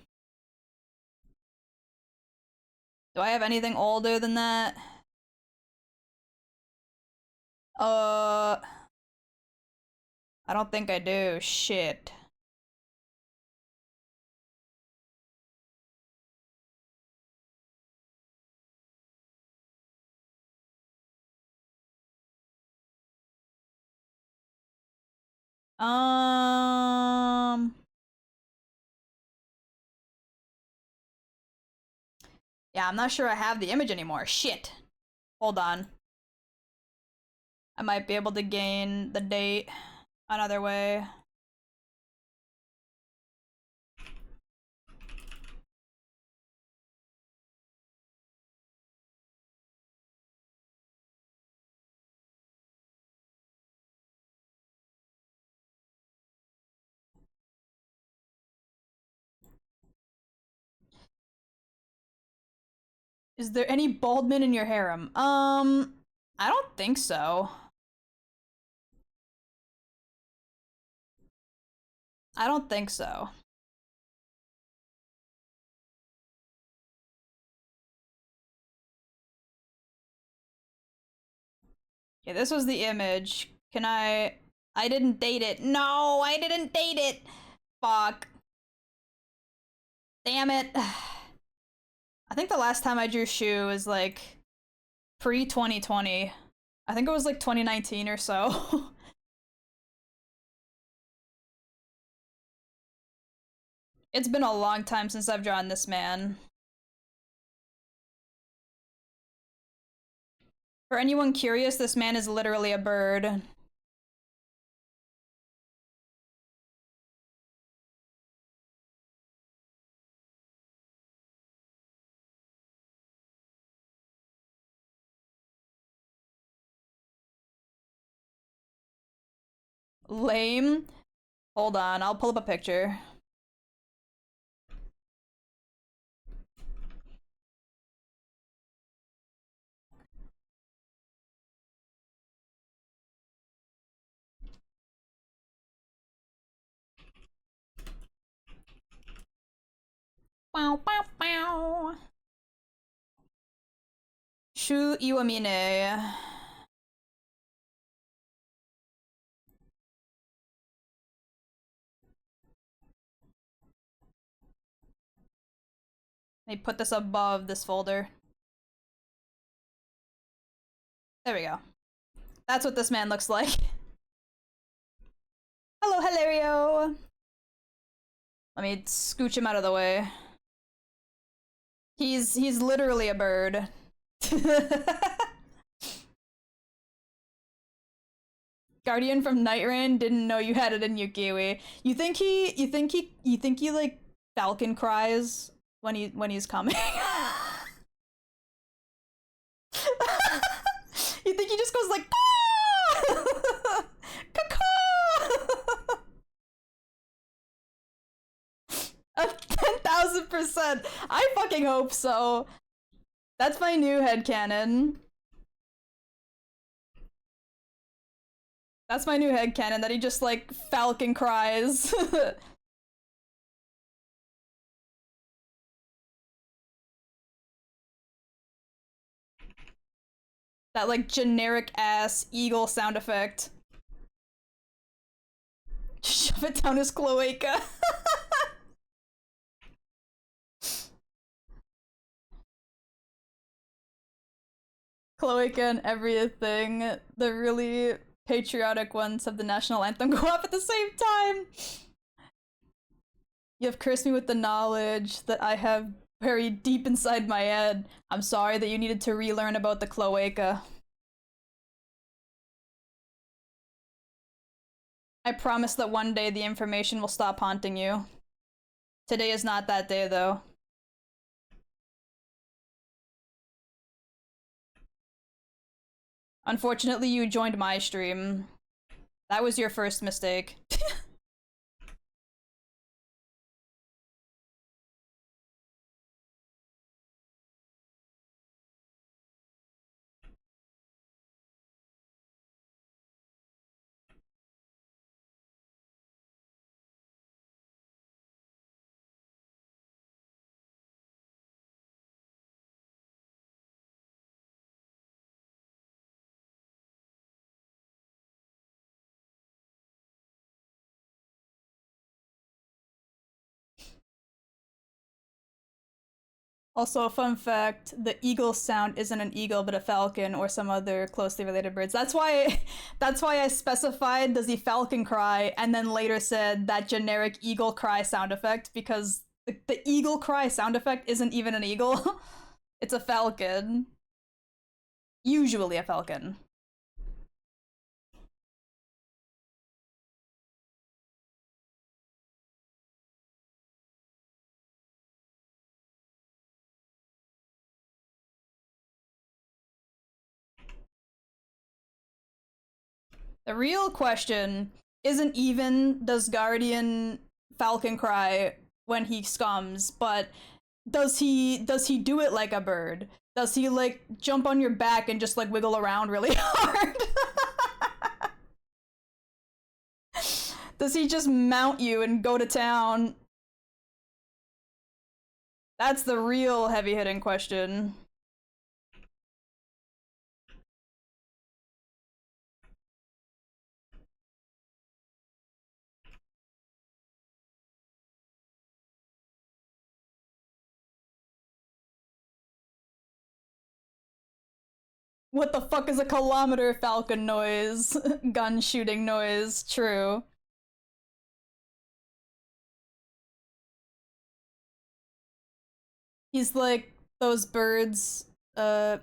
do I have anything older than that? I don't think I do. Shit. Um, yeah, I'm not sure I have the image anymore. Shit. Hold on. I might be able to gain the date another way. Is there any bald men in your harem? I don't think so. I don't think so. Yeah, this was the image. Can I didn't date it. No, I didn't date it. Fuck. Damn it. I think the last time I drew Shu was like pre-2020. I think it was like 2019 or so. It's been a long time since I've drawn this man. For anyone curious, this man is literally a bird. Lame. Hold on, I'll pull up a picture. Bow, bow, bow. Shu Iwamine. Let me put this above this folder. There we go. That's what this man looks like. Hello, Hilario. Let me scooch him out of the way. He's literally a bird. Guardian from Nightrain didn't know you had it in your Kiwi. You think he like falcon cries when he's coming? You think he just goes like caw? 10,000%. I fucking hope so. That's my new headcanon. That's my new headcanon, that he just like falcon cries. That like generic ass eagle sound effect. Shove it down his cloaca. Cloaca and everything. The really patriotic ones of the national anthem go up at the same time. You have cursed me with the knowledge that I have buried deep inside my head. I'm sorry that you needed to relearn about the cloaca. I promise that one day the information will stop haunting you. Today is not that day, though. Unfortunately, you joined my stream. That was your first mistake. Also, a fun fact, the eagle sound isn't an eagle but a falcon or some other closely related birds. That's why I specified does the falcon cry and then later said that generic eagle cry sound effect because the eagle cry sound effect isn't even an eagle. It's a falcon. Usually a falcon. The real question isn't even does Guardian Falcon cry when he scums, but does he do it like a bird? Does he like jump on your back and just like wiggle around really hard? Does he just mount you and go to town? That's the real heavy hitting question. What the fuck is a kilometer falcon noise? Gun shooting noise, true. He's like those birds that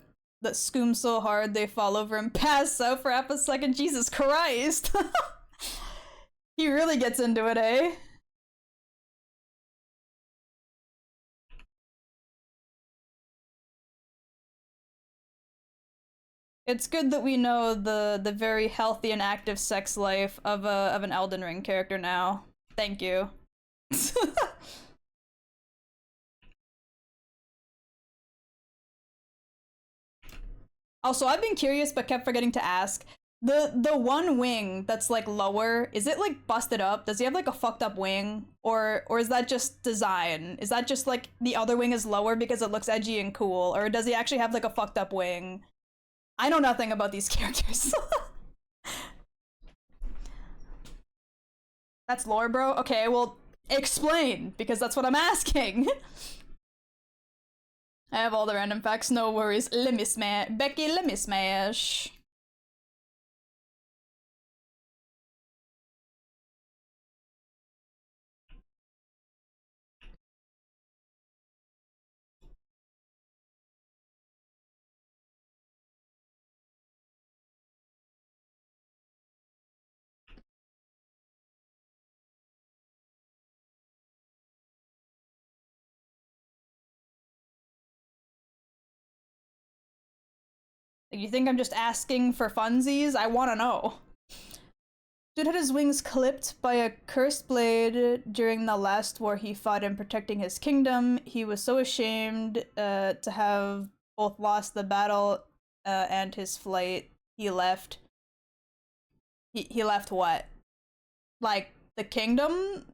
scoom so hard they fall over and pass out for half a second. Jesus Christ. He really gets into it, eh? It's good that we know the very healthy and active sex life of an Elden Ring character now. Thank you. Also, I've been curious but kept forgetting to ask. The one wing that's like lower, is it like busted up? Does he have like a fucked up wing? Or is that just design? Is that just like the other wing is lower because it looks edgy and cool? Or does he actually have like a fucked up wing? I know nothing about these characters. That's lore, bro? Okay, well, explain, because that's what I'm asking. I have all the random facts, no worries. Let me smash. Becky, let me smash. You think I'm just asking for funsies? I wanna know. Dude had his wings clipped by a cursed blade during the last war he fought in protecting his kingdom. He was so ashamed to have both lost the battle and his flight. He left. He left what? Like the kingdom?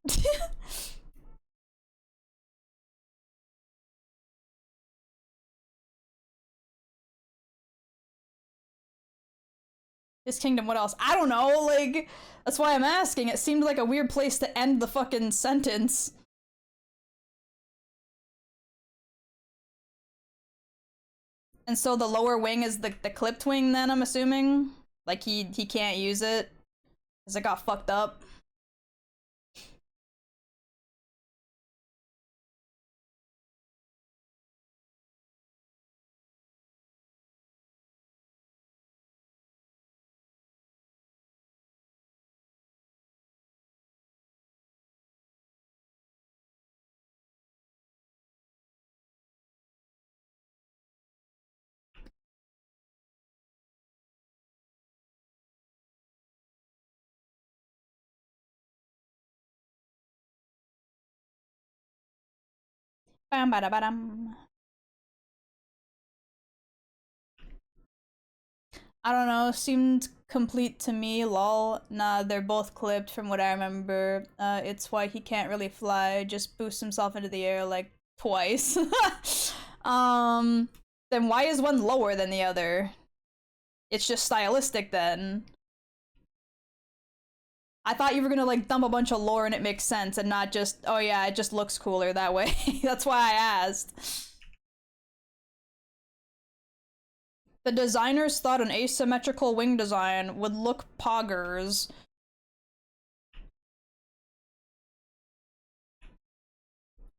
His kingdom, what else? I don't know, like, that's why I'm asking. It seemed like a weird place to end the fucking sentence. And so the lower wing is the clipped wing then, I'm assuming? Like he can't use it? Because it got fucked up? Bam bada badam. I don't know, seemed complete to me, lol. Nah, they're both clipped from what I remember. It's why he can't really fly, just boost himself into the air like twice. um, then why is one lower than the other? It's just stylistic then. I thought you were gonna like dump a bunch of lore and it makes sense and not just, oh yeah, it just looks cooler that way. That's why I asked. The designers thought an asymmetrical wing design would look poggers.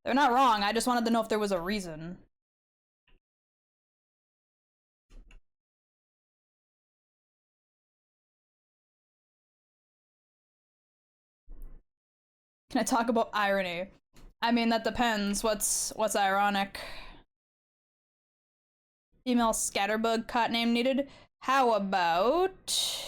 They're not wrong, I just wanted to know if there was a reason. Can I talk about irony? I mean, that depends. What's ironic? Female scatterbug cat name needed. How about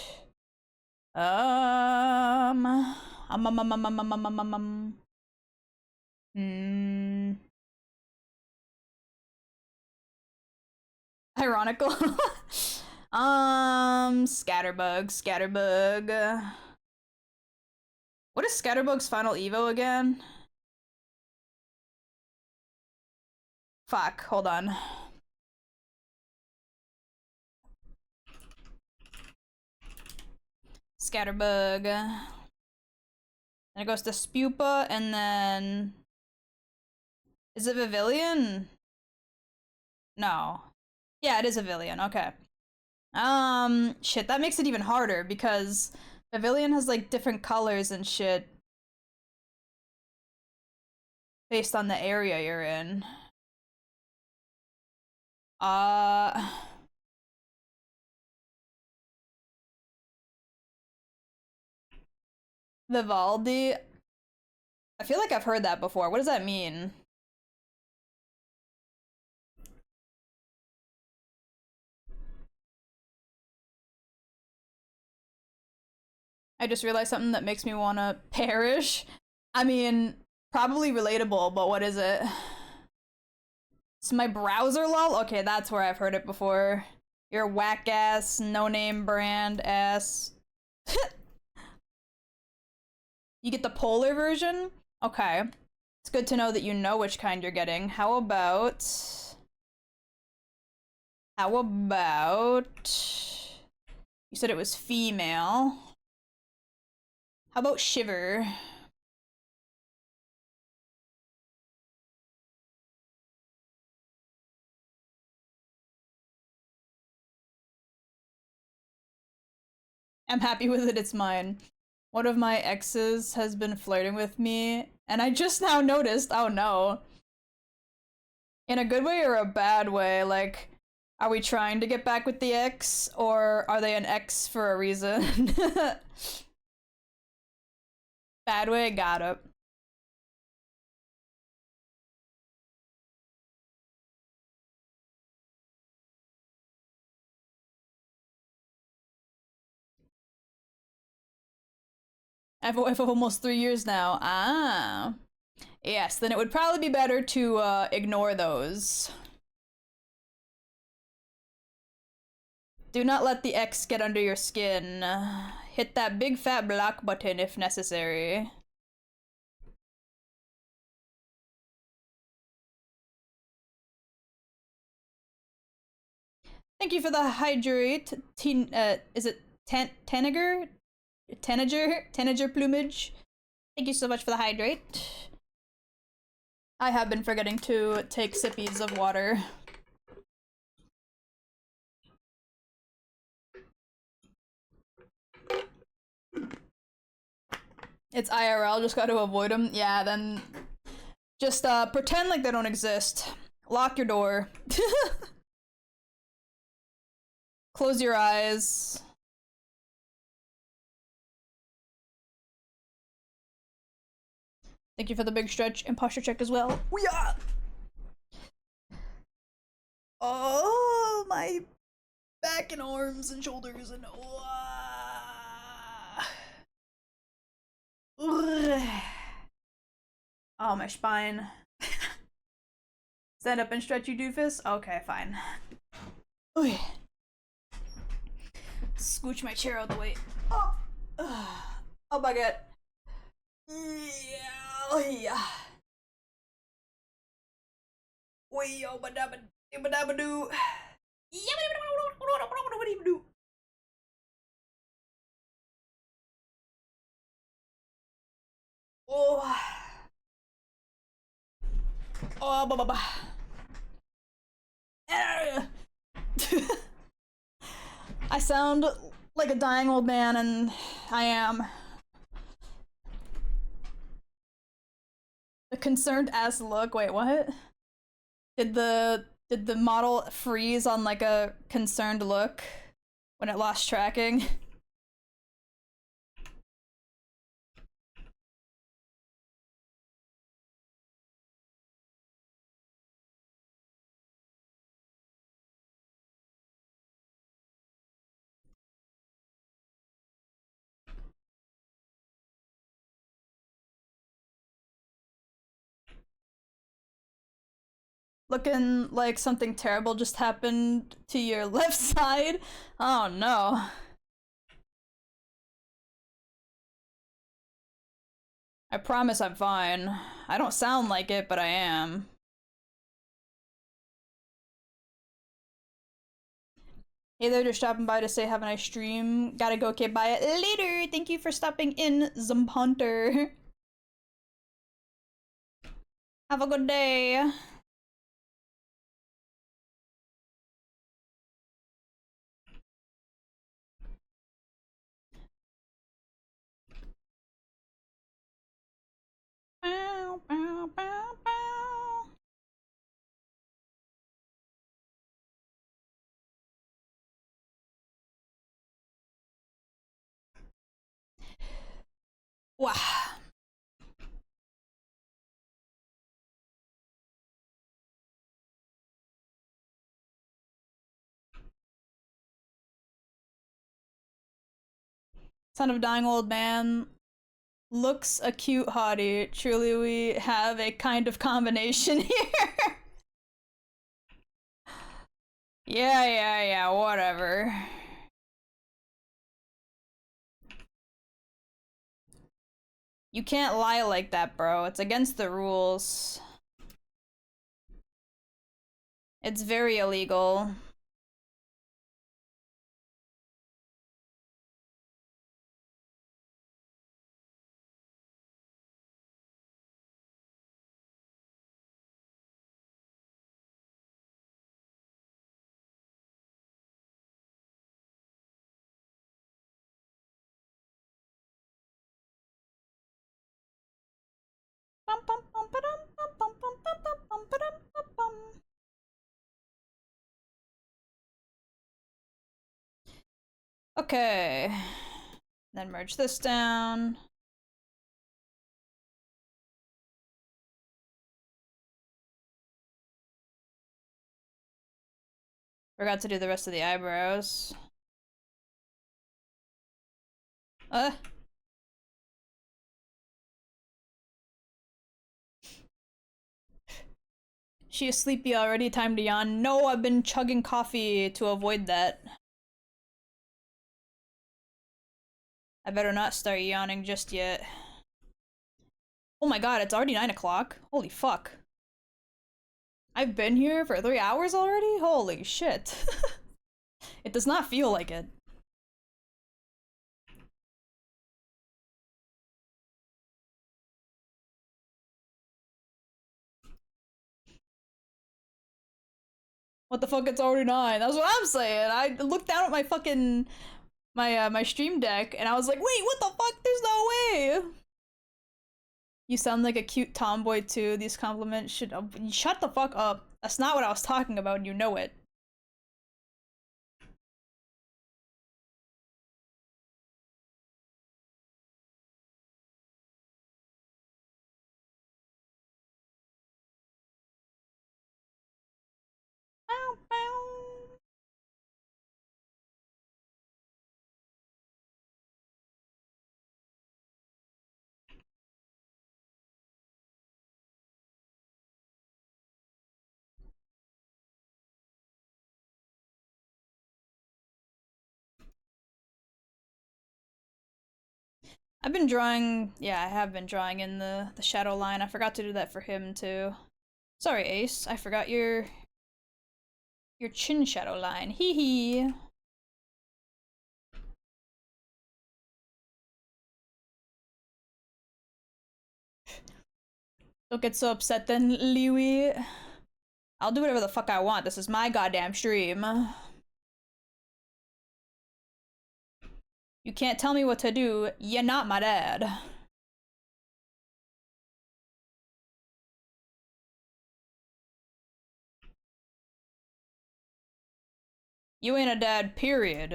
ironical. Scatterbug. What is Scatterbug's final evo again? Fuck, hold on. Scatterbug. Then it goes to Spupa, and then... Is it Vivilion? No. Yeah, it is Vivilion, okay. Shit, that makes it even harder, because Vivilion has, like, different colors and shit. Based on the area you're in. Vivaldi? I feel like I've heard that before. What does that mean? I just realized something that makes me want to perish. I mean, probably relatable, but what is it? It's my browser lol? Okay, that's where I've heard it before. You're whack ass, no name brand ass. You get the polar version? Okay. It's good to know that you know which kind you're getting. How about... You said it was female. How about Shiver? I'm happy with it, it's mine. One of my exes has been flirting with me, and I just now noticed, oh no. In a good way or a bad way? Like, are we trying to get back with the ex, or are they an ex for a reason? Bad way, got it. I have a wife of almost 3 years now. Ah. Yes, then it would probably be better to ignore those. Do not let the X get under your skin. Hit that big fat block button if necessary. Thank you for the hydrate. Is it Tanager? Tanager plumage. Thank you so much for the hydrate. I have been forgetting to take sippies of water. It's IRL, just gotta avoid them. Yeah, then just pretend like they don't exist. Lock your door. Close your eyes. Thank you for the big stretch and posture check as well. Yeah. Oh, my back and arms and shoulders and oh, my spine. Stand up and stretch, you doofus. Okay, fine. Ooh. Scooch my chair out of the way. Oh, oh my god. Yeah. Wee oh ba da ba doo. Oh. Oh ba ba ba. I sound like a dying old man, and I am. The concerned ass look. Wait, what? Did the model freeze on like a concerned look when it lost tracking? Looking like something terrible just happened to your left side? Oh no. I promise I'm fine. I don't sound like it, but I am. Hey there, just stopping by to say have a nice stream. Gotta go, okay, bye later. Thank you for stopping in, Zumpunter. Have a good day. Bow, bow, bow, bow. Wow. Son of a dying old man. Looks a cute hottie. Truly, we have a kind of combination here. Yeah, whatever. You can't lie like that, bro. It's against the rules. It's very illegal. Okay. Then merge this down. Forgot to do the rest of the eyebrows. She is sleepy already, time to yawn. No, I've been chugging coffee to avoid that. I better not start yawning just yet. Oh my god, it's already 9 o'clock. Holy fuck. I've been here for 3 hours already? Holy shit. It does not feel like it. What the fuck, it's already 9. That's what I'm saying. I looked down at my fucking my stream deck and I was like, wait, what the fuck? There's no way. You sound like a cute tomboy too. These compliments should shut the fuck up. That's not what I was talking about, and you know it. Bow, bow. I've been drawing, yeah, I have been drawing in the shadow line. I forgot to do that for him too. Sorry, Ace. I forgot your chin shadow line. Hee hee. Don't get so upset then, Liwi. I'll do whatever the fuck I want. This is my goddamn stream. You can't tell me what to do. You're not my dad. You ain't a dad, period.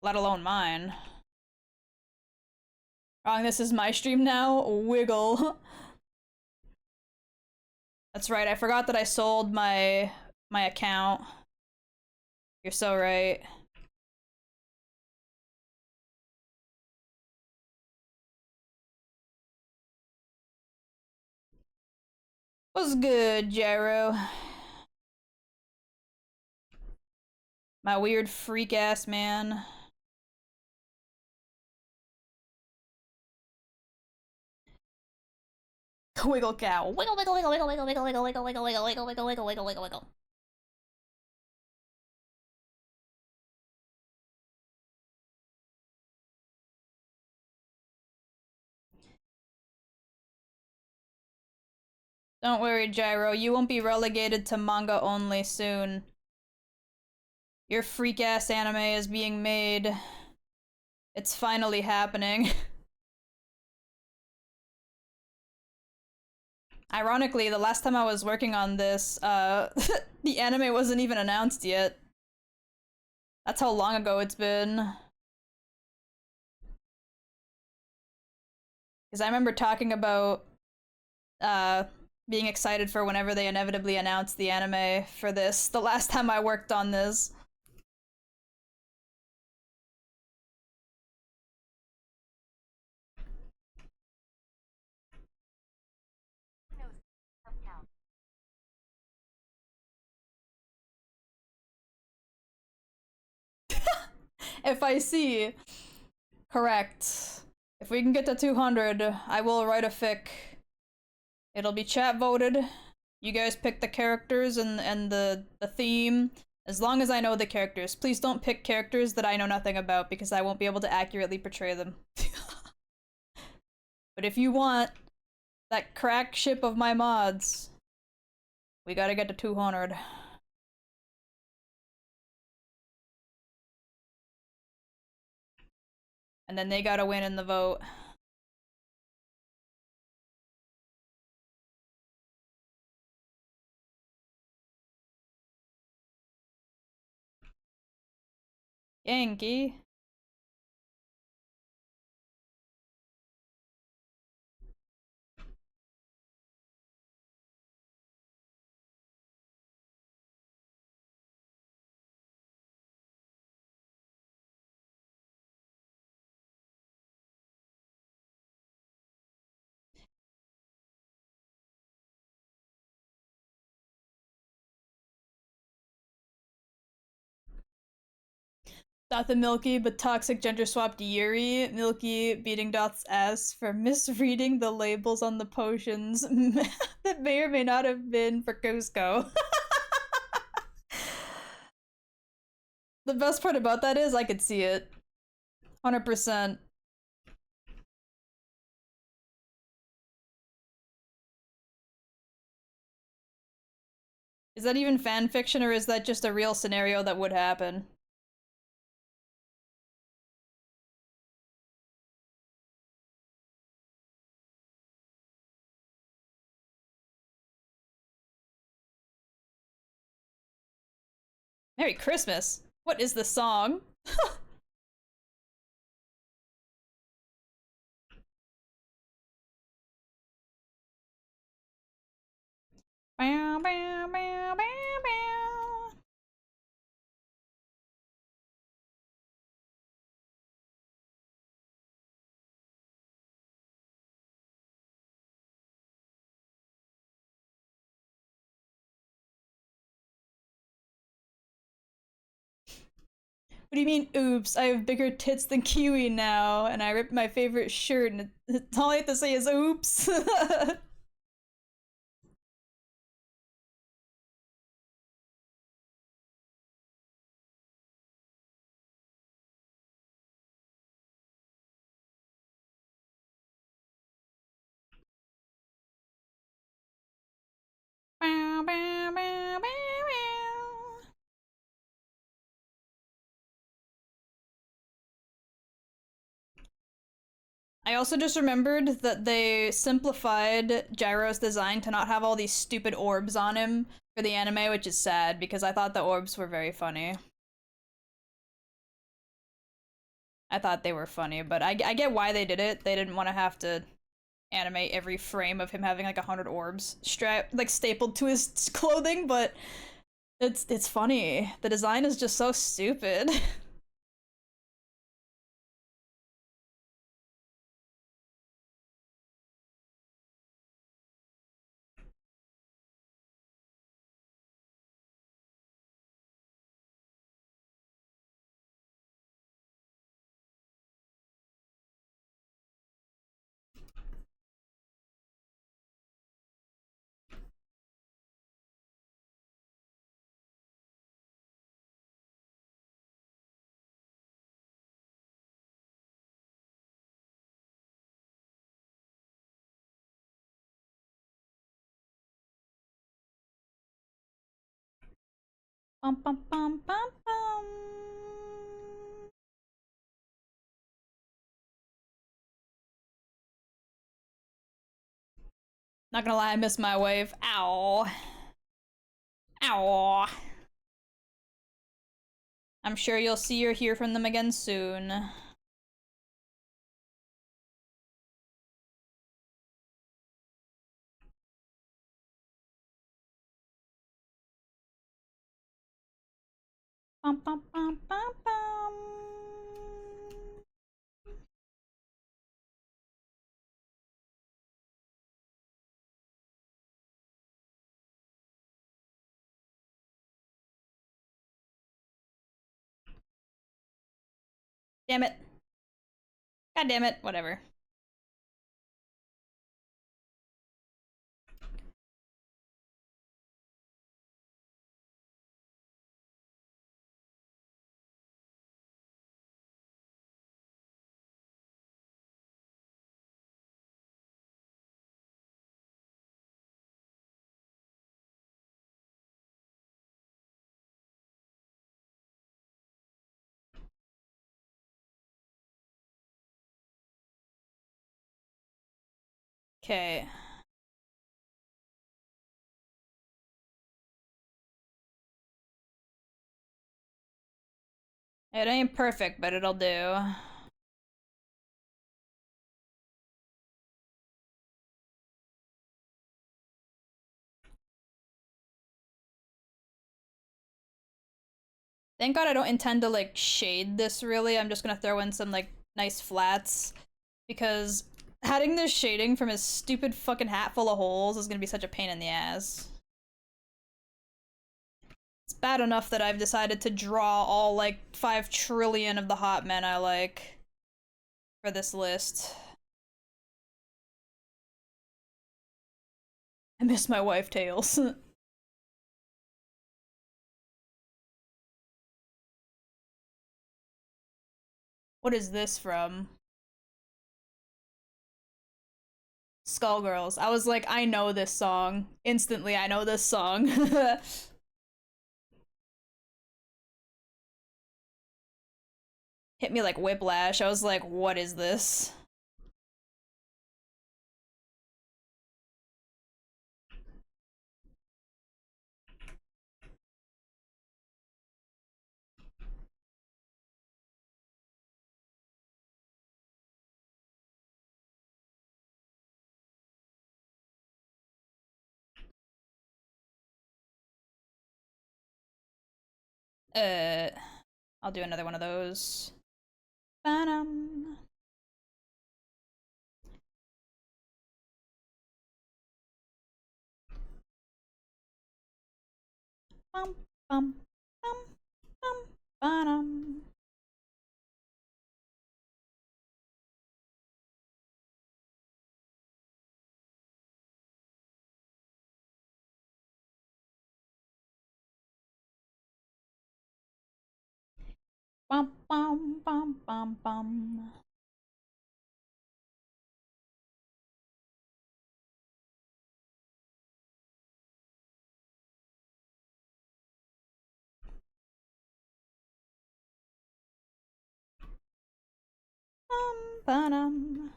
Let alone mine. Wrong, this is my stream now? Wiggle. That's right, I forgot that I sold my account. You're so right. What's good, Gyro? My weird freak ass man. Wiggle cow. Wiggle, wiggle, wiggle, wiggle, wiggle, wiggle, wiggle, wiggle, wiggle, wiggle, wiggle, wiggle, wiggle, wiggle, wiggle, wiggle. Don't worry, Gyro. You won't be relegated to manga only soon. Your freak ass anime is being made. It's finally happening. Ironically, the last time I was working on this, the anime wasn't even announced yet. That's how long ago it's been. Because I remember talking about being excited for whenever they inevitably announced the anime for this, the last time I worked on this. FIC. Correct. If we can get to 200, I will write a fic. It'll be chat voted. You guys pick the characters and the theme. As long as I know the characters. Please don't pick characters that I know nothing about because I won't be able to accurately portray them. But if you want that crack ship of my mods, we gotta get to 200. And then they gotta win in the vote. Yankee. Not the Milky, but toxic gender swapped Yuri. Milky beating Dot's ass for misreading the labels on the potions that may or may not have been for Cusco. The best part about that is I could see it. 100%. Is that even fan fiction or is that just a real scenario that would happen? Merry Christmas! What is the song? Bow, bow, bow, bow, bow. What do you mean, oops? I have bigger tits than Kiwi now, and I ripped my favorite shirt, and all I have to say is oops. Bow, bow, bow, bow, bow. I also just remembered that they simplified Gyro's design to not have all these stupid orbs on him for the anime, which is sad because I thought the orbs were very funny. I thought they were funny, but I get why they did it. They didn't want to have to animate every frame of him having like 100 orbs strapped, like stapled to his clothing, but it's funny. The design is just so stupid. Bum bum bum bum bum. Not gonna lie, I miss my wave. Ow. Ow. I'm sure you'll see or hear from them again soon. Bum bum bum bum bum. Damn it. God damn it. Whatever. Okay. It ain't perfect, but it'll do. Thank God I don't intend to like shade this really. I'm just gonna throw in some like nice flats because adding this shading from his stupid fucking hat full of holes is gonna be such a pain in the ass. It's bad enough that I've decided to draw all like 5 trillion of the hot men I like for this list. I miss my wife tails. What is this from? Skullgirls. I was like, I know this song. Instantly, I know this song. Hit me like whiplash. I was like, what is this? Uh, I'll do another one of those. Ba-dum. Bum, bum, bum, bum, ba-dum. Bum, bum, bum, bum, bum. Ba-dum.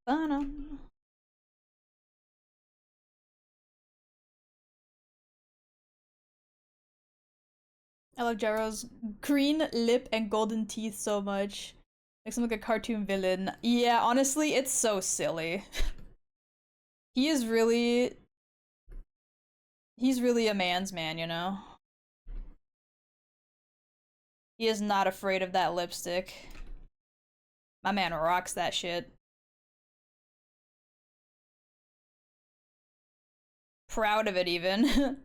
Ba-dum. I love Jaro's green lip and golden teeth so much. Makes him like a cartoon villain. Yeah, honestly, it's so silly. He is really... He's really a man's man, you know? He is not afraid of that lipstick. My man rocks that shit. Proud of it, even.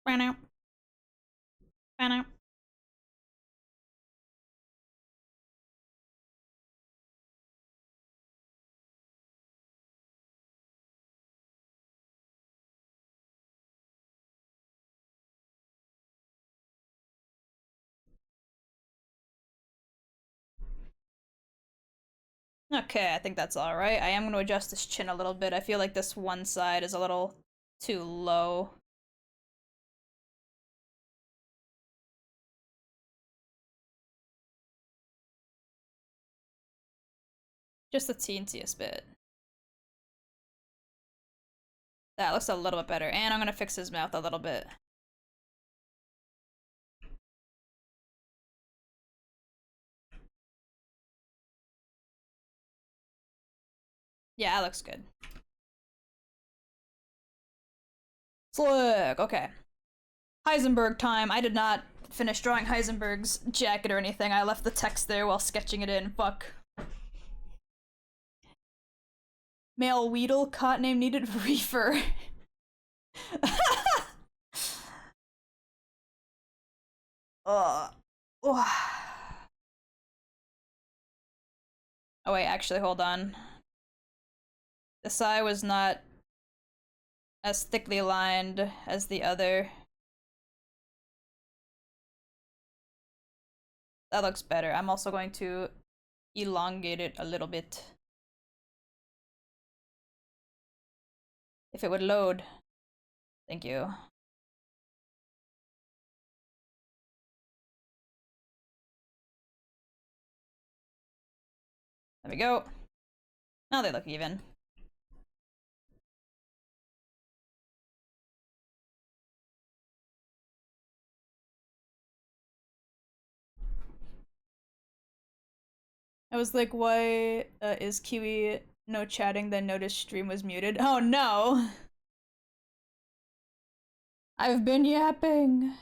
Bow. Bow. Okay, I think that's alright. I am going to adjust this chin a little bit. I feel like this one side is a little too low. Just the teensiest bit. That looks a little bit better. And I'm going to fix his mouth a little bit. Yeah, that looks good. Slick, okay. Heisenberg time. I did not finish drawing Heisenberg's jacket or anything. I left the text there while sketching it in. Fuck. Male Weedle, cot name needed, Reefer. Oh wait, actually, hold on. This eye was not as thickly lined as the other. That looks better. I'm also going to elongate it a little bit. If it would load. Thank you. There we go. Now they look even. I was like, why is Kiwi no chatting then noticed stream was muted? Oh no! I've been yapping.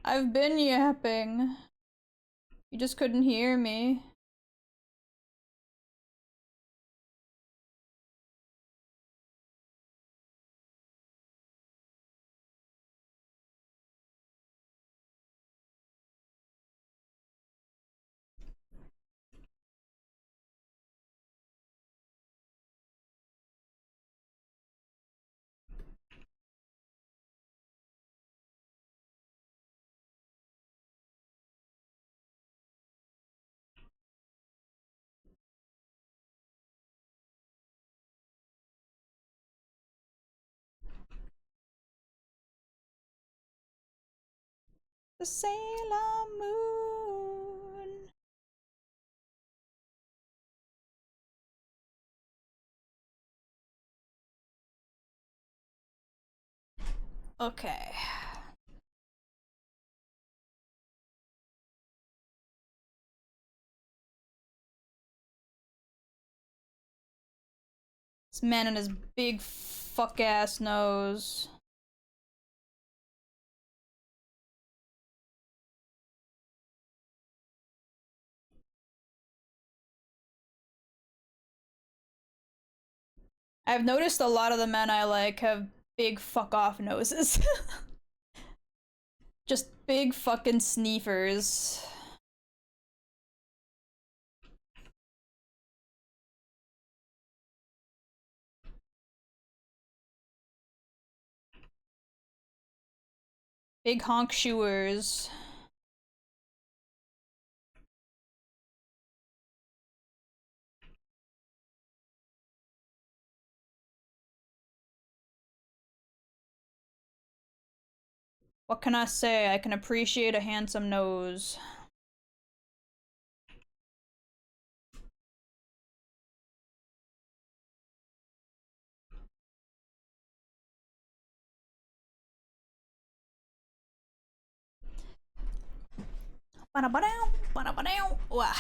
I've been yapping. You just couldn't hear me. The Sailor Moon. Okay. This man and his big fuck ass nose. I've noticed a lot of the men I like have big fuck off noses. Just big fucking sneefers. Big honk shoers. What can I say? I can appreciate a handsome nose. Ba-da-ba-dow, ba-da-ba-dow. Wah.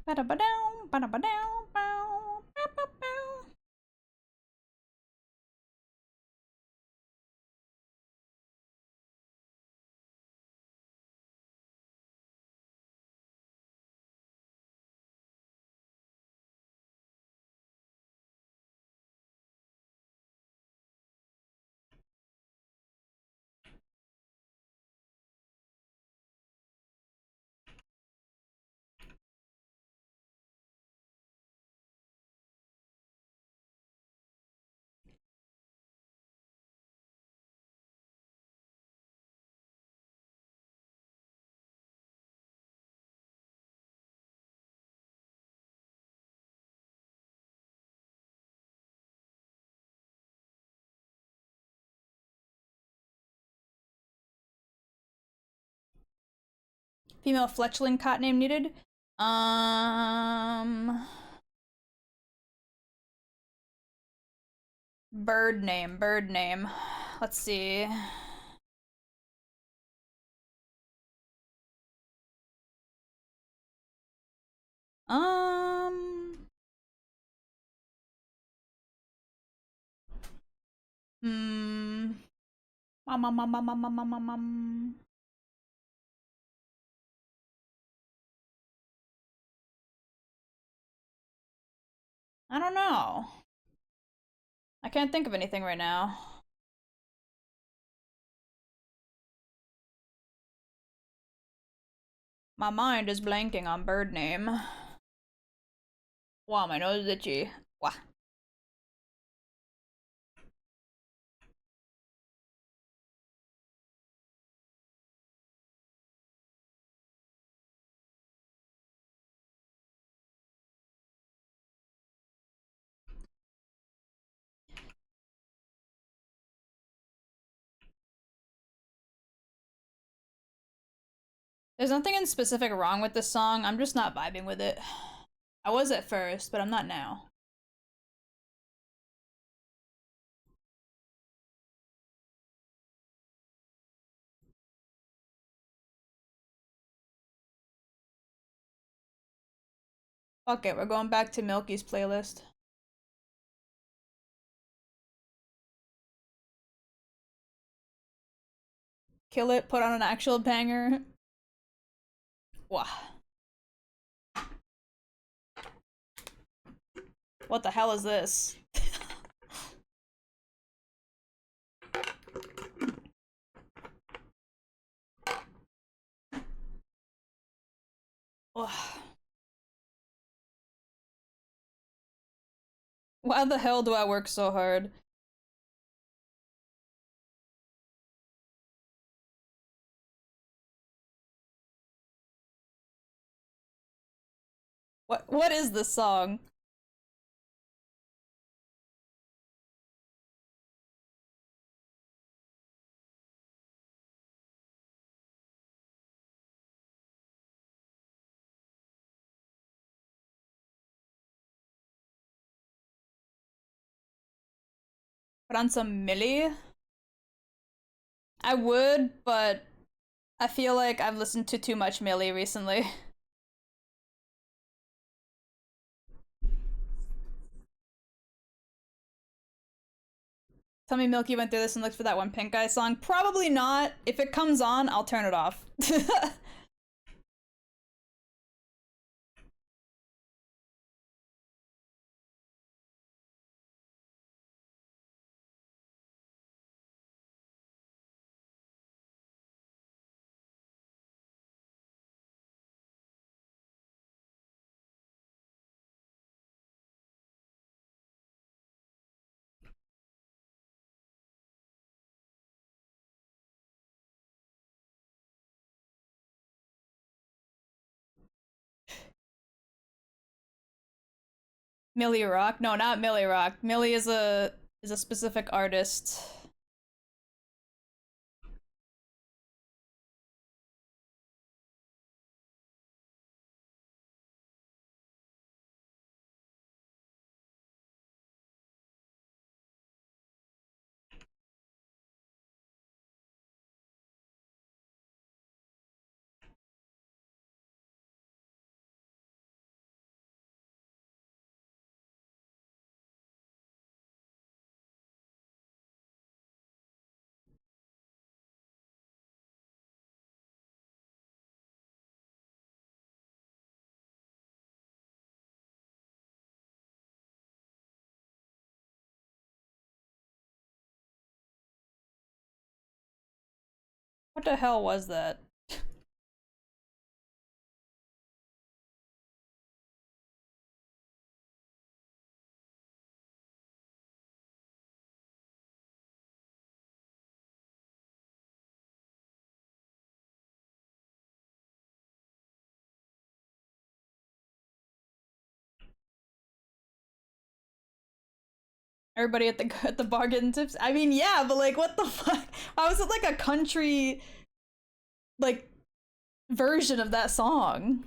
Ba-da-ba-dow, ba-da-ba-dow, bow, bow. Female fletchling cot name needed. Bird name. Let's see. Um. Hmm. I don't know. I can't think of anything right now. My mind is blanking on bird name. Wow, my nose is itchy. Wah. There's nothing in specific wrong with this song. I'm just not vibing with it. I was at first, but I'm not now. Okay, we're going back to Milky's playlist. Kill it, put on an actual banger. Wah. What the hell is this? Why the hell do I work so hard? What is this song? Put on some Millie? I would, but I feel like I've listened to too much Millie recently. Tell me Milky went through this and looked for that one Pink Guy song. Probably not. If it comes on, I'll turn it off. Millie Rock? No, not Millie Rock. Millie is a specific artist. What the hell was that? Everybody at the bar getting tips. I mean, yeah, but like, what the fuck? How is it like a country like version of that song?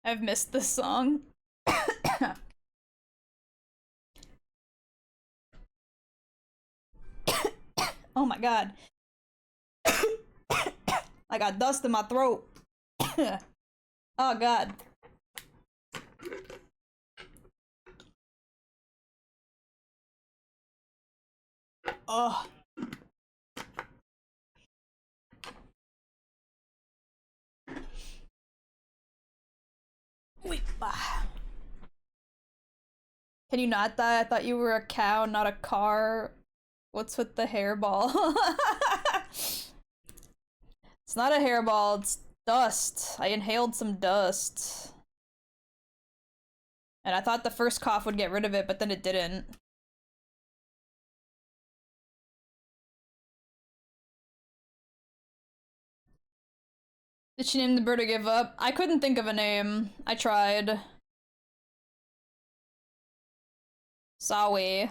I've missed this song. Oh my god. I got dust in my throat. Oh god. Oh. Wait. Can you not die? I thought you were a cow, not a car. What's with the hairball? It's not a hairball, it's dust. I inhaled some dust. And I thought the first cough would get rid of it, but then it didn't. Did she name the bird or give up? I couldn't think of a name. I tried. Sorry.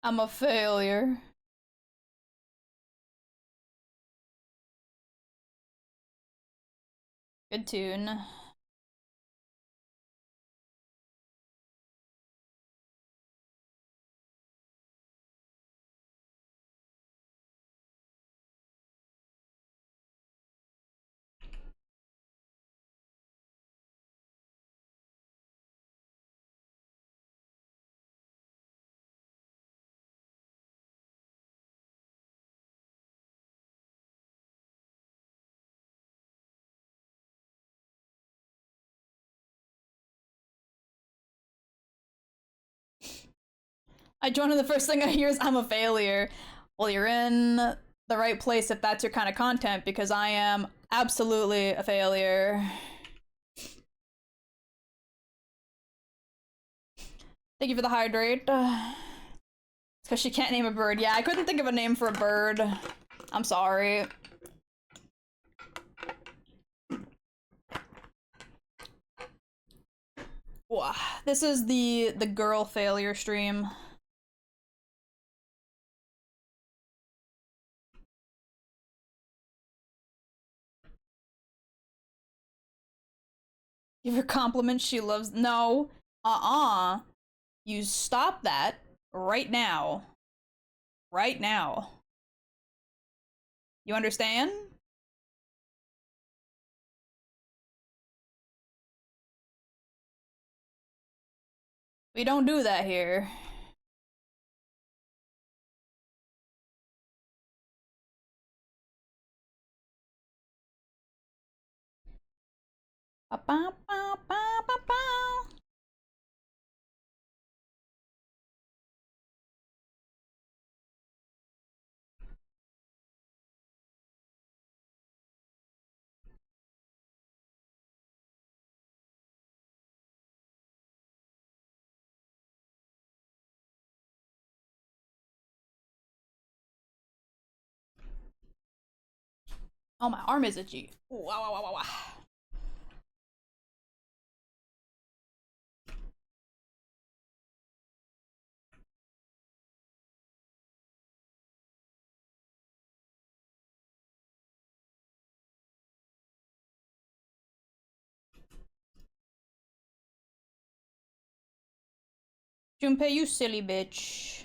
I'm a failure. Good tune. I joined and the first thing I hear is I'm a failure. Well, you're in the right place if that's your kind of content, because I am absolutely a failure. Thank you for the hydrate. Because she can't name a bird. Yeah, I couldn't think of a name for a bird. I'm sorry. Wow. This is the girl failure stream. Give her compliments she loves. No. You stop that right now. Right now. You understand? We don't do that here. Oh, my arm is itchy. Ooh, wow, wow, wow, wow. Junpei, you silly bitch.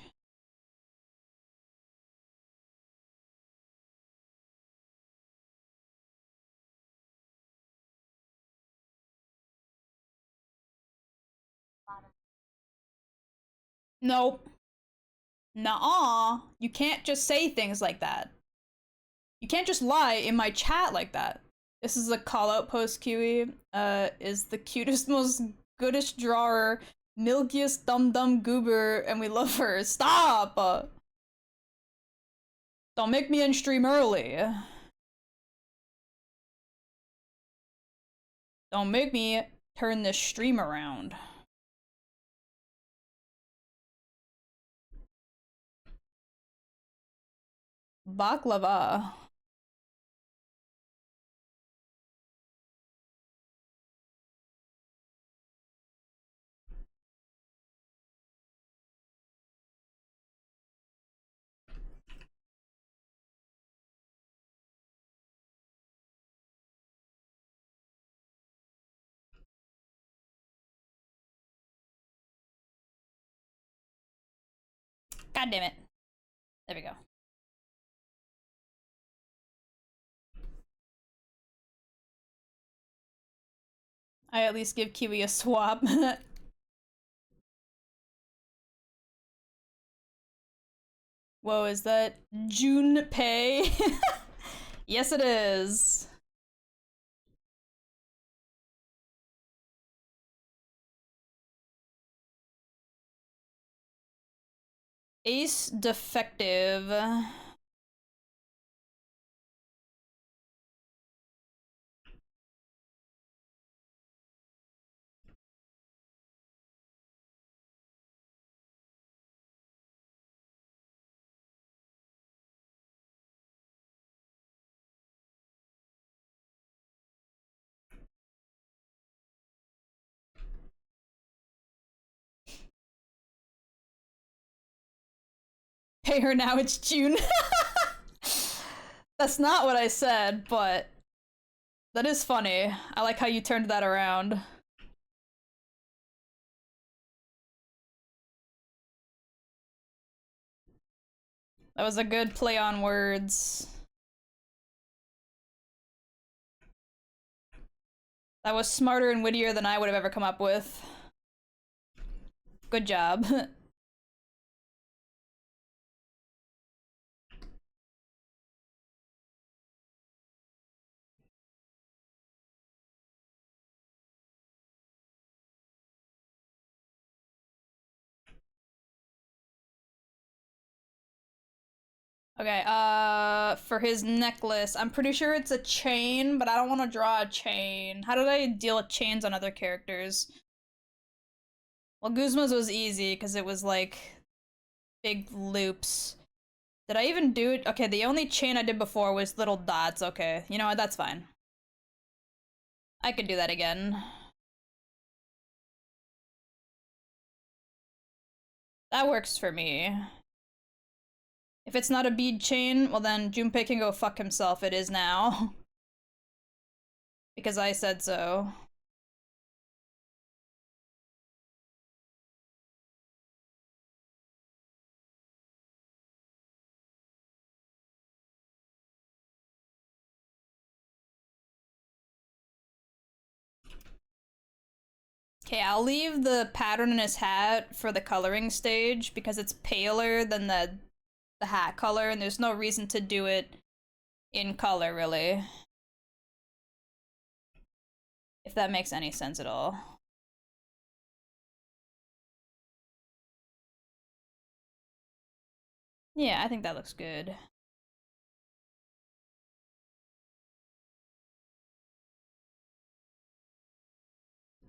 Nope. Nuh-uh. You can't just say things like that. You can't just lie in my chat like that. This is a call-out post, Kiwi. Is the cutest, most goodest drawer, milkiest dum-dum goober, and we love her. Stop! Don't make me end stream early. Don't make me turn this stream around. Baklava. God damn it. There we go. I at least give Kiwi a swap. Whoa, is that Junpei? Yes, it is. Ace defective. Pay her now, it's June. That's not what I said, but that is funny. I like how you turned that around. That was a good play on words. That was smarter and wittier than I would have ever come up with. Good job. Okay, for his necklace, I'm pretty sure it's a chain, but I don't want to draw a chain. How did I deal with chains on other characters? Well, Guzma's was easy, because it was, like, big loops. Did I even do it? Okay, the only chain I did before was little dots. Okay, you know what? That's fine. I could do that again. That works for me. If it's not a bead chain, well then Junpei can go fuck himself. It is now. Because I said so. Okay, I'll leave the pattern in his hat for the coloring stage because it's paler than the hat color and there's no reason to do it in color, really. If that makes any sense at all. Yeah, I think that looks good.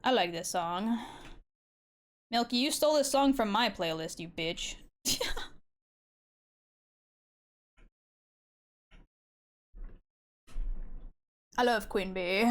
I like this song. Milky, you stole this song from my playlist, you bitch. I love Queen Bee.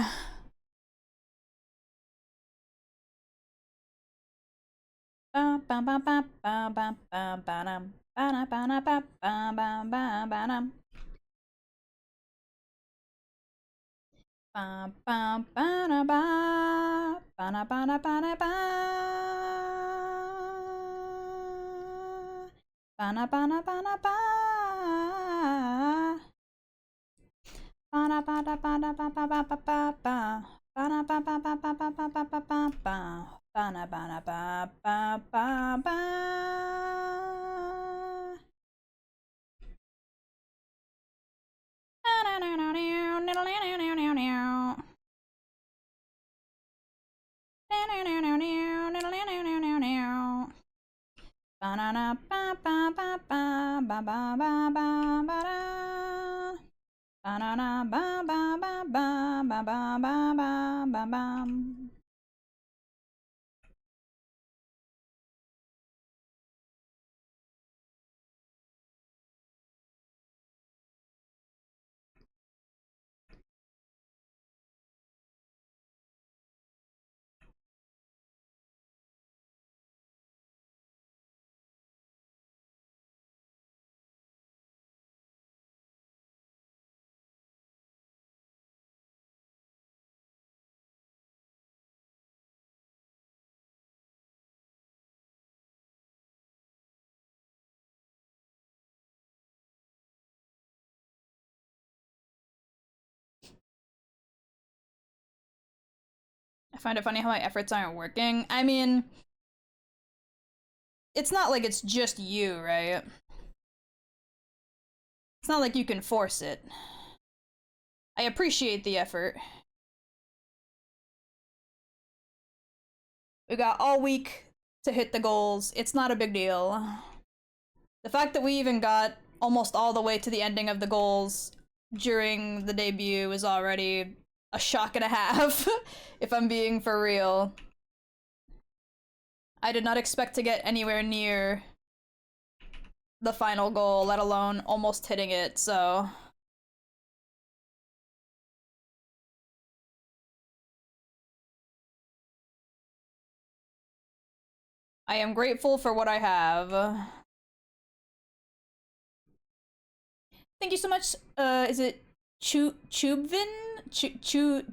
I find it funny how my efforts aren't working. I mean, it's not like it's just you, right? It's not like you can force it. I appreciate the effort. We got all week to hit the goals. It's not a big deal. The fact that we even got almost all the way to the ending of the goals during the debut is already a shock and a half, if I'm being for real. I did not expect to get anywhere near the final goal, let alone almost hitting it, so... I am grateful for what I have. Thank you so much, is it Tubevin? Tubevien?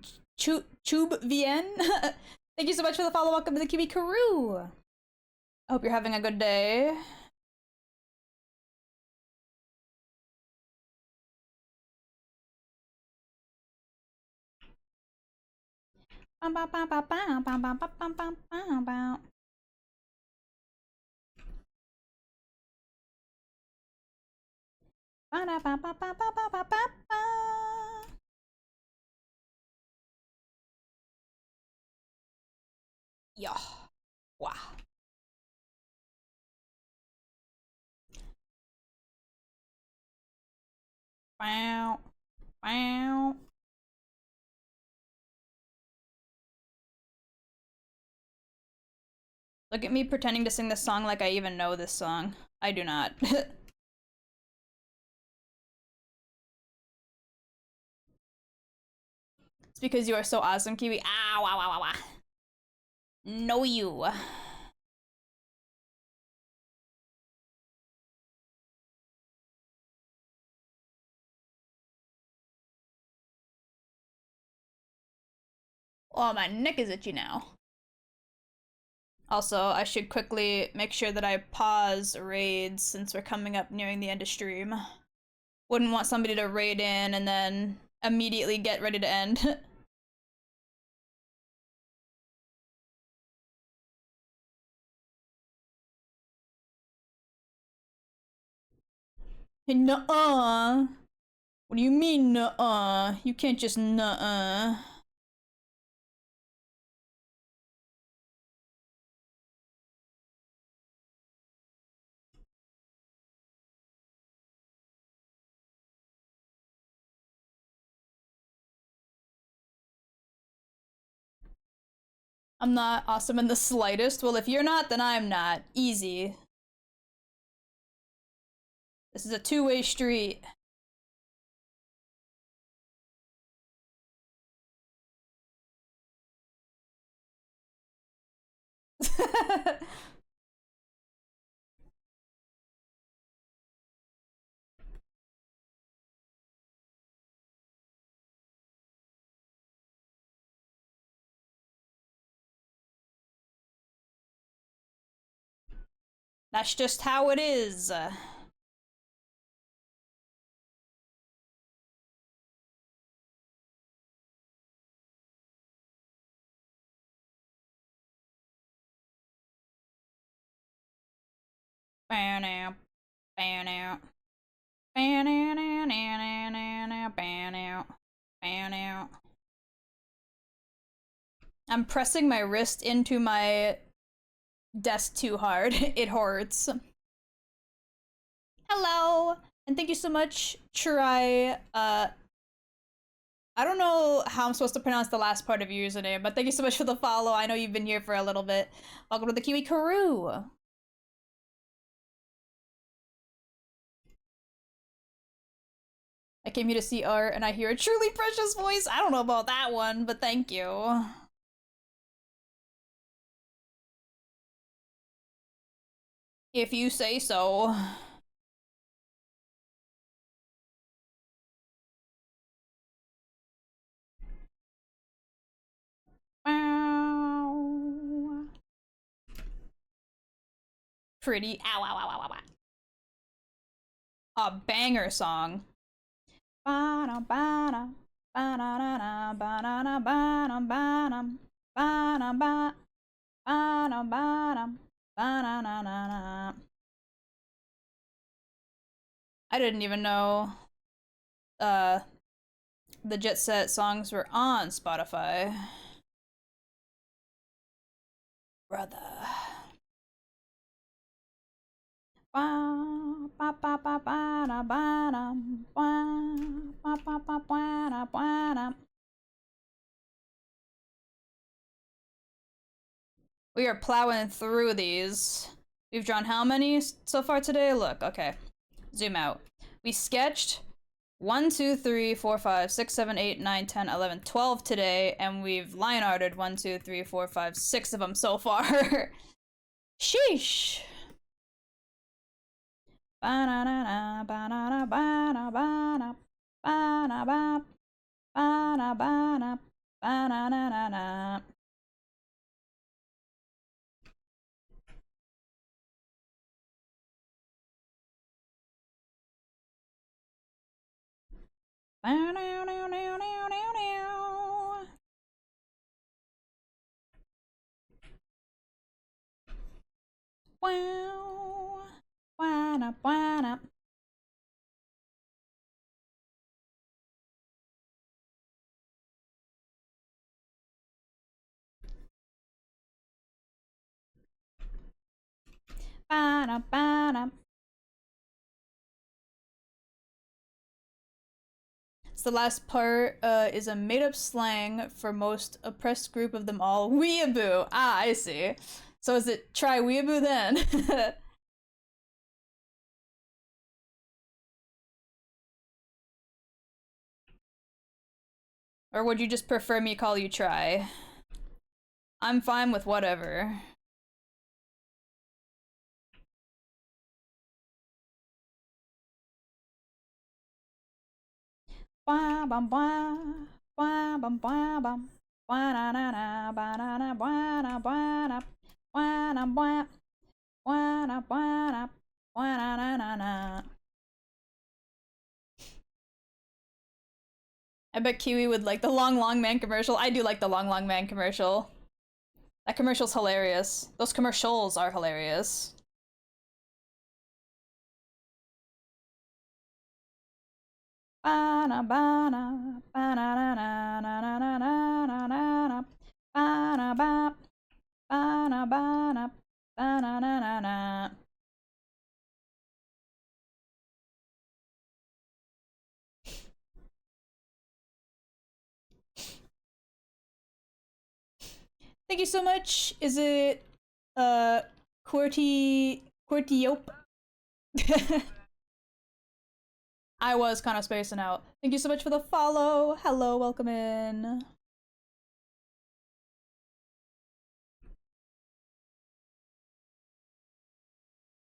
Thank you so much for the follow. Welcome to the Kiwi Crew. I hope you're having a good day. Yeah. Wow. Wow. Wow. Look at me pretending to sing this song like I even know this song. I do not. It's because you are so awesome, Kiwi. Ah, wow, wow, wow, wow. Know you. Oh, my neck is itchy now. Also, I should quickly make sure that I pause raids since we're coming up nearing the end of stream. Wouldn't want somebody to raid in and then immediately get ready to end. Nuh-uh. What do you mean, nuh-uh? You can't just nuh-uh. I'm not awesome in the slightest. Well, if you're not, then I'm not. Easy. This is a two-way street. That's just how it is. Ban out, ban out, ban out, ban out, ban out. I'm pressing my wrist into my desk too hard. It hurts. Hello, and thank you so much, Churai. I don't know how I'm supposed to pronounce the last part of your username, but thank you so much for the follow. I know you've been here for a little bit. Welcome to the Kiwi Crew. I came here to see art, and I hear a truly precious voice. I don't know about that one, but thank you. If you say so. Pretty. Ow, ow, ow, ow, ow. A banger song. Ba-da, ba-da, ba-da-da-da, ba-da-da, ba-da, ba-da, ba-da, ba, ba-da, ba-da, ba-da-da-da-da. I didn't even know uh the Jet Set songs were on Spotify. Brother. We are plowing through these. We've drawn how many so far today? Look, okay. Zoom out. We sketched 1, 2, 3, 4, 5, 6, 7, 8, 9, 10, 11, 12 today, and we've line arted 1, 2, 3, 4, 5, 6 of them so far. Sheesh. Ba-na-na-na, ba-na-na, ba-na, ba-na, ba-na, ba, ba-na, ba-na, ba-na-na-na-na. Wow. Buana, buana. Buana, buana. So the last part is a made-up slang for most oppressed group of them all. Weeaboo. Ah, I see. So is it try weeaboo then? Or would you just prefer me call you try? I'm fine with whatever. Blah, blah, blah. Blah, blah, blah, blah. Blah, na, na, na, blah, na, na, blah, na, blah, na. Blah, na, blah. Blah, na, blah, na. Blah, na, na, na, na. I bet Kiwi would like the Long Long Man commercial. I do like the Long Long Man commercial. That commercial's hilarious. Those commercials are hilarious. Bana bana bana na na na na na na na na bana ba bana bana bana na na na. Thank you so much. Is it Qwerty I was kind of spacing out. Thank you so much for the follow. Hello, welcome in.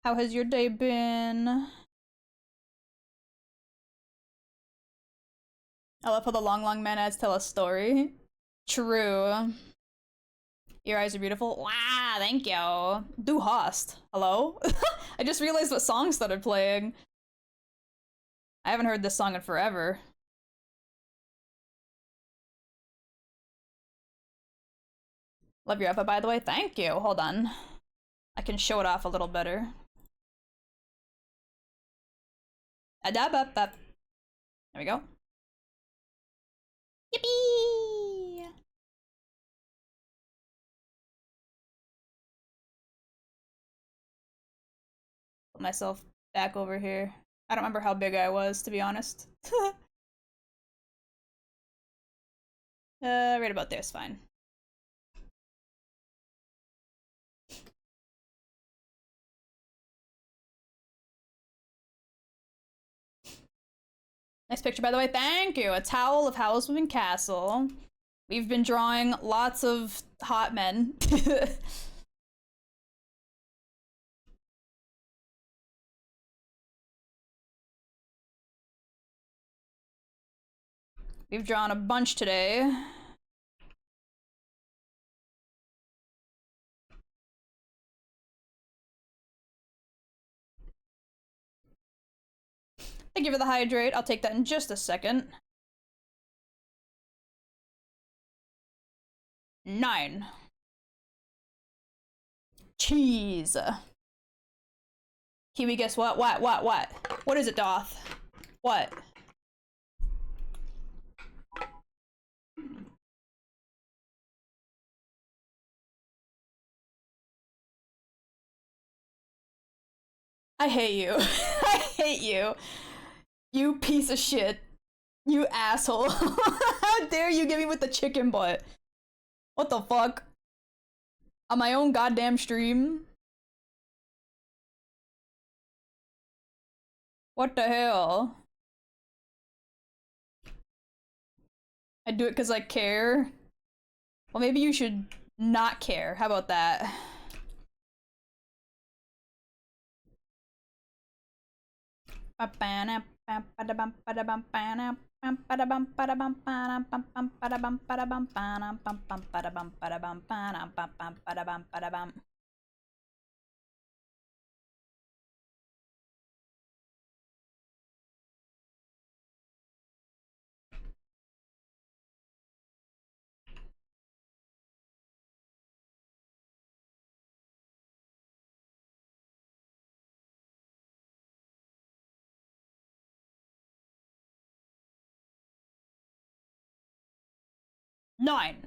How has your day been? I love how the long man ads tell a story. True. Your eyes are beautiful. Wow, thank you. Du hast. Hello? I just realized what song started playing. I haven't heard this song in forever. Love your outfit, by the way. Thank you. Hold on. I can show it off a little better. There we go. Yippee! Put myself back over here. I don't remember how big I was, to be honest. Right about there's fine. Nice picture, by the way. Thank you. A towel of Howl's Moving Castle. We've been drawing lots of hot men. We've drawn a bunch today. Thank you for the hydrate. I'll take that in just a second. 9. Cheese. Kiwi, guess what? What? What is it, Doth? What? I hate you. I hate you. You piece of shit. You asshole. How dare you get me with the chicken butt? What the fuck? On my own goddamn stream? What the hell? I do it because I care? Well, maybe you should not care. How about that? Nine.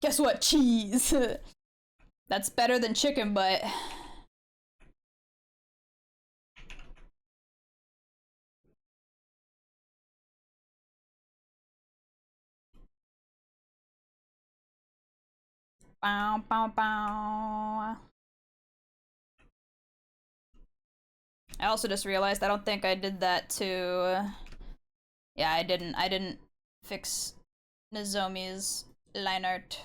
Guess what? Cheese. That's better than chicken butt. Bow, bow, bow. I also just realized I don't think I did that to... Yeah, I didn't fix Nozomi's line art.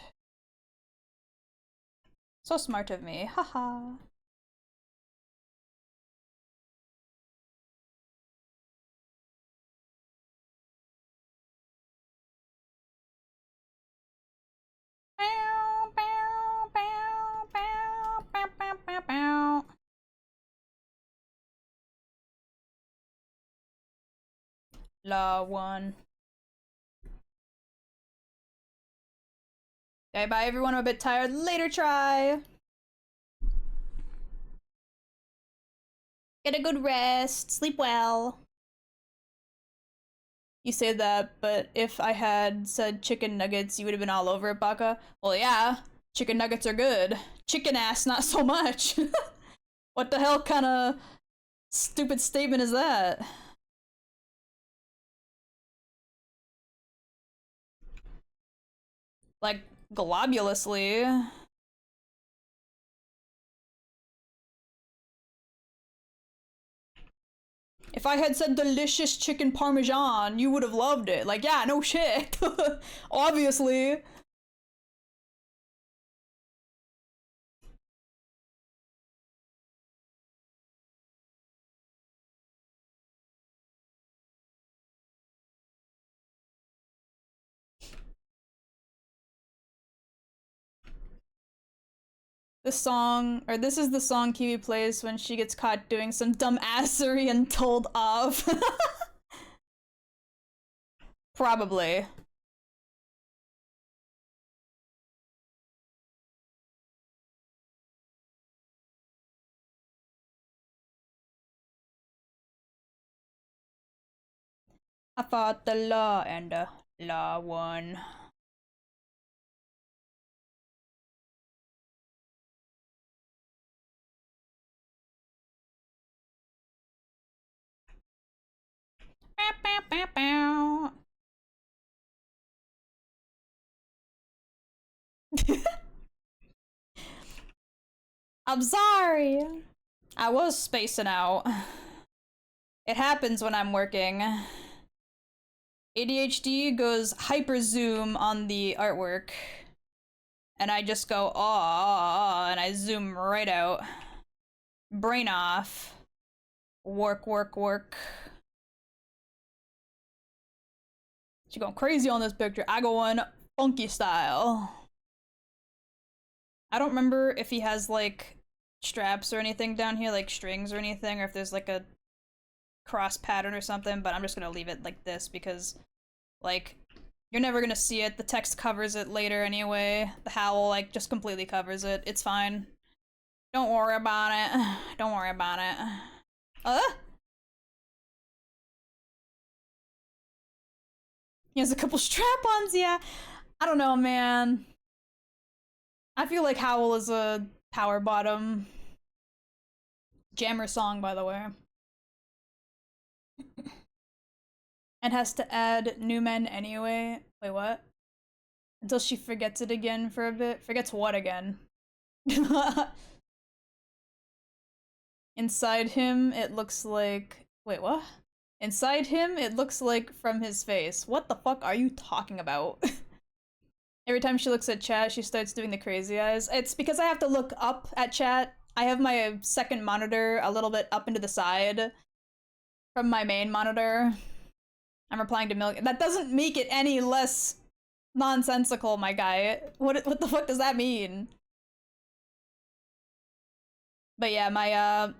So smart of me, haha. La one. Okay, bye everyone, I'm a bit tired. Later try. Get a good rest. Sleep well. You say that, but if I had said chicken nuggets, you would have been all over it, Baka. Well, yeah. Chicken nuggets are good. Chicken ass, not so much. What the hell kind of stupid statement is that? Like, globulously. If I had said delicious chicken parmesan, you would have loved it. Like, yeah, no shit. Obviously. This is the song Kiwi plays when she gets caught doing some dumb assery and told off. Probably. I fought the law and the law won. I'm sorry. I was spacing out. It happens when I'm working. ADHD goes hyper zoom on the artwork. And I just go, and I zoom right out. Brain off. Work, work, work. She going crazy on this picture. I go on funky style. I don't remember if he has like straps or anything down here, like strings or anything, or if there's like a cross pattern or something, but I'm just gonna leave it like this because, like, you're never gonna see it. The text covers it later anyway. The howl, like, just completely covers it. It's fine. Don't worry about it. Don't worry about it. He has a couple strap-ons, yeah. I don't know, man. I feel like Howl is a power bottom. Jammer song, by the way. And has to add new men anyway. Wait, what? Until she forgets it again for a bit. Forgets what again? Inside him, it looks like... Wait, what? Inside him, it looks like from his face. What the fuck are you talking about? Every time she looks at chat, she starts doing the crazy eyes. It's because I have to look up at chat. I have my second monitor a little bit up into the side from my main monitor. I'm replying to Milk. That doesn't make it any less nonsensical, my guy. What the fuck does that mean? But yeah, my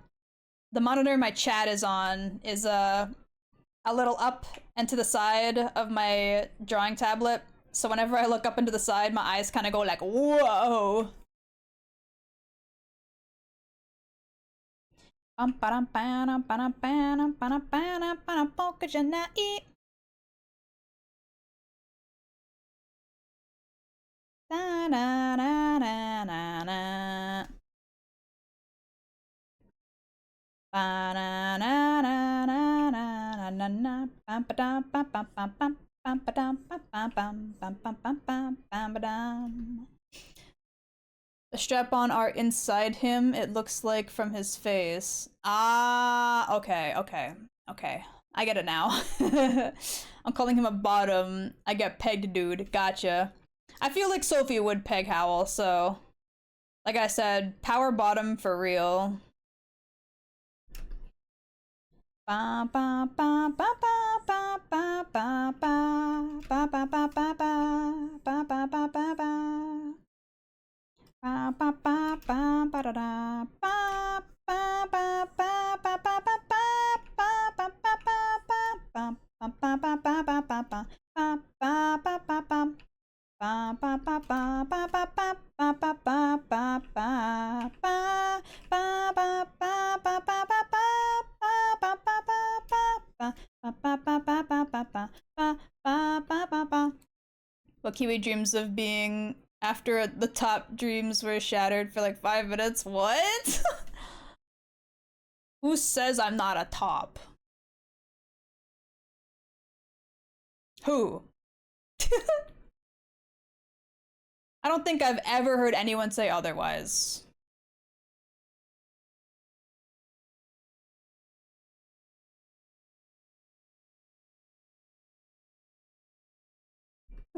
the monitor my chat is on is a little up and to the side of my drawing tablet. So whenever I look up into the side, my eyes kind of go like, whoa. The strap-on are inside him, it looks like from his face. Ah, okay, okay, okay. I get it now. I'm calling him a bottom. I get pegged, dude. Gotcha. I feel like Sophie would peg Howl, so... Like I said, power bottom for real. What Kiwi dreams of being after the top dreams were shattered for like 5 minutes. What? Who says I'm not a top? Who? I don't think I've ever heard anyone say otherwise.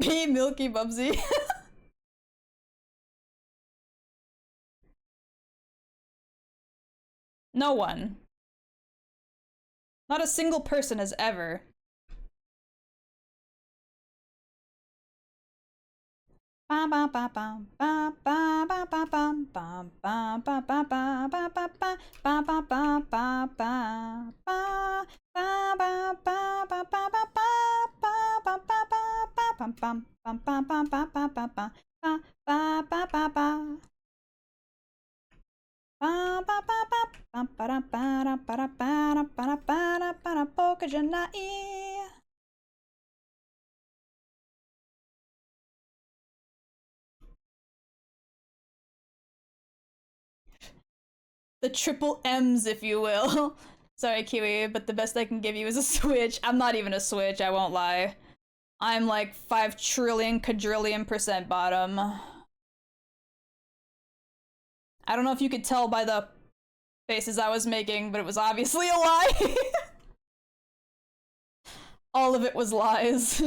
Be Milky Bubsy. No one. Not a single person has ever. The triple M's, if you will. Sorry, Kiwi, but the best I can give you is a Switch. I'm not even a Switch, I won't lie. I'm like 5 trillion quadrillion % bottom. I don't know if you could tell by the faces I was making, but it was obviously a lie. All of it was lies.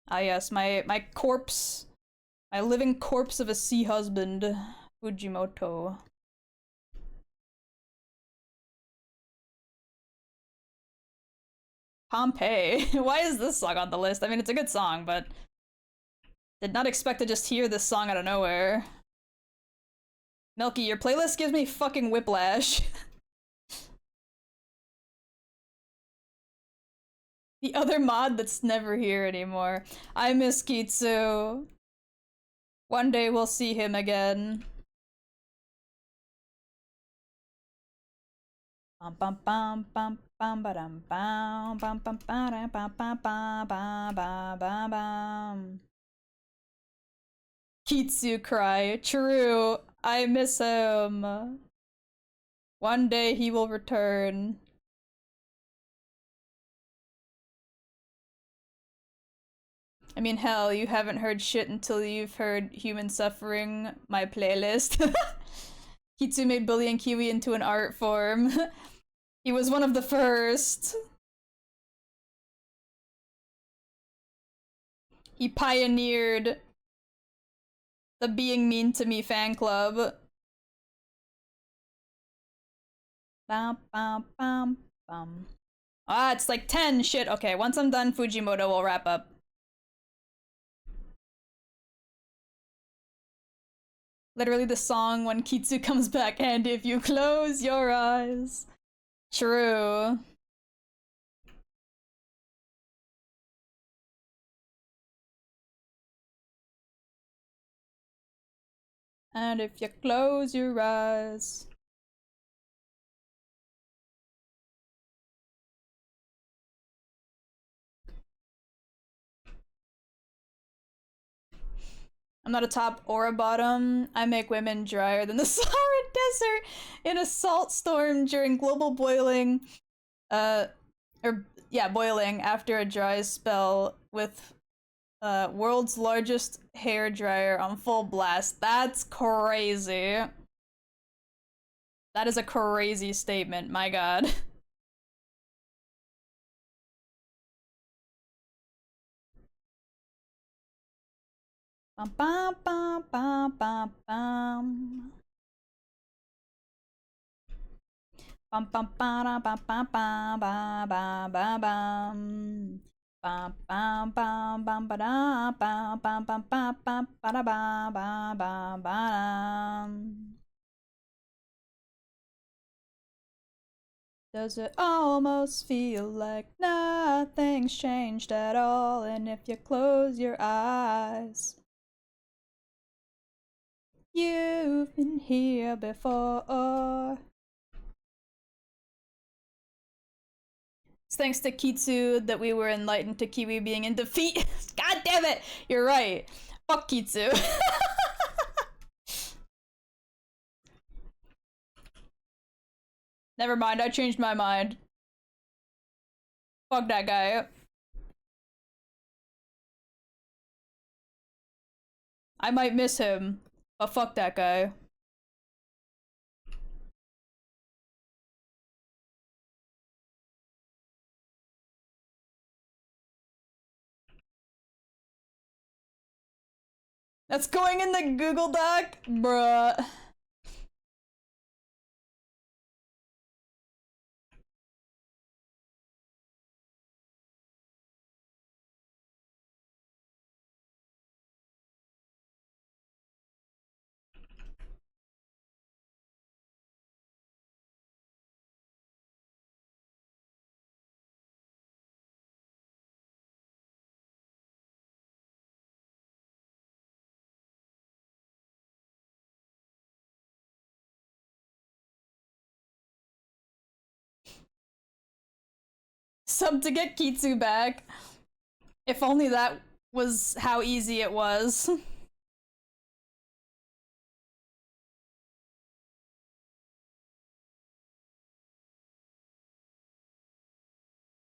Ah yes, my corpse. My living corpse of a sea husband. Fujimoto. Pompeii. Why is this song on the list? I mean, it's a good song, but did not expect to just hear this song out of nowhere. Milky, your playlist gives me fucking whiplash. The other mod that's never here anymore. I miss Kitsu. One day we'll see him again. Bum bum bum bum bum ba dum bum bum bum ba dum bum bum bum bum bum bum bum. Kitsu cry. True. I miss him. One day he will return. I mean, hell, you haven't heard shit until you've heard Human Suffering, my playlist. Kitsu made Bully and Kiwi into an art form. He was one of the first. He pioneered the Being Mean to Me fan club. Bum, bum, bum, bum. Ah, it's like 10. Shit. Okay, once I'm done, Fujimoto will wrap up. Literally the song when Kitsu comes back, and if you close your eyes. True. And if you close your eyes. I'm not a top or a bottom. I make women drier than the Sahara Desert in a salt storm during global boiling. Boiling after a dry spell with world's largest hair dryer on full blast. That's crazy. That is a crazy statement, my god. Bum bum bum bum bum bum. Bum bum ba bum bum bum bum bum bum bum. Bum bum bum bum ba da bum bum bum bum bum ba da bum bum bum bum. Does it almost feel like nothing's changed at all? And if you close your eyes, you've been here before. It's thanks to Kitsu that we were enlightened to Kiwi being in defeat. God damn it! You're right. Fuck Kitsu. Never mind, I changed my mind. Fuck that guy. I might miss him, but fuck that guy. That's going in the Google Doc? Bruh. Sub to get Kitsu back. If only that was how easy it was.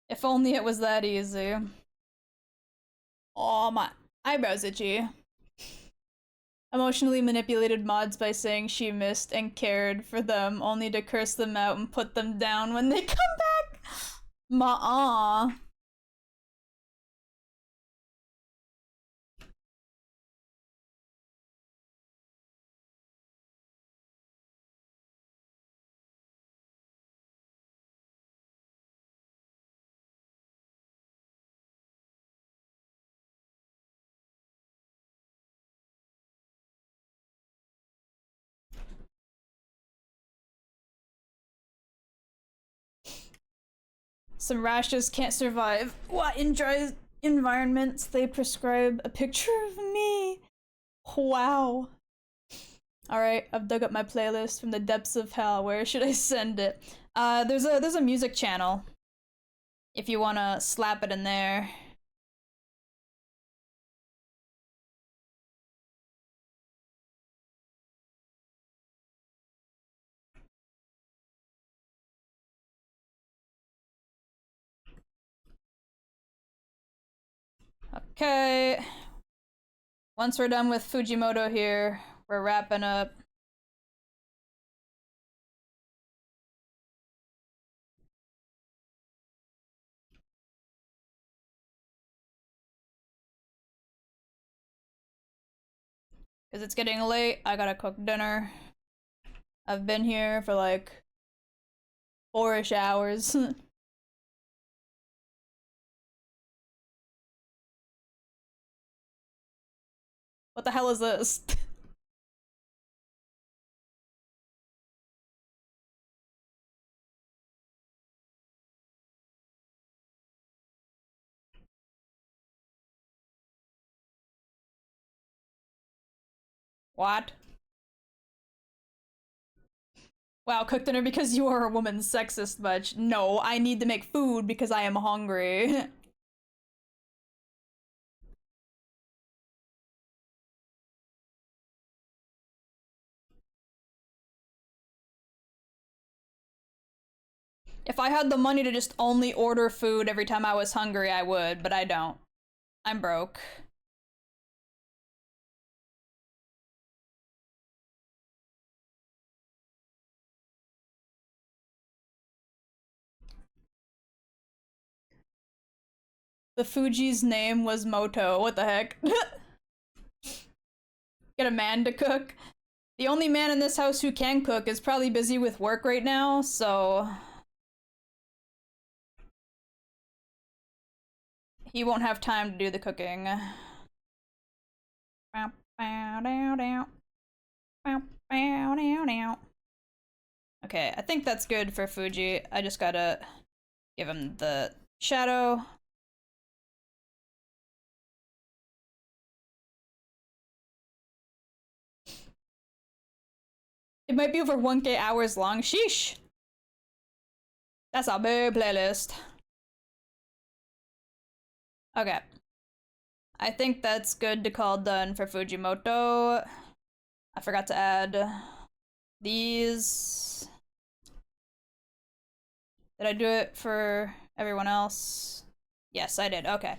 If only it was that easy. Oh, my eyebrows itchy. Emotionally manipulated mods by saying she missed and cared for them, only to curse them out and put them down when they come back. Ma-ah. Some rashes can't survive. What, in dry environments they prescribe a picture of me? Wow. Alright, I've dug up my playlist from the depths of hell. Where should I send it? There's a music channel. If you wanna slap it in there. Okay. Once we're done with Fujimoto here, we're wrapping up. Because it's getting late, I gotta cook dinner. I've been here for like 4-ish hours. What the hell is this? What? Wow, cook dinner because you are a woman, sexist much. No, I need to make food because I am hungry. If I had the money to just only order food every time I was hungry, I would, but I don't. I'm broke. The Fuji's name was Moto. What the heck? Get a man to cook. The only man in this house who can cook is probably busy with work right now, so he won't have time to do the cooking. Okay, I think that's good for Fuji. I just gotta give him the shadow. It might be over 1K hours long. Sheesh! That's a big playlist. Okay. I think that's good to call done for Fujimoto. I forgot to add these. Did I do it for everyone else? Yes, I did. Okay.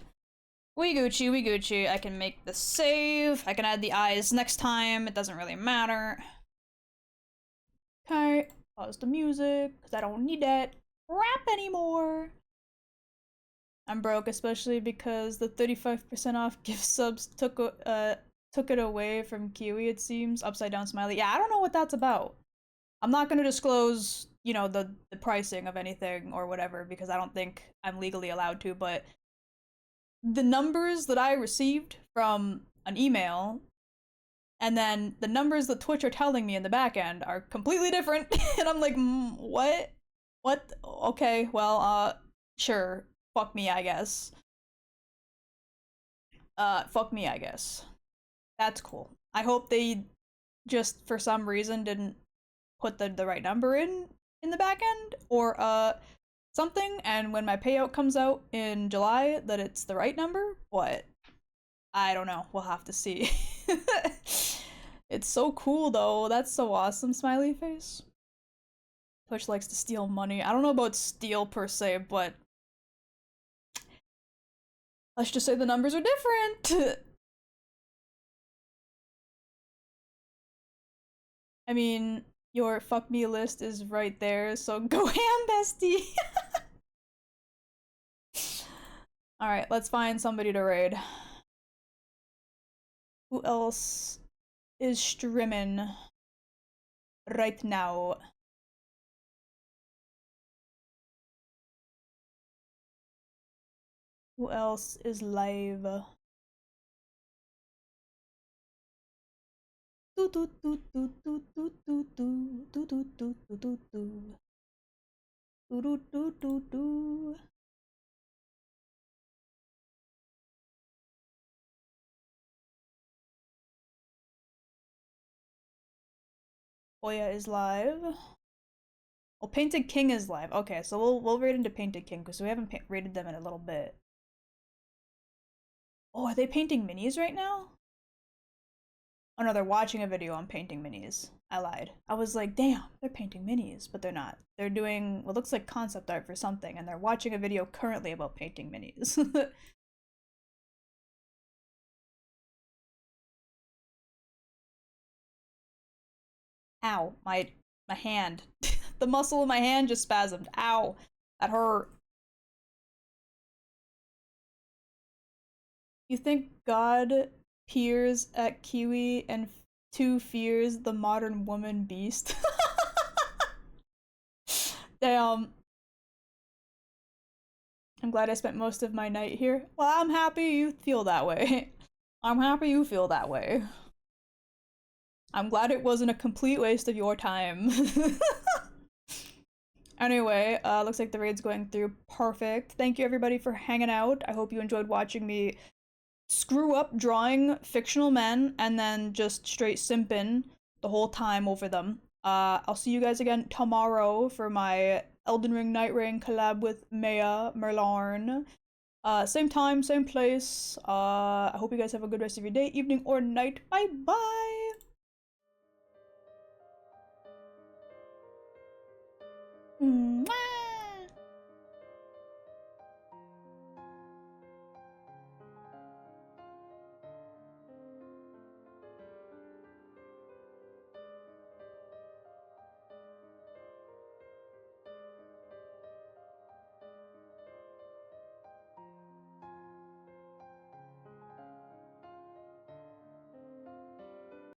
We Gucci, we Gucci. I can make the save. I can add the eyes next time. It doesn't really matter. Okay. Pause the music, because I don't need that rap anymore. I'm broke, especially because the 35% off gift subs took took it away from Kiwi, it seems. Upside down smiley. Yeah, I don't know what that's about. I'm not gonna disclose, you know, the pricing of anything or whatever because I don't think I'm legally allowed to, but the numbers that I received from an email and then the numbers that Twitch are telling me in the back end are completely different. And I'm like, what? What? Okay, well, sure. Fuck me, I guess. Fuck me, I guess. That's cool. I hope they just for some reason didn't put the right number in the back end or something, and when my payout comes out in July that it's the right number, but I don't know. We'll have to see. It's so cool though. That's so awesome, smiley face. Twitch likes to steal money. I don't know about steal per se, but let's just say the numbers are different. I mean, your fuck me list is right there, so go ham, bestie. Alright, let's find somebody to raid. Who else is streaming right now? Who else is live? Do do do do do do do do do do do do do do do do do. Oya is live. Well, Painted King is live. Okay, so we'll raid into Painted King because we haven't raided them in a little bit. Oh, are they painting minis right now? Oh no, they're watching a video on painting minis. I lied. I was like, damn, they're painting minis, but they're not. They're doing what looks like concept art for something, and they're watching a video currently about painting minis. Ow, my hand. The muscle in my hand just spasmed. Ow, that hurt. You think God peers at Kiwi and two fears the modern woman beast? Damn. I'm glad I spent most of my night here. Well, I'm happy you feel that way. I'm happy you feel that way. I'm glad it wasn't a complete waste of your time. Anyway, looks like the raid's going through perfect. Thank you everybody for hanging out. I hope you enjoyed watching me screw up drawing fictional men and then just straight simping the whole time over them. I'll see you guys again tomorrow for my Elden Ring Night Rain collab with Maya Merlarn. Same time, same place. I hope you guys have a good rest of your day, evening, or night. Bye bye!